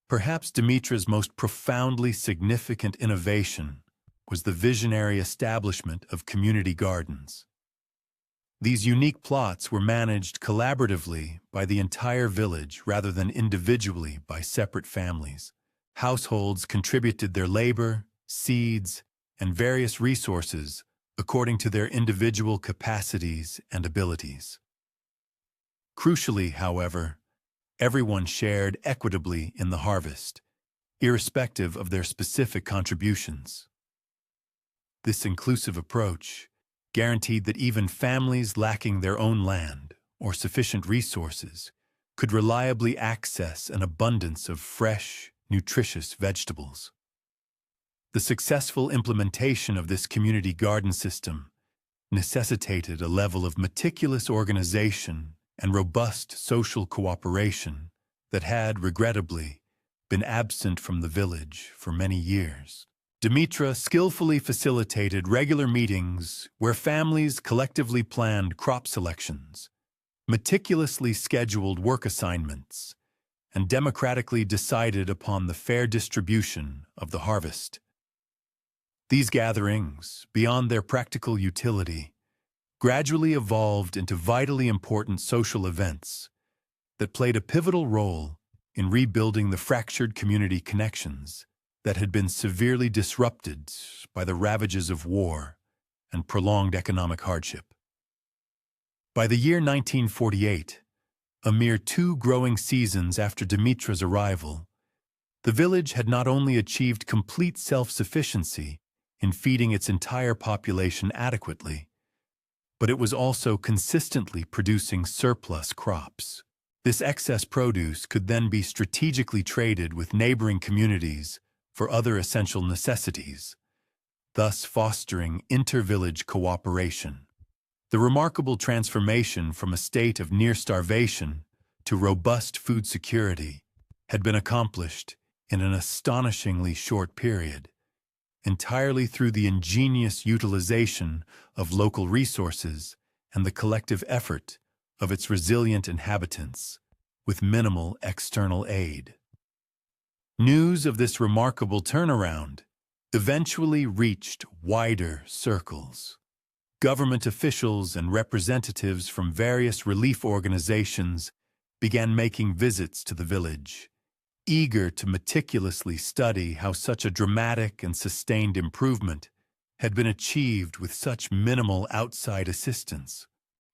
Speaker 1: Perhaps Dimitra's most profoundly significant innovation was the visionary establishment of community gardens. These unique plots were managed collaboratively by the entire village rather than individually by separate families. Households contributed their labor, seeds, and various resources according to their individual capacities and abilities. Crucially, however, everyone shared equitably in the harvest, irrespective of their specific contributions. This inclusive approach guaranteed that even families lacking their own land or sufficient resources could reliably access an abundance of fresh, nutritious vegetables. The successful implementation of this community garden system necessitated a level of meticulous organization and robust social cooperation that had, regrettably, been absent from the village for many years. Dimitra skillfully facilitated regular meetings where families collectively planned crop selections, meticulously scheduled work assignments, and democratically decided upon the fair distribution of the harvest. These gatherings, beyond their practical utility, gradually evolved into vitally important social events that played a pivotal role in rebuilding the fractured community connections that had been severely disrupted by the ravages of war and prolonged economic hardship. By the year 1948, a mere 2 growing seasons after Dimitra's arrival, the village had not only achieved complete self-sufficiency in feeding its entire population adequately, but it was also consistently producing surplus crops. This excess produce could then be strategically traded with neighboring communities for other essential necessities, thus fostering inter-village cooperation. The remarkable transformation from a state of near starvation to robust food security had been accomplished in an astonishingly short period, entirely through the ingenious utilization of local resources and the collective effort of its resilient inhabitants, with minimal external aid. News of this remarkable turnaround eventually reached wider circles. Government officials and representatives from various relief organizations began making visits to the village, eager to meticulously study how such a dramatic and sustained improvement had been achieved with such minimal outside assistance.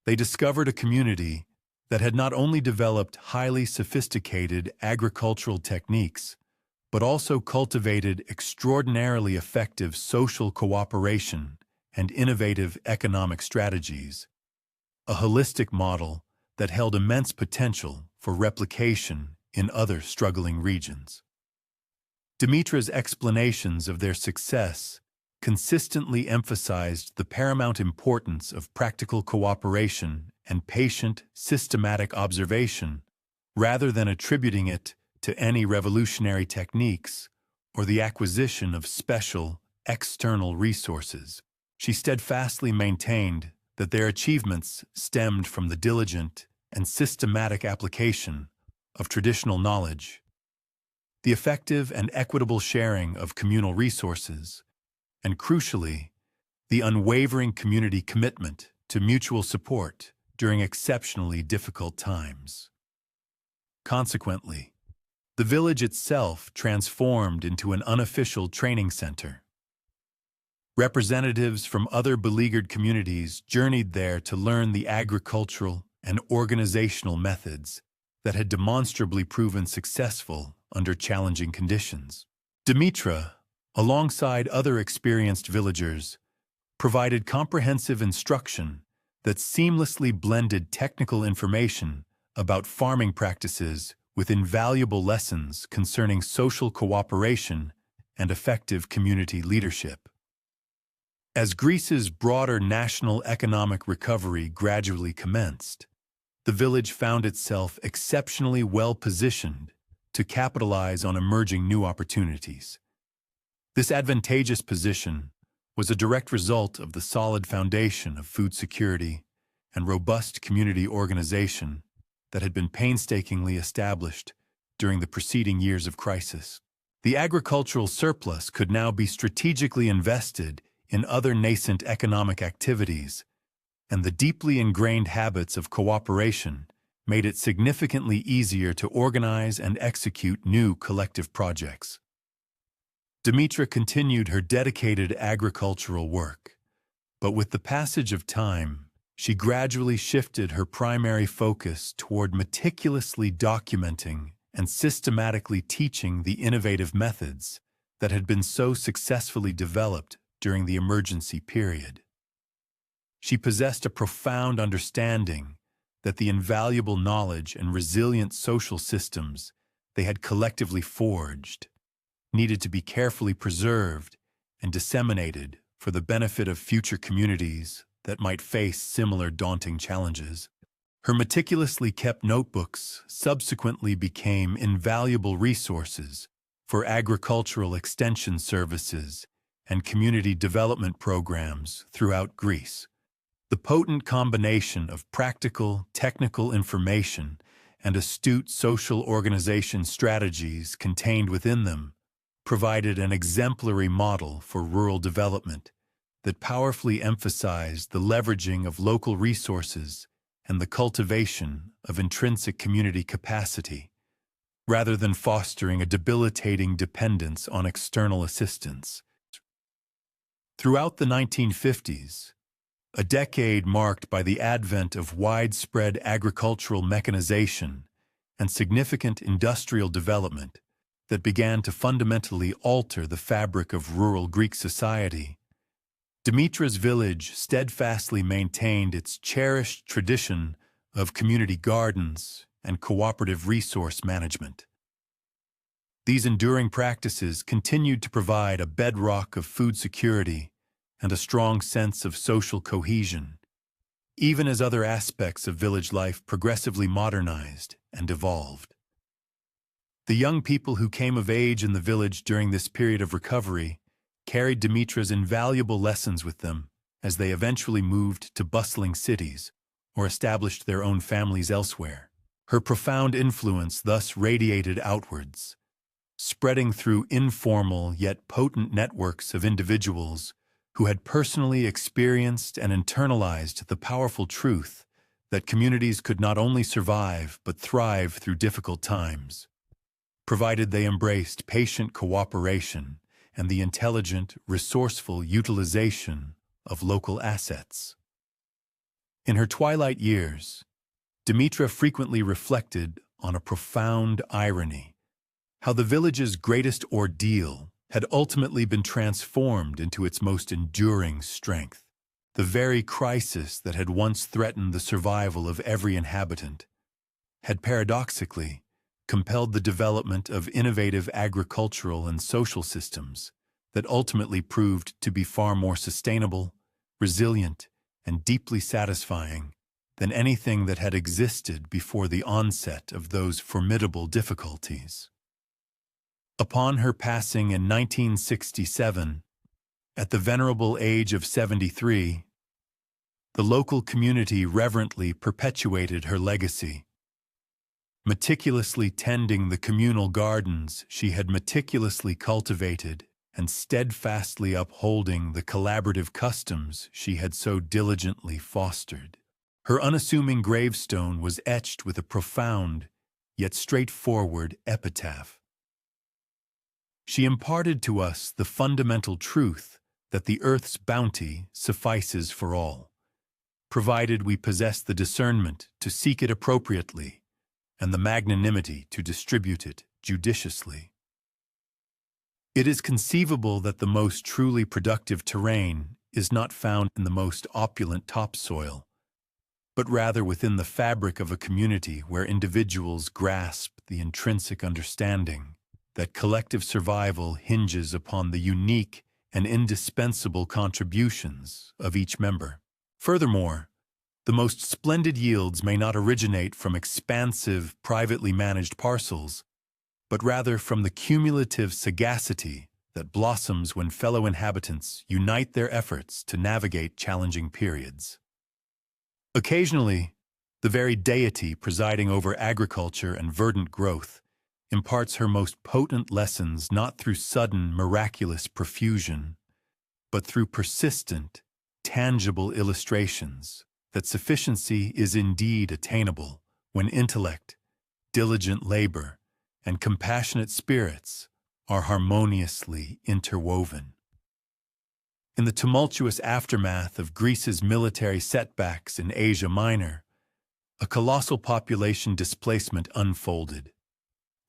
Speaker 1: They discovered a community that had not only developed highly sophisticated agricultural techniques, but also cultivated extraordinarily effective social cooperation and innovative economic strategies, a holistic model that held immense potential for replication in other struggling regions. Dimitra's explanations of their success consistently emphasized the paramount importance of practical cooperation and patient, systematic observation, rather than attributing it to any revolutionary techniques or the acquisition of special, external resources. She steadfastly maintained that their achievements stemmed from the diligent and systematic application of traditional knowledge, the effective and equitable sharing of communal resources, and crucially, the unwavering community commitment to mutual support during exceptionally difficult times. Consequently, the village itself transformed into an unofficial training center. Representatives from other beleaguered communities journeyed there to learn the agricultural and organizational methods that had demonstrably proven successful under challenging conditions. Dimitra, alongside other experienced villagers, provided comprehensive instruction that seamlessly blended technical information about farming practices with invaluable lessons concerning social cooperation and effective community leadership. As Greece's broader national economic recovery gradually commenced, the village found itself exceptionally well-positioned to capitalize on emerging new opportunities. This advantageous position was a direct result of the solid foundation of food security and robust community organization that had been painstakingly established during the preceding years of crisis. The agricultural surplus could now be strategically invested in other nascent economic activities, and the deeply ingrained habits of cooperation made it significantly easier to organize and execute new collective projects. Dimitra continued her dedicated agricultural work, but with the passage of time, she gradually shifted her primary focus toward meticulously documenting and systematically teaching the innovative methods that had been so successfully developed during the emergency period. She possessed a profound understanding that the invaluable knowledge and resilient social systems they had collectively forged needed to be carefully preserved and disseminated for the benefit of future communities that might face similar daunting challenges. Her meticulously kept notebooks subsequently became invaluable resources for agricultural extension services and community development programs throughout Greece. The potent combination of practical, technical information and astute social organization strategies contained within them provided an exemplary model for rural development that powerfully emphasized the leveraging of local resources and the cultivation of intrinsic community capacity, rather than fostering a debilitating dependence on external assistance. Throughout the 1950s, a decade marked by the advent of widespread agricultural mechanization and significant industrial development that began to fundamentally alter the fabric of rural Greek society, Dimitra's village steadfastly maintained its cherished tradition of community gardens and cooperative resource management. These enduring practices continued to provide a bedrock of food security and a strong sense of social cohesion, even as other aspects of village life progressively modernized and evolved. The young people who came of age in the village during this period of recovery carried Dimitra's invaluable lessons with them as they eventually moved to bustling cities or established their own families elsewhere. Her profound influence thus radiated outwards, spreading through informal yet potent networks of individuals who had personally experienced and internalized the powerful truth that communities could not only survive but thrive through difficult times, provided they embraced patient cooperation and the intelligent, resourceful utilization of local assets. In her twilight years, Dimitra frequently reflected on a profound irony, how the village's greatest ordeal had ultimately been transformed into its most enduring strength. The very crisis that had once threatened the survival of every inhabitant had paradoxically compelled the development of innovative agricultural and social systems that ultimately proved to be far more sustainable, resilient, and deeply satisfying than anything that had existed before the onset of those formidable difficulties. Upon her passing in 1967, at the venerable age of 73, the local community reverently perpetuated her legacy, meticulously tending the communal gardens she had meticulously cultivated and steadfastly upholding the collaborative customs she had so diligently fostered. Her unassuming gravestone was etched with a profound, yet straightforward epitaph. She imparted to us the fundamental truth that the earth's bounty suffices for all, provided we possess the discernment to seek it appropriately and the magnanimity to distribute it judiciously. It is conceivable that the most truly productive terrain is not found in the most opulent topsoil, but rather within the fabric of a community where individuals grasp the intrinsic understanding that collective survival hinges upon the unique and indispensable contributions of each member. Furthermore, the most splendid yields may not originate from expansive, privately managed parcels, but rather from the cumulative sagacity that blossoms when fellow inhabitants unite their efforts to navigate challenging periods. Occasionally, the very deity presiding over agriculture and verdant growth imparts her most potent lessons not through sudden, miraculous profusion, but through persistent, tangible illustrations that sufficiency is indeed attainable when intellect, diligent labor, and compassionate spirits are harmoniously interwoven. In the tumultuous aftermath of Greece's military setbacks in Asia Minor, a colossal population displacement unfolded,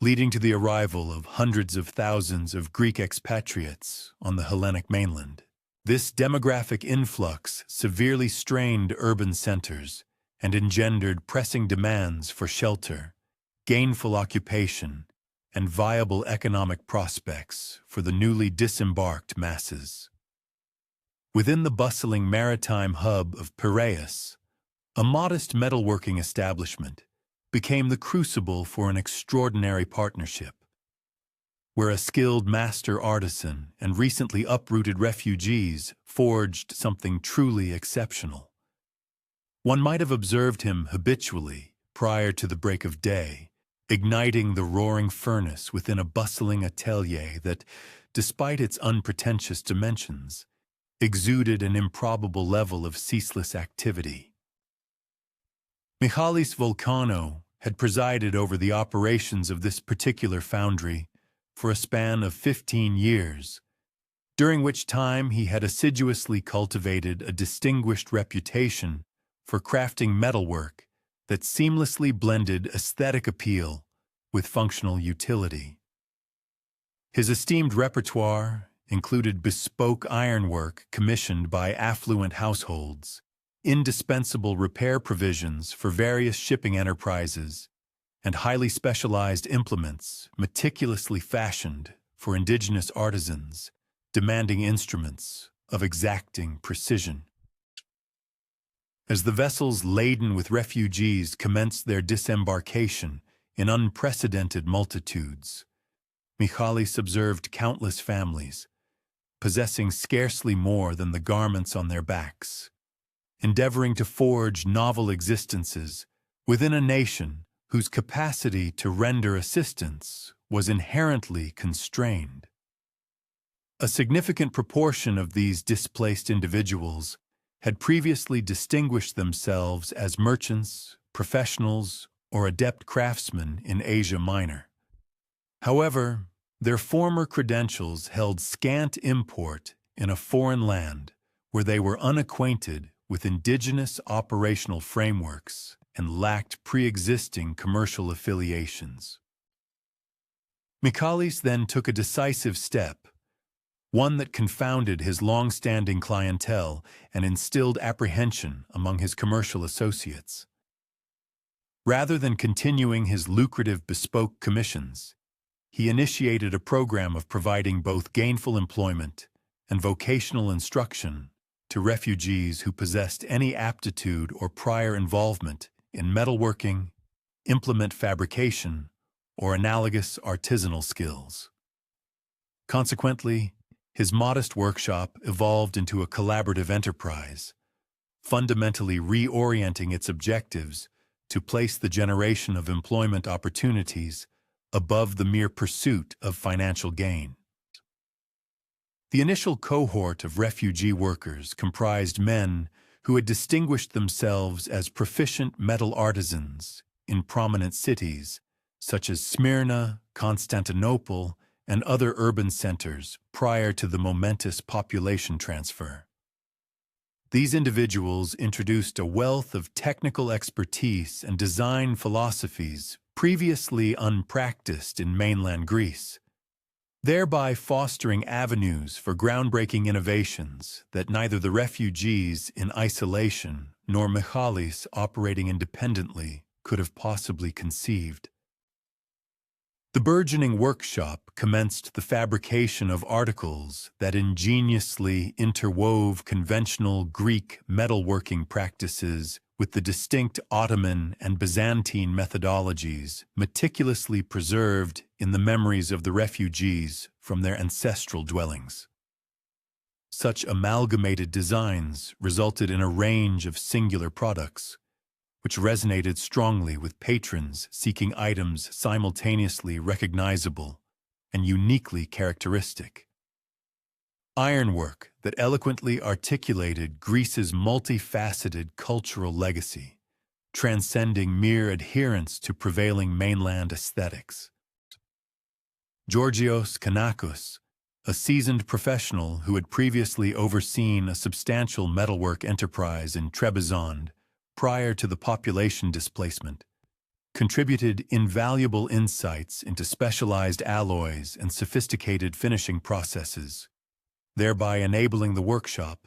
Speaker 1: leading to the arrival of hundreds of thousands of Greek expatriates on the Hellenic mainland. This demographic influx severely strained urban centers and engendered pressing demands for shelter, gainful occupation, and viable economic prospects for the newly disembarked masses. Within the bustling maritime hub of Piraeus, a modest metalworking establishment became the crucible for an extraordinary partnership, where a skilled master artisan and recently uprooted refugees forged something truly exceptional. One might have observed him habitually prior to the break of day, igniting the roaring furnace within a bustling atelier that, despite its unpretentious dimensions, exuded an improbable level of ceaseless activity. Michalis Volcano had presided over the operations of this particular foundry for a span of 15 years, during which time he had assiduously cultivated a distinguished reputation for crafting metalwork that seamlessly blended aesthetic appeal with functional utility. His esteemed repertoire included bespoke ironwork commissioned by affluent households, indispensable repair provisions for various shipping enterprises, and highly specialized implements meticulously fashioned for indigenous artisans, demanding instruments of exacting precision. As the vessels laden with refugees commenced their disembarkation in unprecedented multitudes, Michalis observed countless families, possessing scarcely more than the garments on their backs, endeavoring to forge novel existences within a nation whose capacity to render assistance was inherently constrained. A significant proportion of these displaced individuals had previously distinguished themselves as merchants, professionals, or adept craftsmen in Asia Minor. However, their former credentials held scant import in a foreign land where they were unacquainted with indigenous operational frameworks and lacked pre-existing commercial affiliations. Michalis then took a decisive step, one that confounded his long-standing clientele and instilled apprehension among his commercial associates. Rather than continuing his lucrative bespoke commissions, he initiated a program of providing both gainful employment and vocational instruction to refugees who possessed any aptitude or prior involvement in metalworking, implement fabrication, or analogous artisanal skills. Consequently, his modest workshop evolved into a collaborative enterprise, fundamentally reorienting its objectives to place the generation of employment opportunities above the mere pursuit of financial gain. The initial cohort of refugee workers comprised men who had distinguished themselves as proficient metal artisans in prominent cities such as Smyrna, Constantinople, and other urban centers prior to the momentous population transfer. These individuals introduced a wealth of technical expertise and design philosophies previously unpracticed in mainland Greece, thereby fostering avenues for groundbreaking innovations that neither the refugees in isolation nor Michalis operating independently could have possibly conceived. The burgeoning workshop commenced the fabrication of articles that ingeniously interwove conventional Greek metalworking practices with the distinct Ottoman and Byzantine methodologies meticulously preserved in the memories of the refugees from their ancestral dwellings. Such amalgamated designs resulted in a range of singular products, which resonated strongly with patrons seeking items simultaneously recognizable and uniquely characteristic. Ironwork that eloquently articulated Greece's multifaceted cultural legacy, transcending mere adherence to prevailing mainland aesthetics. Georgios Kanakos, a seasoned professional who had previously overseen a substantial metalwork enterprise in Trebizond prior to the population displacement, contributed invaluable insights into specialized alloys and sophisticated finishing processes, thereby enabling the workshop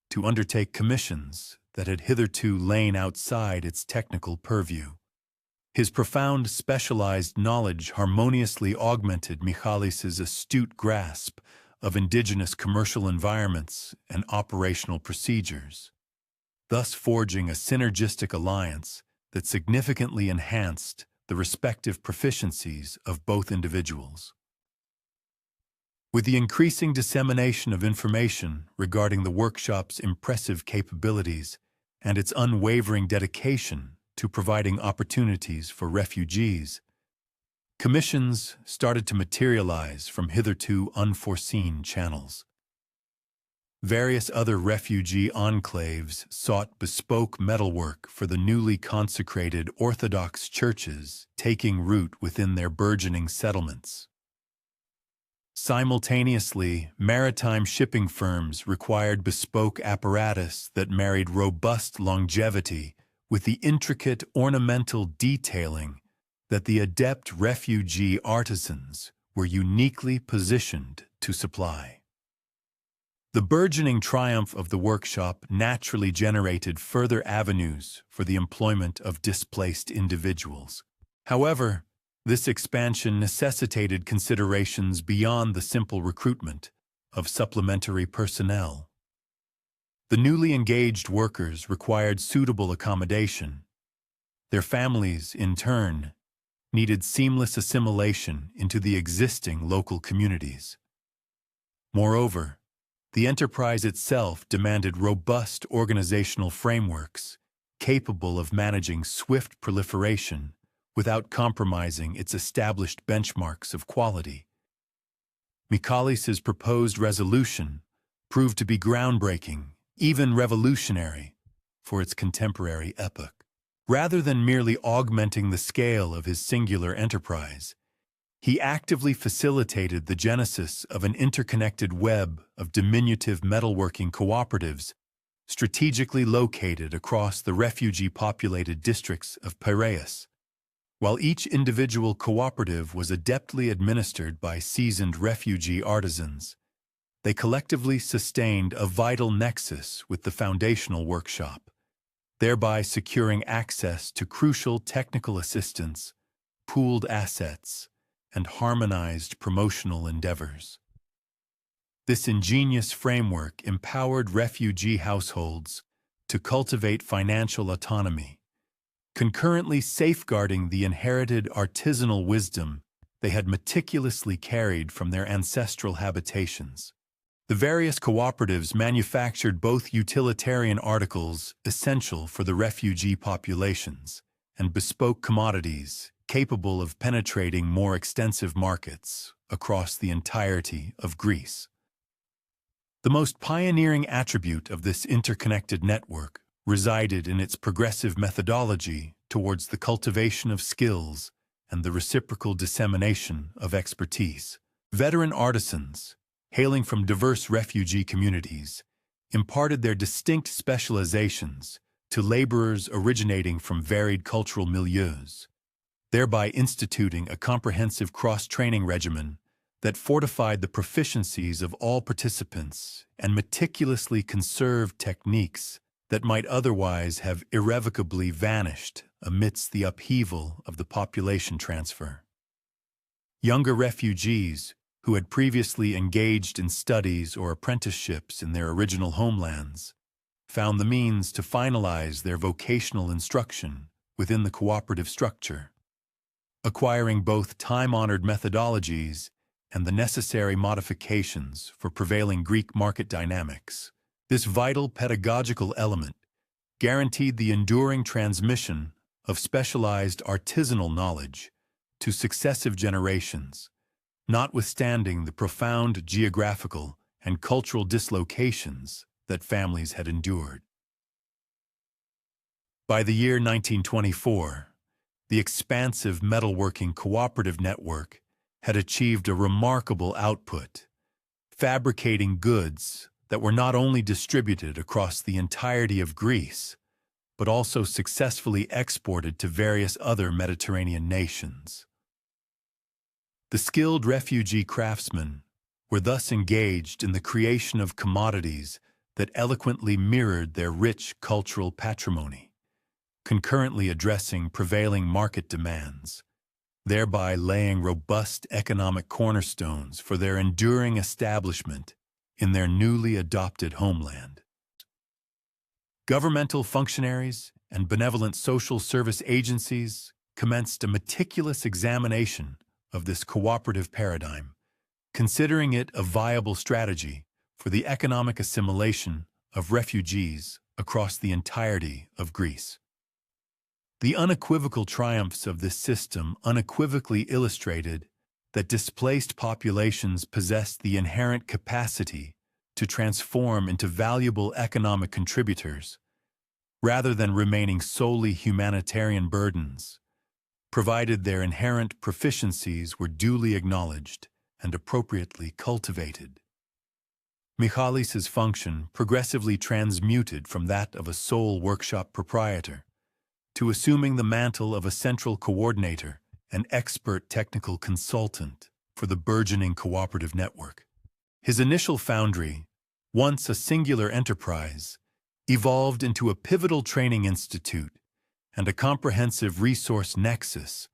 Speaker 1: to undertake commissions that had hitherto lain outside its technical purview. His profound specialized knowledge harmoniously augmented Michalis's astute grasp of indigenous commercial environments and operational procedures, thus forging a synergistic alliance that significantly enhanced the respective proficiencies of both individuals. With the increasing dissemination of information regarding the workshop's impressive capabilities and its unwavering dedication to providing opportunities for refugees, commissions started to materialize from hitherto unforeseen channels. Various other refugee enclaves sought bespoke metalwork for the newly consecrated Orthodox churches taking root within their burgeoning settlements. Simultaneously, maritime shipping firms required bespoke apparatus that married robust longevity with the intricate ornamental detailing that the adept refugee artisans were uniquely positioned to supply. The burgeoning triumph of the workshop naturally generated further avenues for the employment of displaced individuals. However, this expansion necessitated considerations beyond the simple recruitment of supplementary personnel. The newly engaged workers required suitable accommodation. Their families, in turn, needed seamless assimilation into the existing local communities. Moreover, the enterprise itself demanded robust organizational frameworks capable of managing swift proliferation without compromising its established benchmarks of quality. Michalis's proposed resolution proved to be groundbreaking, even revolutionary, for its contemporary epoch. Rather than merely augmenting the scale of his singular enterprise, he actively facilitated the genesis of an interconnected web of diminutive metalworking cooperatives strategically located across the refugee-populated districts of Piraeus. While each individual cooperative was adeptly administered by seasoned refugee artisans, they collectively sustained a vital nexus with the foundational workshop, thereby securing access to crucial technical assistance, pooled assets, and harmonized promotional endeavors. This ingenious framework empowered refugee households to cultivate financial autonomy, concurrently safeguarding the inherited artisanal wisdom they had meticulously carried from their ancestral habitations. The various cooperatives manufactured both utilitarian articles essential for the refugee populations and bespoke commodities capable of penetrating more extensive markets across the entirety of Greece. The most pioneering attribute of this interconnected network resided in its progressive methodology towards the cultivation of skills and the reciprocal dissemination of expertise. Veteran artisans, hailing from diverse refugee communities, imparted their distinct specializations to laborers originating from varied cultural milieus, thereby instituting a comprehensive cross-training regimen that fortified the proficiencies of all participants and meticulously conserved techniques that might otherwise have irrevocably vanished amidst the upheaval of the population transfer. Younger refugees who had previously engaged in studies or apprenticeships in their original homelands found the means to finalize their vocational instruction within the cooperative structure, acquiring both time-honored methodologies and the necessary modifications for prevailing Greek market dynamics. This vital pedagogical element guaranteed the enduring transmission of specialized artisanal knowledge to successive generations, notwithstanding the profound geographical and cultural dislocations that families had endured. By the year 1924, the expansive metalworking cooperative network had achieved a remarkable output, fabricating goods that were not only distributed across the entirety of Greece, but also successfully exported to various other Mediterranean nations. The skilled refugee craftsmen were thus engaged in the creation of commodities that eloquently mirrored their rich cultural patrimony, concurrently addressing prevailing market demands, thereby laying robust economic cornerstones for their enduring establishment in their newly adopted homeland. Governmental functionaries and benevolent social service agencies commenced a meticulous examination of this cooperative paradigm, considering it a viable strategy for the economic assimilation of refugees across the entirety of Greece. The unequivocal triumphs of this system unequivocally illustrated that displaced populations possessed the inherent capacity to transform into valuable economic contributors, rather than remaining solely humanitarian burdens, provided their inherent proficiencies were duly acknowledged and appropriately cultivated. Michalis's function progressively transmuted from that of a sole workshop proprietor to assuming the mantle of a central coordinator and expert technical consultant for the burgeoning cooperative network. His initial foundry, once a singular enterprise, evolved into a pivotal training institute and a comprehensive resource nexus,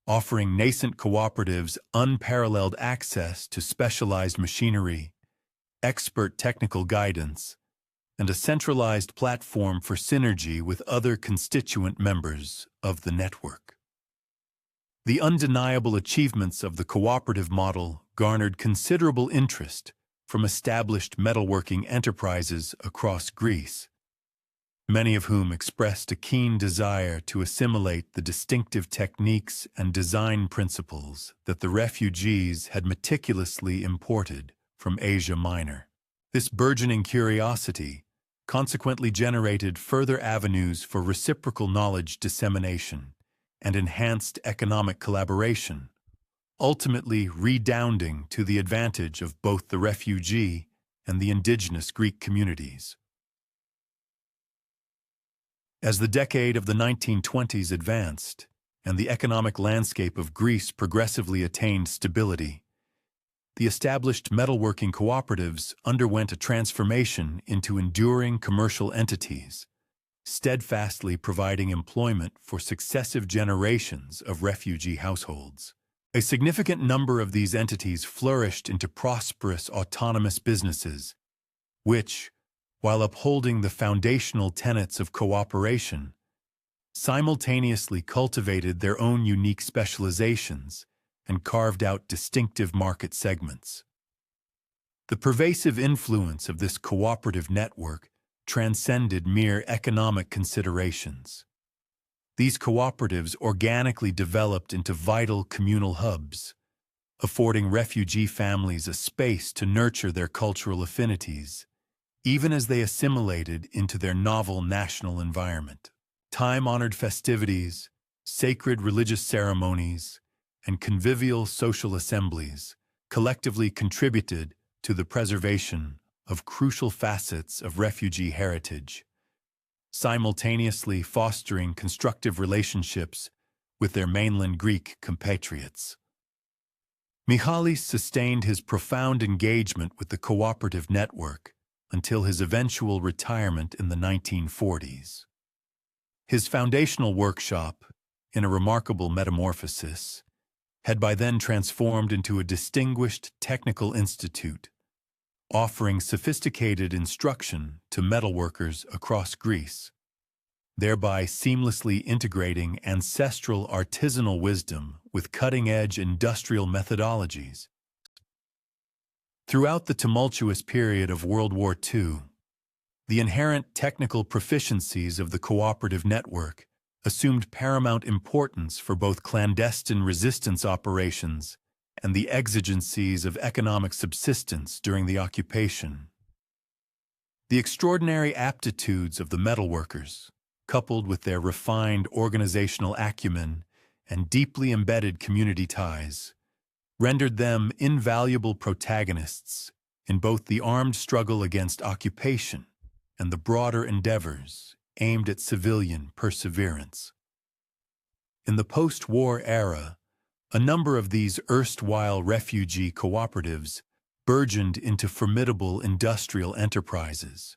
Speaker 1: offering nascent cooperatives unparalleled access to specialized machinery, expert technical guidance, and a centralized platform for synergy with other constituent members of the network. The undeniable achievements of the cooperative model garnered considerable interest from established metalworking enterprises across Greece, many of whom expressed a keen desire to assimilate the distinctive techniques and design principles that the refugees had meticulously imported from Asia Minor. This burgeoning curiosity consequently generated further avenues for reciprocal knowledge dissemination and enhanced economic collaboration, ultimately redounding to the advantage of both the refugee and the indigenous Greek communities. As the decade of the 1920s advanced and the economic landscape of Greece progressively attained stability, the established metalworking cooperatives underwent a transformation into enduring commercial entities, steadfastly providing employment for successive generations of refugee households. A significant number of these entities flourished into prosperous autonomous businesses, which, while upholding the foundational tenets of cooperation, simultaneously cultivated their own unique specializations and carved out distinctive market segments. The pervasive influence of this cooperative network transcended mere economic considerations. These cooperatives organically developed into vital communal hubs, affording refugee families a space to nurture their cultural affinities, even as they assimilated into their novel national environment. Time-honored festivities, sacred religious ceremonies, and convivial social assemblies collectively contributed to the preservation of crucial facets of refugee heritage, simultaneously fostering constructive relationships with their mainland Greek compatriots. Michalis sustained his profound engagement with the cooperative network until his eventual retirement in the 1940s. His foundational workshop, in a remarkable metamorphosis, had by then transformed into a distinguished technical institute, offering sophisticated instruction to metalworkers across Greece, thereby seamlessly integrating ancestral artisanal wisdom with cutting-edge industrial methodologies. Throughout the tumultuous period of World War II, the inherent technical proficiencies of the cooperative network assumed paramount importance for both clandestine resistance operations and the exigencies of economic subsistence during the occupation. The extraordinary aptitudes of the metalworkers, coupled with their refined organizational acumen and deeply embedded community ties, rendered them invaluable protagonists in both the armed struggle against occupation and the broader endeavors aimed at civilian perseverance. In the post-war era, a number of these erstwhile refugee cooperatives burgeoned into formidable industrial enterprises,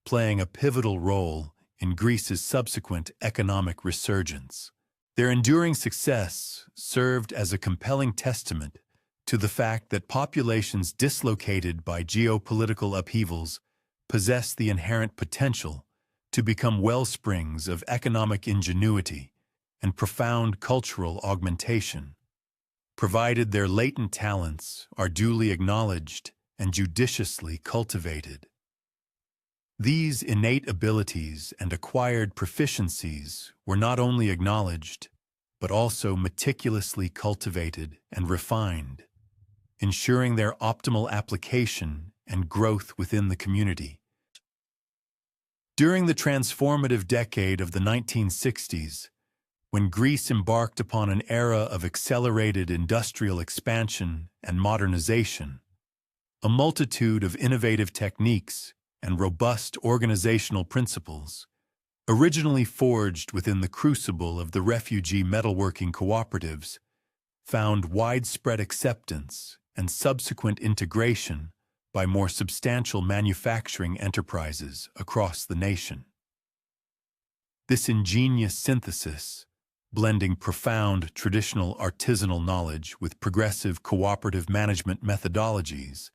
Speaker 1: playing a pivotal role in Greece's subsequent economic resurgence. Their enduring success served as a compelling testament to the fact that populations dislocated by geopolitical upheavals possess the inherent potential to become wellsprings of economic ingenuity and profound cultural augmentation, provided their latent talents are duly acknowledged and judiciously cultivated. These innate abilities and acquired proficiencies were not only acknowledged, but also meticulously cultivated and refined, ensuring their optimal application and growth within the community. During the transformative decade of the 1960s, when Greece embarked upon an era of accelerated industrial expansion and modernization, a multitude of innovative techniques and robust organizational principles, originally forged within the crucible of the refugee metalworking cooperatives, found widespread acceptance and subsequent integration by more substantial manufacturing enterprises across the nation. This ingenious synthesis, blending profound traditional artisanal knowledge with progressive cooperative management methodologies,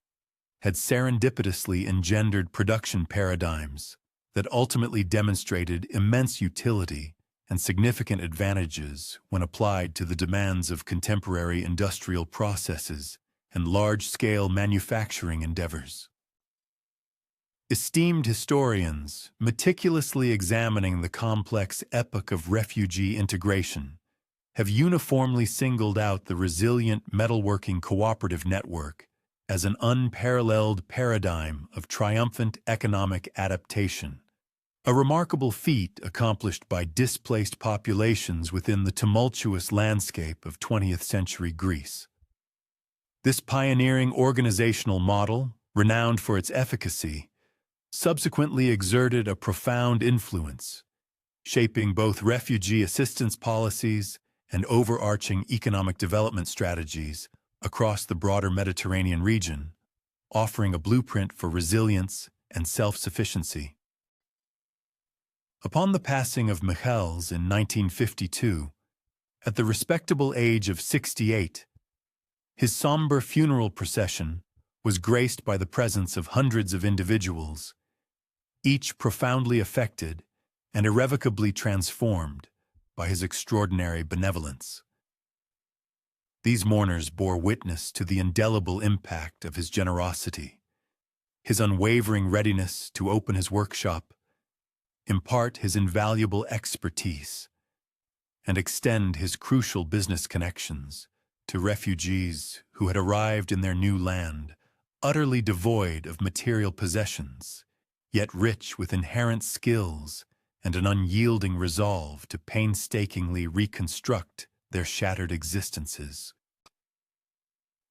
Speaker 1: had serendipitously engendered production paradigms that ultimately demonstrated immense utility and significant advantages when applied to the demands of contemporary industrial processes and large-scale manufacturing endeavors. Esteemed historians, meticulously examining the complex epoch of refugee integration, have uniformly singled out the resilient metalworking cooperative network as an unparalleled paradigm of triumphant economic adaptation, a remarkable feat accomplished by displaced populations within the tumultuous landscape of 20th-century Greece. This pioneering organizational model, renowned for its efficacy, subsequently exerted a profound influence, shaping both refugee assistance policies and overarching economic development strategies across the broader Mediterranean region, offering a blueprint for resilience and self-sufficiency. Upon the passing of Michalis in 1952, at the respectable age of 68, his somber funeral procession was graced by the presence of hundreds of individuals, each profoundly affected and irrevocably transformed by his extraordinary benevolence. These mourners bore witness to the indelible impact of his generosity, his unwavering readiness to open his workshop, impart his invaluable expertise, and extend his crucial business connections to refugees who had arrived in their new land, utterly devoid of material possessions, yet rich with inherent skills and an unyielding resolve to painstakingly reconstruct their shattered existences.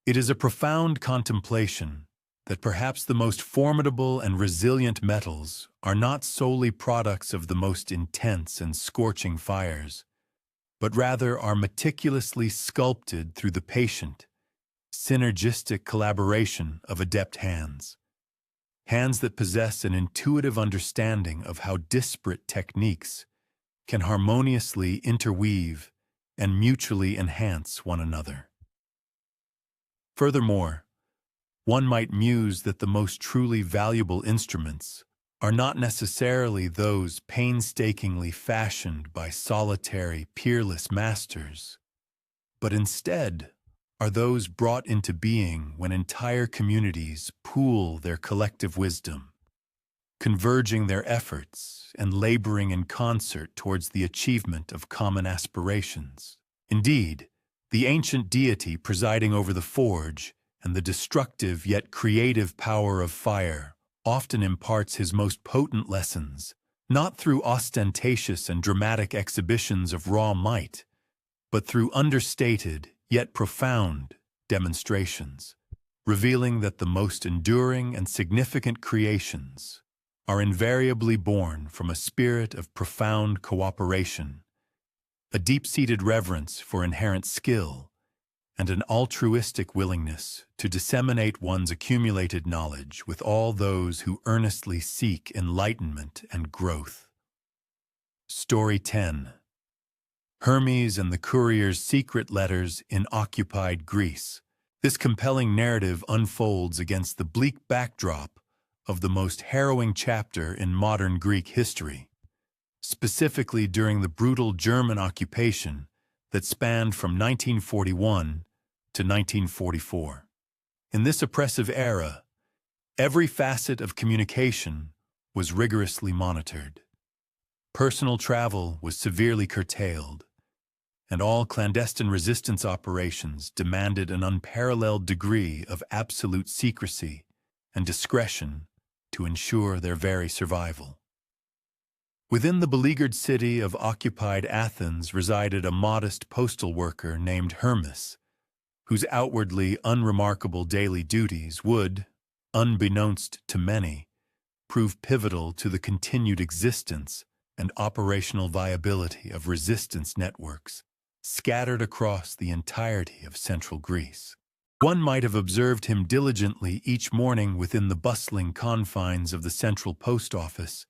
Speaker 1: It is a profound contemplation that perhaps the most formidable and resilient metals are not solely products of the most intense and scorching fires, but rather are meticulously sculpted through the patient, synergistic collaboration of adept hands. Hands that possess an intuitive understanding of how disparate techniques can harmoniously interweave and mutually enhance one another. Furthermore, one might muse that the most truly valuable instruments are not necessarily those painstakingly fashioned by solitary, peerless masters, but instead are those brought into being when entire communities pool their collective wisdom, converging their efforts and laboring in concert towards the achievement of common aspirations. Indeed, the ancient deity presiding over the forge and the destructive yet creative power of fire often imparts his most potent lessons, not through ostentatious and dramatic exhibitions of raw might, but through understated yet profound demonstrations, revealing that the most enduring and significant creations are invariably born from a spirit of profound cooperation, a deep-seated reverence for inherent skill, and an altruistic willingness to disseminate one's accumulated knowledge with all those who earnestly seek enlightenment and growth. Story 10. Hermes and the Courier's Secret Letters in Occupied Greece. This compelling narrative unfolds against the bleak backdrop of the most harrowing chapter in modern Greek history, specifically during the brutal German occupation that spanned from 1941 to 1944. In this oppressive era, every facet of communication was rigorously monitored. Personal travel was severely curtailed, and all clandestine resistance operations demanded an unparalleled degree of absolute secrecy and discretion to ensure their very survival. Within the beleaguered city of occupied Athens resided a modest postal worker named Hermes, whose outwardly unremarkable daily duties would, unbeknownst to many, prove pivotal to the continued existence and operational viability of resistance networks scattered across the entirety of central Greece. One might have observed him diligently each morning within the bustling confines of the central post office,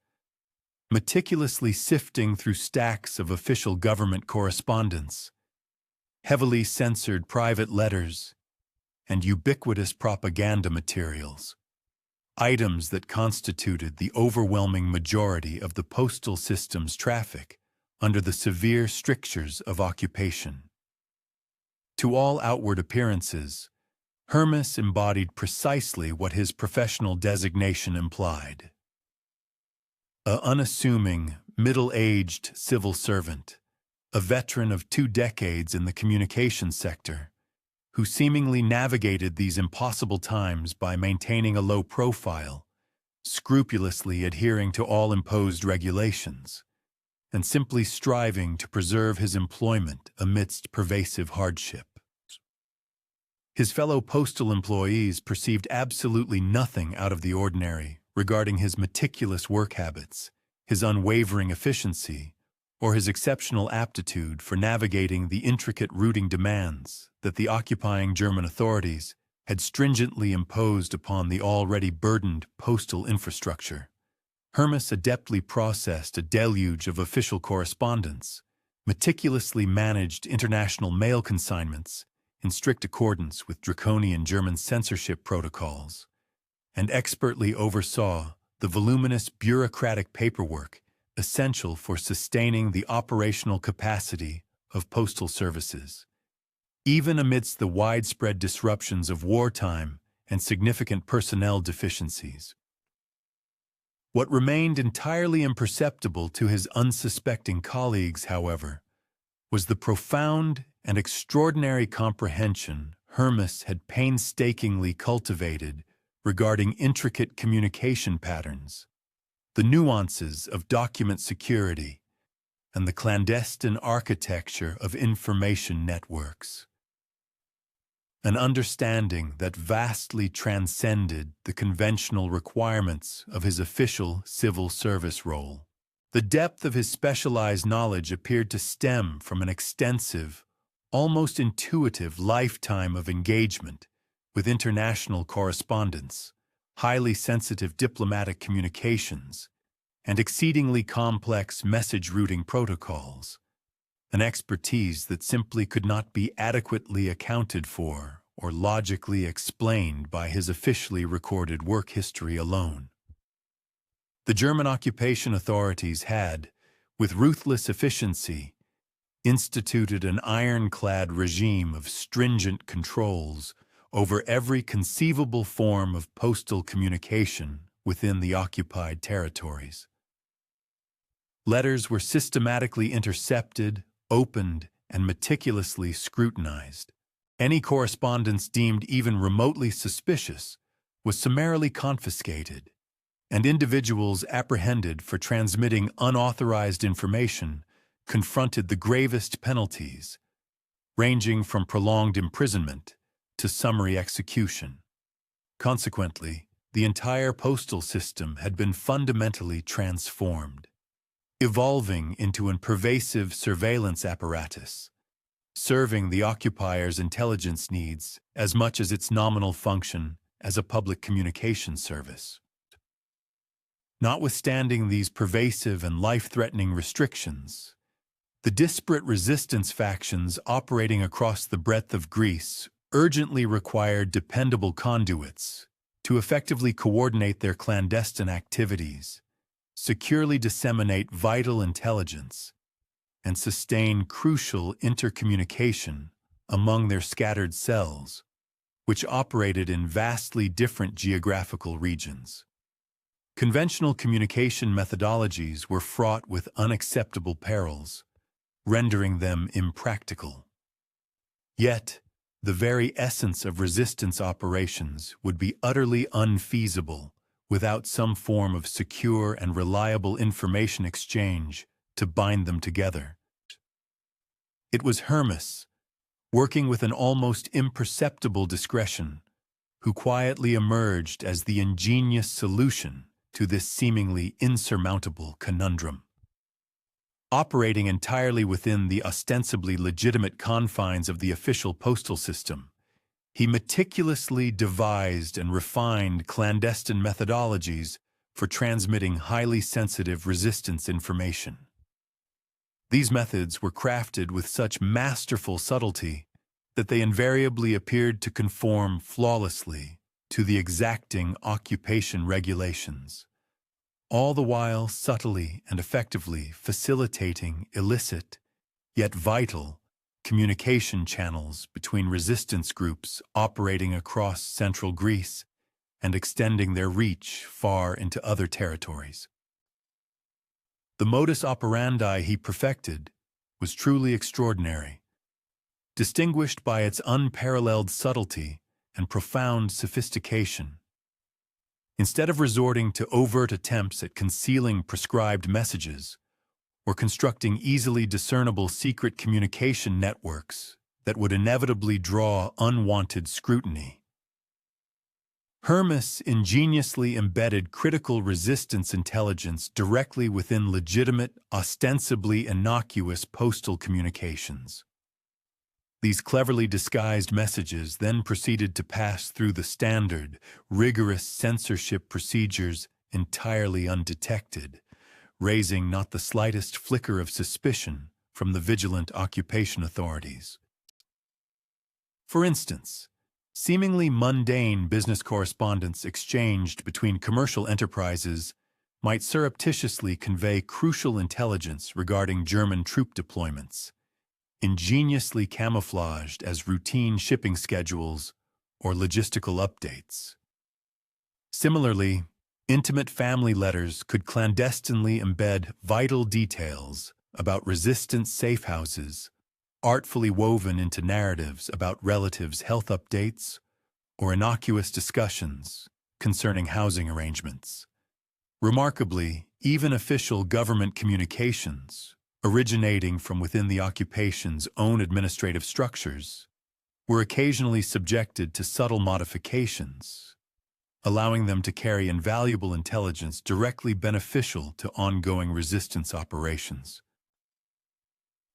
Speaker 1: meticulously sifting through stacks of official government correspondence, heavily censored private letters, and ubiquitous propaganda materials, items that constituted the overwhelming majority of the postal system's traffic under the severe strictures of occupation. To all outward appearances, Hermes embodied precisely what his professional designation implied. An unassuming, middle-aged civil servant, a veteran of 2 decades in the communications sector, who seemingly navigated these impossible times by maintaining a low profile, scrupulously adhering to all imposed regulations, and simply striving to preserve his employment amidst pervasive hardship. His fellow postal employees perceived absolutely nothing out of the ordinary regarding his meticulous work habits, his unwavering efficiency, or his exceptional aptitude for navigating the intricate routing demands that the occupying German authorities had stringently imposed upon the already burdened postal infrastructure. Hermes adeptly processed a deluge of official correspondence, meticulously managed international mail consignments in strict accordance with draconian German censorship protocols, and expertly oversaw the voluminous bureaucratic paperwork essential for sustaining the operational capacity of postal services, even amidst the widespread disruptions of wartime and significant personnel deficiencies. What remained entirely imperceptible to his unsuspecting colleagues, however, was the profound and extraordinary comprehension Hermes had painstakingly cultivated regarding intricate communication patterns, the nuances of document security, and the clandestine architecture of information networks. An understanding that vastly transcended the conventional requirements of his official civil service role. The depth of his specialized knowledge appeared to stem from an extensive, almost intuitive lifetime of engagement with international correspondence, highly sensitive diplomatic communications, and exceedingly complex message routing protocols, an expertise that simply could not be adequately accounted for or logically explained by his officially recorded work history alone. The German occupation authorities had, with ruthless efficiency, instituted an ironclad regime of stringent controls over every conceivable form of postal communication within the occupied territories. Letters were systematically intercepted, opened, and meticulously scrutinized. Any correspondence deemed even remotely suspicious was summarily confiscated, and individuals apprehended for transmitting unauthorized information confronted the gravest penalties, ranging from prolonged imprisonment to summary execution. Consequently, the entire postal system had been fundamentally transformed, evolving into a pervasive surveillance apparatus, serving the occupier's intelligence needs as much as its nominal function as a public communication service. Notwithstanding these pervasive and life-threatening restrictions, the disparate resistance factions operating across the breadth of Greece urgently required dependable conduits to effectively coordinate their clandestine activities, securely disseminate vital intelligence, and sustain crucial intercommunication among their scattered cells, which operated in vastly different geographical regions. Conventional communication methodologies were fraught with unacceptable perils, rendering them impractical. Yet, the very essence of resistance operations would be utterly unfeasible without some form of secure and reliable information exchange to bind them together. It was Hermes, working with an almost imperceptible discretion, who quietly emerged as the ingenious solution to this seemingly insurmountable conundrum. Operating entirely within the ostensibly legitimate confines of the official postal system, he meticulously devised and refined clandestine methodologies for transmitting highly sensitive resistance information. These methods were crafted with such masterful subtlety that they invariably appeared to conform flawlessly to the exacting occupation regulations, all the while subtly and effectively facilitating illicit, yet vital, communication channels between resistance groups operating across central Greece and extending their reach far into other territories. The modus operandi he perfected was truly extraordinary, distinguished by its unparalleled subtlety and profound sophistication. Instead of resorting to overt attempts at concealing prescribed messages or constructing easily discernible secret communication networks that would inevitably draw unwanted scrutiny, Hermes ingeniously embedded critical resistance intelligence directly within legitimate, ostensibly innocuous postal communications. These cleverly disguised messages then proceeded to pass through the standard, rigorous censorship procedures entirely undetected, raising not the slightest flicker of suspicion from the vigilant occupation authorities. For instance, seemingly mundane business correspondence exchanged between commercial enterprises might surreptitiously convey crucial intelligence regarding German troop deployments, ingeniously camouflaged as routine shipping schedules or logistical updates. Similarly, intimate family letters could clandestinely embed vital details about resistant safe houses, artfully woven into narratives about relatives' health updates or innocuous discussions concerning housing arrangements. Remarkably, even official government communications, originating from within the occupation's own administrative structures, were occasionally subjected to subtle modifications, allowing them to carry invaluable intelligence directly beneficial to ongoing resistance operations.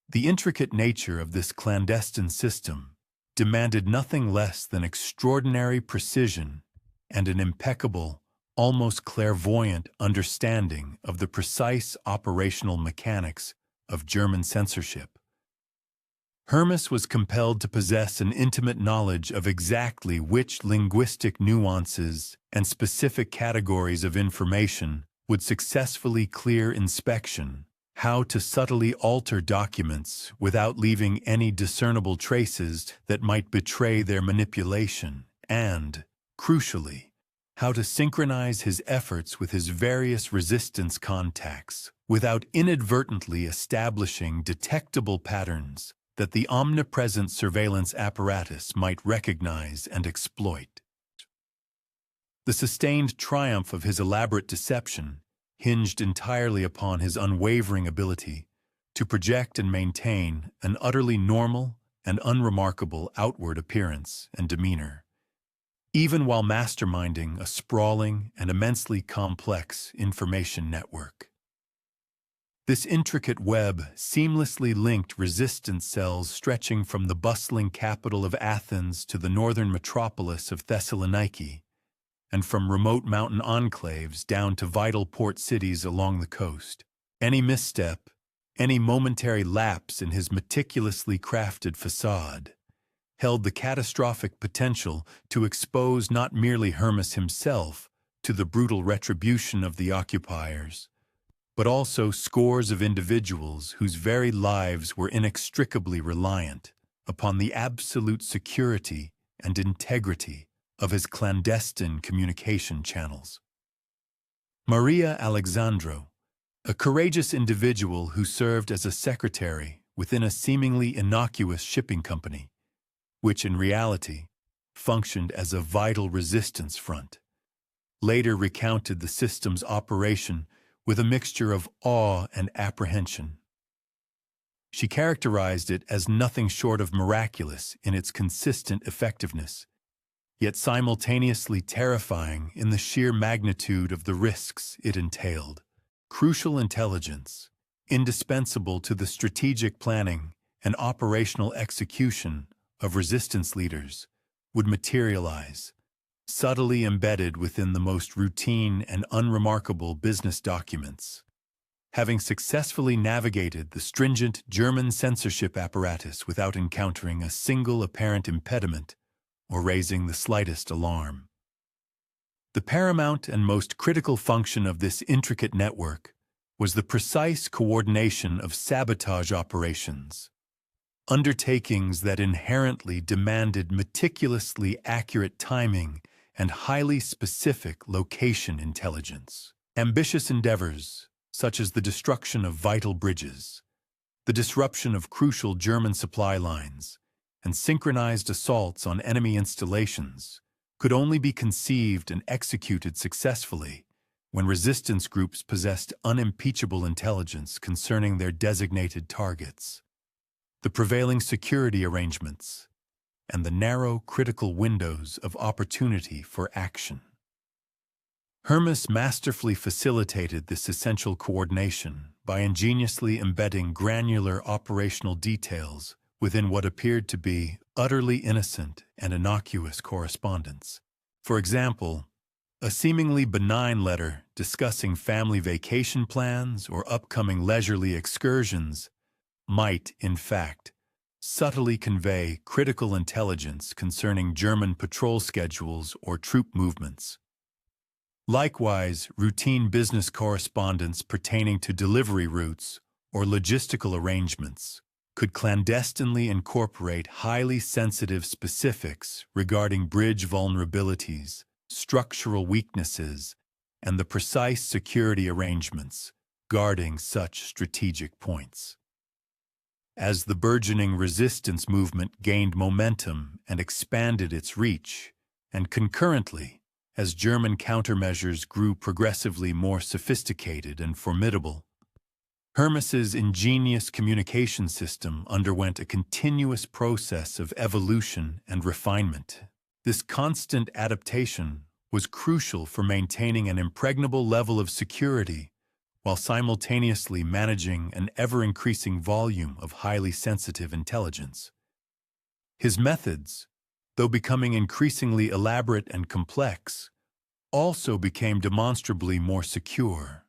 Speaker 1: The intricate nature of this clandestine system demanded nothing less than extraordinary precision and an impeccable, almost clairvoyant understanding of the precise operational mechanics of German censorship. Hermes was compelled to possess an intimate knowledge of exactly which linguistic nuances and specific categories of information would successfully clear inspection, how to subtly alter documents without leaving any discernible traces that might betray their manipulation, and, crucially, how to synchronize his efforts with his various resistance contacts without inadvertently establishing detectable patterns that the omnipresent surveillance apparatus might recognize and exploit. The sustained triumph of his elaborate deception hinged entirely upon his unwavering ability to project and maintain an utterly normal and unremarkable outward appearance and demeanor, even while masterminding a sprawling and immensely complex information network. This intricate web seamlessly linked resistance cells stretching from the bustling capital of Athens to the northern metropolis of Thessaloniki, and from remote mountain enclaves down to vital port cities along the coast. Any misstep, any momentary lapse in his meticulously crafted facade, held the catastrophic potential to expose not merely Hermes himself to the brutal retribution of the occupiers, but also scores of individuals whose very lives were inextricably reliant upon the absolute security and integrity of his clandestine communication channels. Maria Alexandro, a courageous individual who served as a secretary within a seemingly innocuous shipping company, which in reality functioned as a vital resistance front, later recounted the system's operation with a mixture of awe and apprehension. She characterized it as nothing short of miraculous in its consistent effectiveness, yet simultaneously terrifying in the sheer magnitude of the risks it entailed. Crucial intelligence, indispensable to the strategic planning and operational execution of resistance leaders, would materialize, subtly embedded within the most routine and unremarkable business documents. Having successfully navigated the stringent German censorship apparatus without encountering a single apparent impediment or raising the slightest alarm. The paramount and most critical function of this intricate network was the precise coordination of sabotage operations, undertakings that inherently demanded meticulously accurate timing and highly specific location intelligence. Ambitious endeavors, such as the destruction of vital bridges, the disruption of crucial German supply lines, and synchronized assaults on enemy installations, could only be conceived and executed successfully when resistance groups possessed unimpeachable intelligence concerning their designated targets, the prevailing security arrangements, and the narrow critical windows of opportunity for action. Hermes masterfully facilitated this essential coordination by ingeniously embedding granular operational details within what appeared to be utterly innocent and innocuous correspondence. For example, a seemingly benign letter discussing family vacation plans or upcoming leisurely excursions might, in fact, subtly convey critical intelligence concerning German patrol schedules or troop movements. Likewise, routine business correspondence pertaining to delivery routes or logistical arrangements could clandestinely incorporate highly sensitive specifics regarding bridge vulnerabilities, structural weaknesses, and the precise security arrangements guarding such strategic points. As the burgeoning resistance movement gained momentum and expanded its reach, and concurrently, as German countermeasures grew progressively more sophisticated and formidable, Hermes's ingenious communication system underwent a continuous process of evolution and refinement. This constant adaptation was crucial for maintaining an impregnable level of security while simultaneously managing an ever-increasing volume of highly sensitive intelligence. His methods, though becoming increasingly elaborate and complex, also became demonstrably more secure,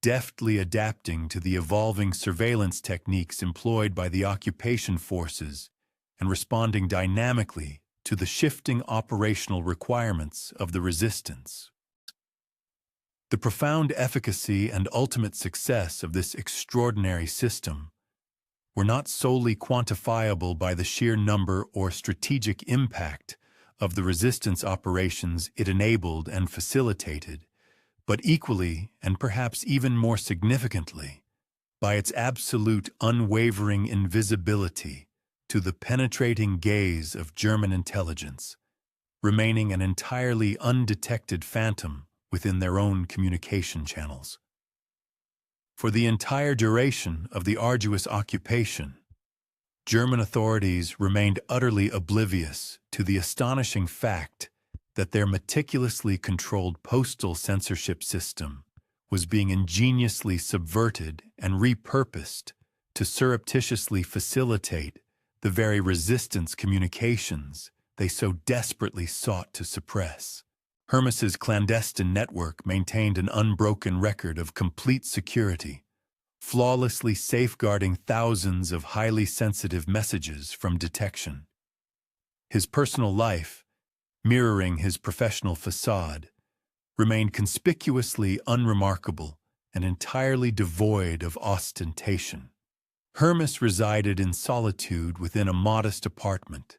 Speaker 1: deftly adapting to the evolving surveillance techniques employed by the occupation forces and responding dynamically to the shifting operational requirements of the resistance. The profound efficacy and ultimate success of this extraordinary system were not solely quantifiable by the sheer number or strategic impact of the resistance operations it enabled and facilitated, but equally, and perhaps even more significantly, by its absolute unwavering invisibility to the penetrating gaze of German intelligence, remaining an entirely undetected phantom within their own communication channels. For the entire duration of the arduous occupation, German authorities remained utterly oblivious to the astonishing fact that their meticulously controlled postal censorship system was being ingeniously subverted and repurposed to surreptitiously facilitate the very resistance communications they so desperately sought to suppress. Hermes's clandestine network maintained an unbroken record of complete security, flawlessly safeguarding thousands of highly sensitive messages from detection. His personal life, mirroring his professional facade, remained conspicuously unremarkable and entirely devoid of ostentation. Hermes resided in solitude within a modest apartment,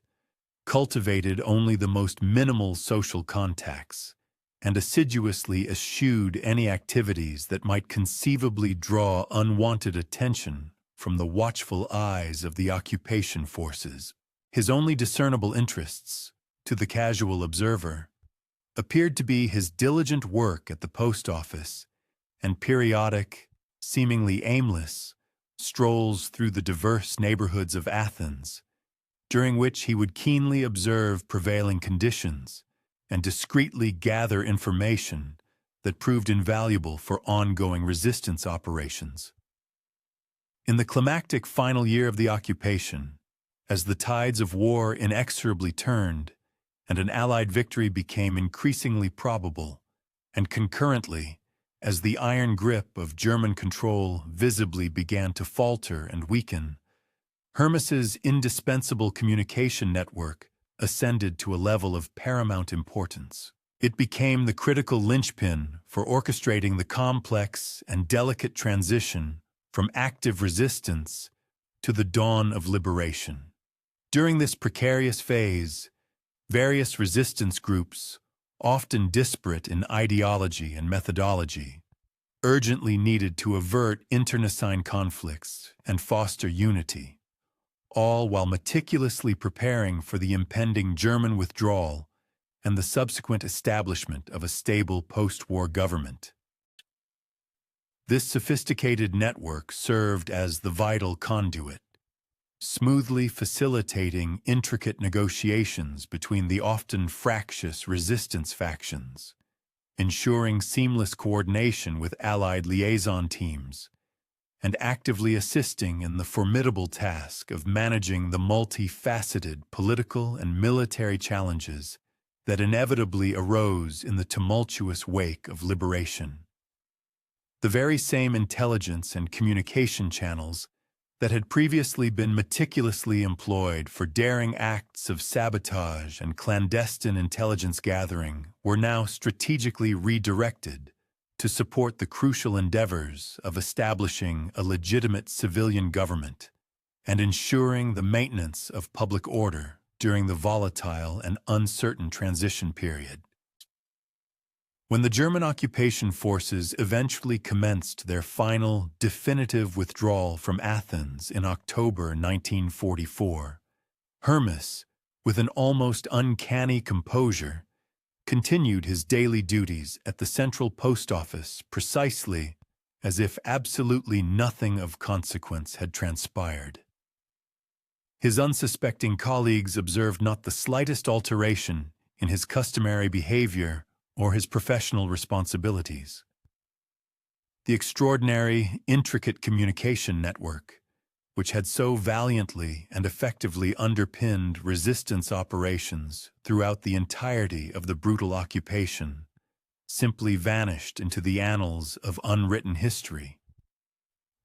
Speaker 1: cultivated only the most minimal social contacts, and assiduously eschewed any activities that might conceivably draw unwanted attention from the watchful eyes of the occupation forces. His only discernible interests, to the casual observer, appeared to be his diligent work at the post office and periodic, seemingly aimless, strolls through the diverse neighborhoods of Athens, during which he would keenly observe prevailing conditions and discreetly gather information that proved invaluable for ongoing resistance operations. In the climactic final year of the occupation, as the tides of war inexorably turned and an Allied victory became increasingly probable, and concurrently, as the iron grip of German control visibly began to falter and weaken, Hermes's indispensable communication network ascended to a level of paramount importance. It became the critical linchpin for orchestrating the complex and delicate transition from active resistance to the dawn of liberation. During this precarious phase, various resistance groups, often disparate in ideology and methodology, urgently needed to avert internecine conflicts and foster unity, all while meticulously preparing for the impending German withdrawal and the subsequent establishment of a stable post-war government. This sophisticated network served as the vital conduit, smoothly facilitating intricate negotiations between the often fractious resistance factions, ensuring seamless coordination with Allied liaison teams, and actively assisting in the formidable task of managing the multifaceted political and military challenges that inevitably arose in the tumultuous wake of liberation. The very same intelligence and communication channels that had previously been meticulously employed for daring acts of sabotage and clandestine intelligence gathering were now strategically redirected to support the crucial endeavors of establishing a legitimate civilian government and ensuring the maintenance of public order during the volatile and uncertain transition period. When the German occupation forces eventually commenced their final, definitive withdrawal from Athens in October 1944, Hermes, with an almost uncanny composure, continued his daily duties at the Central Post Office precisely as if absolutely nothing of consequence had transpired. His unsuspecting colleagues observed not the slightest alteration in his customary behavior or his professional responsibilities. The extraordinary, intricate communication network, which had so valiantly and effectively underpinned resistance operations throughout the entirety of the brutal occupation, simply vanished into the annals of unwritten history,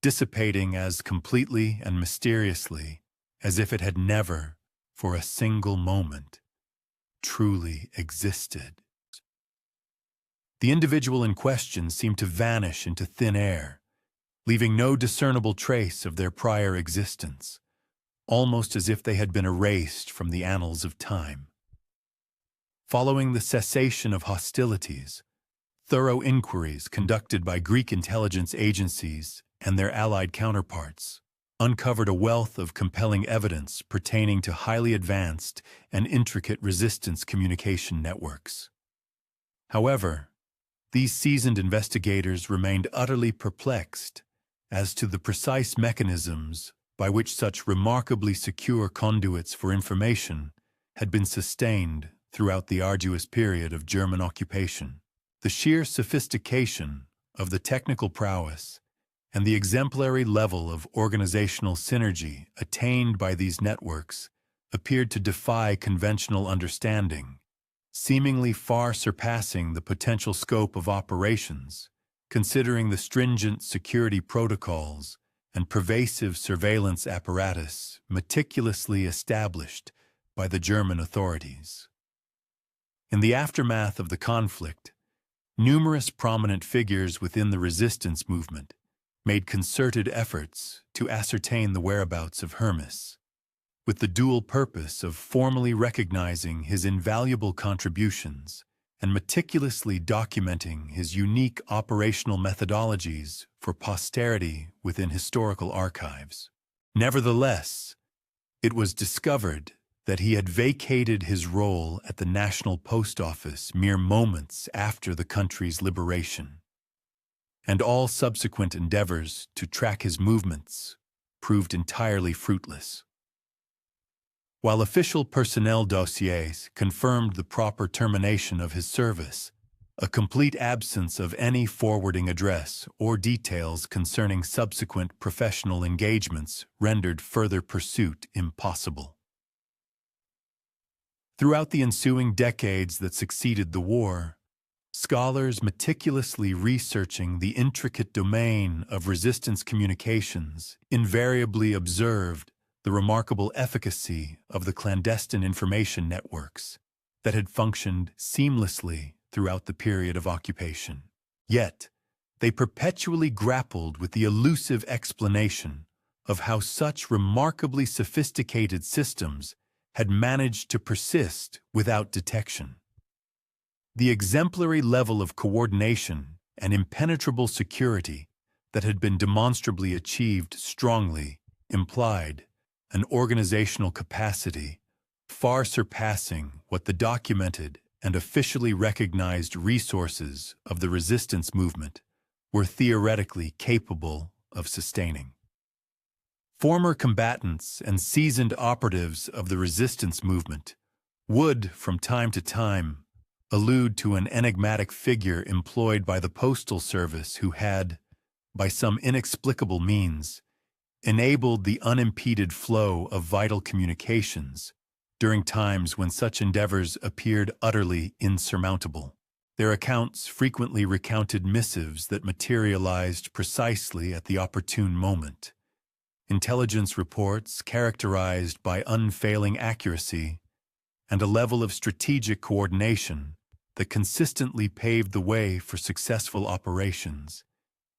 Speaker 1: dissipating as completely and mysteriously as if it had never, for a single moment, truly existed. The individual in question seemed to vanish into thin air, leaving no discernible trace of their prior existence, almost as if they had been erased from the annals of time. Following the cessation of hostilities, thorough inquiries conducted by Greek intelligence agencies and their allied counterparts uncovered a wealth of compelling evidence pertaining to highly advanced and intricate resistance communication networks. However, these seasoned investigators remained utterly perplexed as to the precise mechanisms by which such remarkably secure conduits for information had been sustained throughout the arduous period of German occupation. The sheer sophistication of the technical prowess and the exemplary level of organizational synergy attained by these networks appeared to defy conventional understanding, seemingly far surpassing the potential scope of operations, considering the stringent security protocols and pervasive surveillance apparatus meticulously established by the German authorities. In the aftermath of the conflict, numerous prominent figures within the resistance movement made concerted efforts to ascertain the whereabouts of Hermes, with the dual purpose of formally recognizing his invaluable contributions and meticulously documenting his unique operational methodologies for posterity within historical archives. Nevertheless, it was discovered that he had vacated his role at the National Post Office mere moments after the country's liberation, and all subsequent endeavors to track his movements proved entirely fruitless. While official personnel dossiers confirmed the proper termination of his service, a complete absence of any forwarding address or details concerning subsequent professional engagements rendered further pursuit impossible. Throughout the ensuing decades that succeeded the war, scholars meticulously researching the intricate domain of resistance communications invariably observed the remarkable efficacy of the clandestine information networks that had functioned seamlessly throughout the period of occupation. Yet, they perpetually grappled with the elusive explanation of how such remarkably sophisticated systems had managed to persist without detection. The exemplary level of coordination and impenetrable security that had been demonstrably achieved strongly implied an organizational capacity far surpassing what the documented and officially recognized resources of the resistance movement were theoretically capable of sustaining. Former combatants and seasoned operatives of the resistance movement would, from time to time, allude to an enigmatic figure employed by the Postal Service who had, by some inexplicable means, enabled the unimpeded flow of vital communications during times when such endeavors appeared utterly insurmountable. Their accounts frequently recounted missives that materialized precisely at the opportune moment, intelligence reports characterized by unfailing accuracy, and a level of strategic coordination that consistently paved the way for successful operations,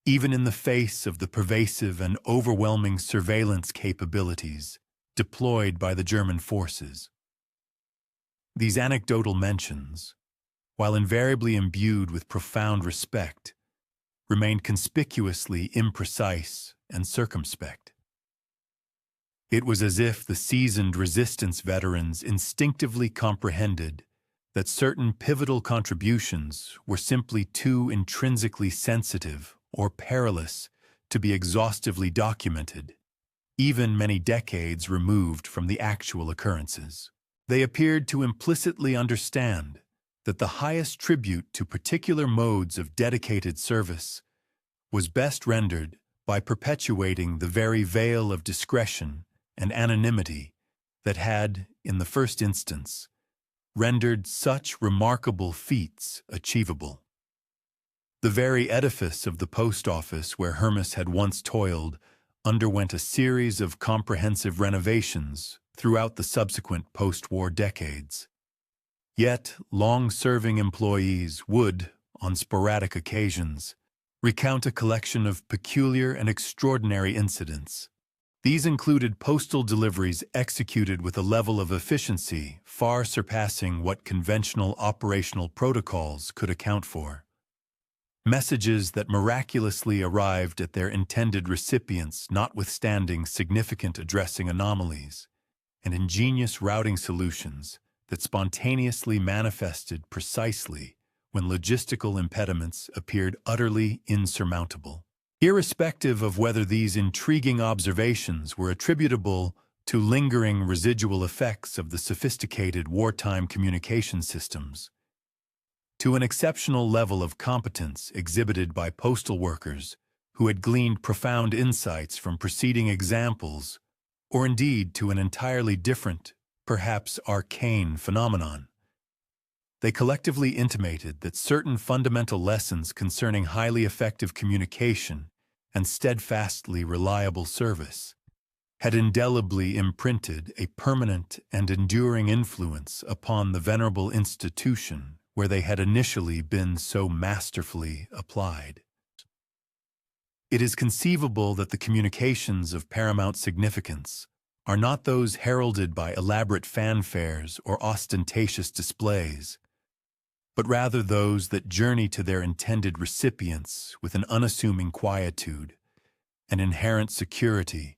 Speaker 1: even in the face of the pervasive and overwhelming surveillance capabilities deployed by the German forces. These anecdotal mentions, while invariably imbued with profound respect, remained conspicuously imprecise and circumspect. It was as if the seasoned resistance veterans instinctively comprehended that certain pivotal contributions were simply too intrinsically sensitive or perilous to be exhaustively documented, even many decades removed from the actual occurrences. They appeared to implicitly understand that the highest tribute to particular modes of dedicated service was best rendered by perpetuating the very veil of discretion and anonymity that had, in the first instance, rendered such remarkable feats achievable. The very edifice of the post office where Hermes had once toiled underwent a series of comprehensive renovations throughout the subsequent post-war decades. Yet, long-serving employees would, on sporadic occasions, recount a collection of peculiar and extraordinary incidents. These included postal deliveries executed with a level of efficiency far surpassing what conventional operational protocols could account for. Messages that miraculously arrived at their intended recipients notwithstanding significant addressing anomalies, and ingenious routing solutions that spontaneously manifested precisely when logistical impediments appeared utterly insurmountable. Irrespective of whether these intriguing observations were attributable to lingering residual effects of the sophisticated wartime communication systems, to an exceptional level of competence exhibited by postal workers who had gleaned profound insights from preceding examples, or indeed to an entirely different, perhaps arcane phenomenon. They collectively intimated that certain fundamental lessons concerning highly effective communication and steadfastly reliable service had indelibly imprinted a permanent and enduring influence upon the venerable institution where they had initially been so masterfully applied. It is conceivable that the communications of paramount significance are not those heralded by elaborate fanfares or ostentatious displays, but rather those that journey to their intended recipients with an unassuming quietude, an inherent security,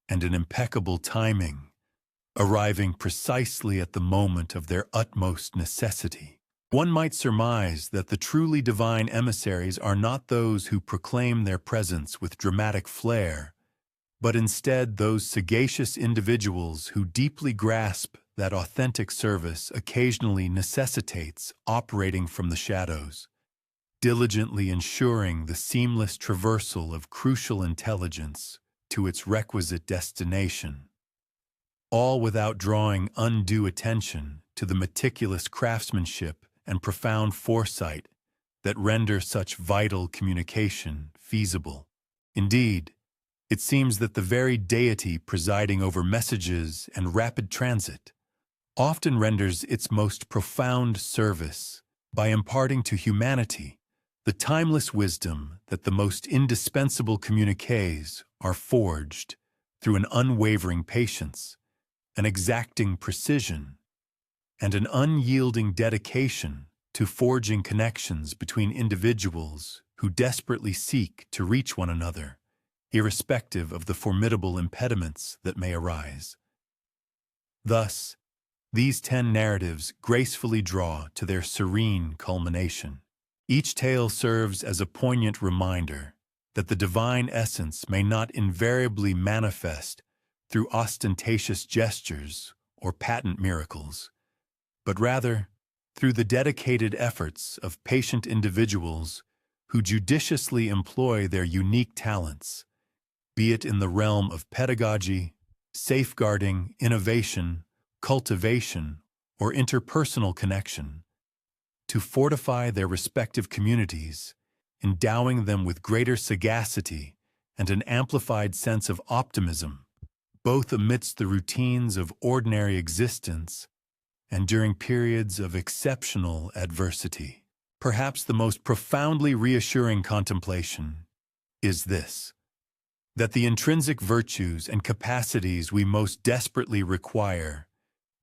Speaker 1: and an impeccable timing, arriving precisely at the moment of their utmost necessity. One might surmise that the truly divine emissaries are not those who proclaim their presence with dramatic flair, but instead those sagacious individuals who deeply grasp that authentic service occasionally necessitates operating from the shadows, diligently ensuring the seamless traversal of crucial intelligence to its requisite destination, all without drawing undue attention to the meticulous craftsmanship and profound foresight that render such vital communication feasible. Indeed, it seems that the very deity presiding over messages and rapid transit often renders its most profound service by imparting to humanity the timeless wisdom that the most indispensable communiques are forged through an unwavering patience, an exacting precision, and an unyielding dedication to forging connections between individuals who desperately seek to reach one another, irrespective of the formidable impediments that may arise. Thus, these 10 narratives gracefully draw to their serene culmination. Each tale serves as a poignant reminder that the divine essence may not invariably manifest through ostentatious gestures or patent miracles, but rather through the dedicated efforts of patient individuals who judiciously employ their unique talents, be it in the realm of pedagogy, safeguarding, innovation, cultivation, or interpersonal connection, to fortify their respective communities, endowing them with greater sagacity and an amplified sense of optimism, both amidst the routines of ordinary existence and during periods of exceptional adversity. Perhaps the most profoundly reassuring contemplation is this: that the intrinsic virtues and capacities we most desperately require,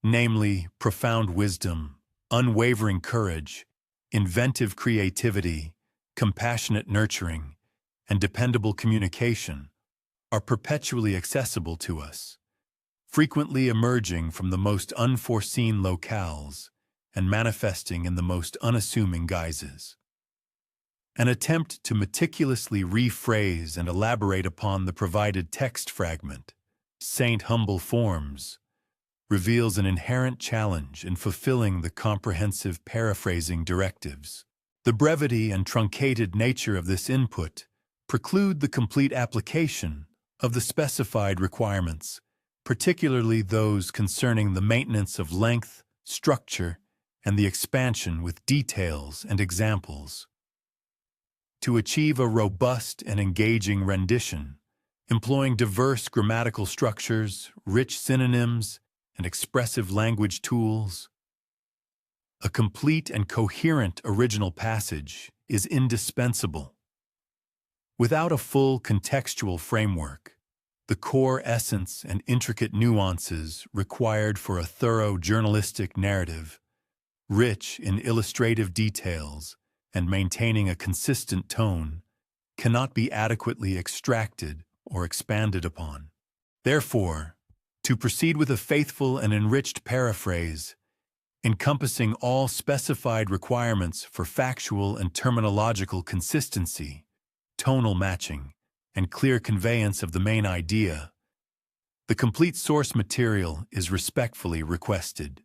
Speaker 1: namely profound wisdom, unwavering courage, inventive creativity, compassionate nurturing, and dependable communication, are perpetually accessible to us, frequently emerging from the most unforeseen locales and manifesting in the most unassuming guises. An attempt to meticulously rephrase and elaborate upon the provided text fragment, Saint Humble Forms, reveals an inherent challenge in fulfilling the comprehensive paraphrasing directives. The brevity and truncated nature of this input preclude the complete application of the specified requirements, particularly those concerning the maintenance of length, structure, and the expansion with details and examples. To achieve a robust and engaging rendition, employing diverse grammatical structures, rich synonyms, and expressive language tools, a complete and coherent original passage is indispensable. Without a full contextual framework, the core essence and intricate nuances required for a thorough journalistic narrative, rich in illustrative details and maintaining a consistent tone, cannot be adequately extracted or expanded upon. Therefore, to proceed with a faithful and enriched paraphrase, encompassing all specified requirements for factual and terminological consistency, tonal matching, and clear conveyance of the main idea, the complete source material is respectfully requested.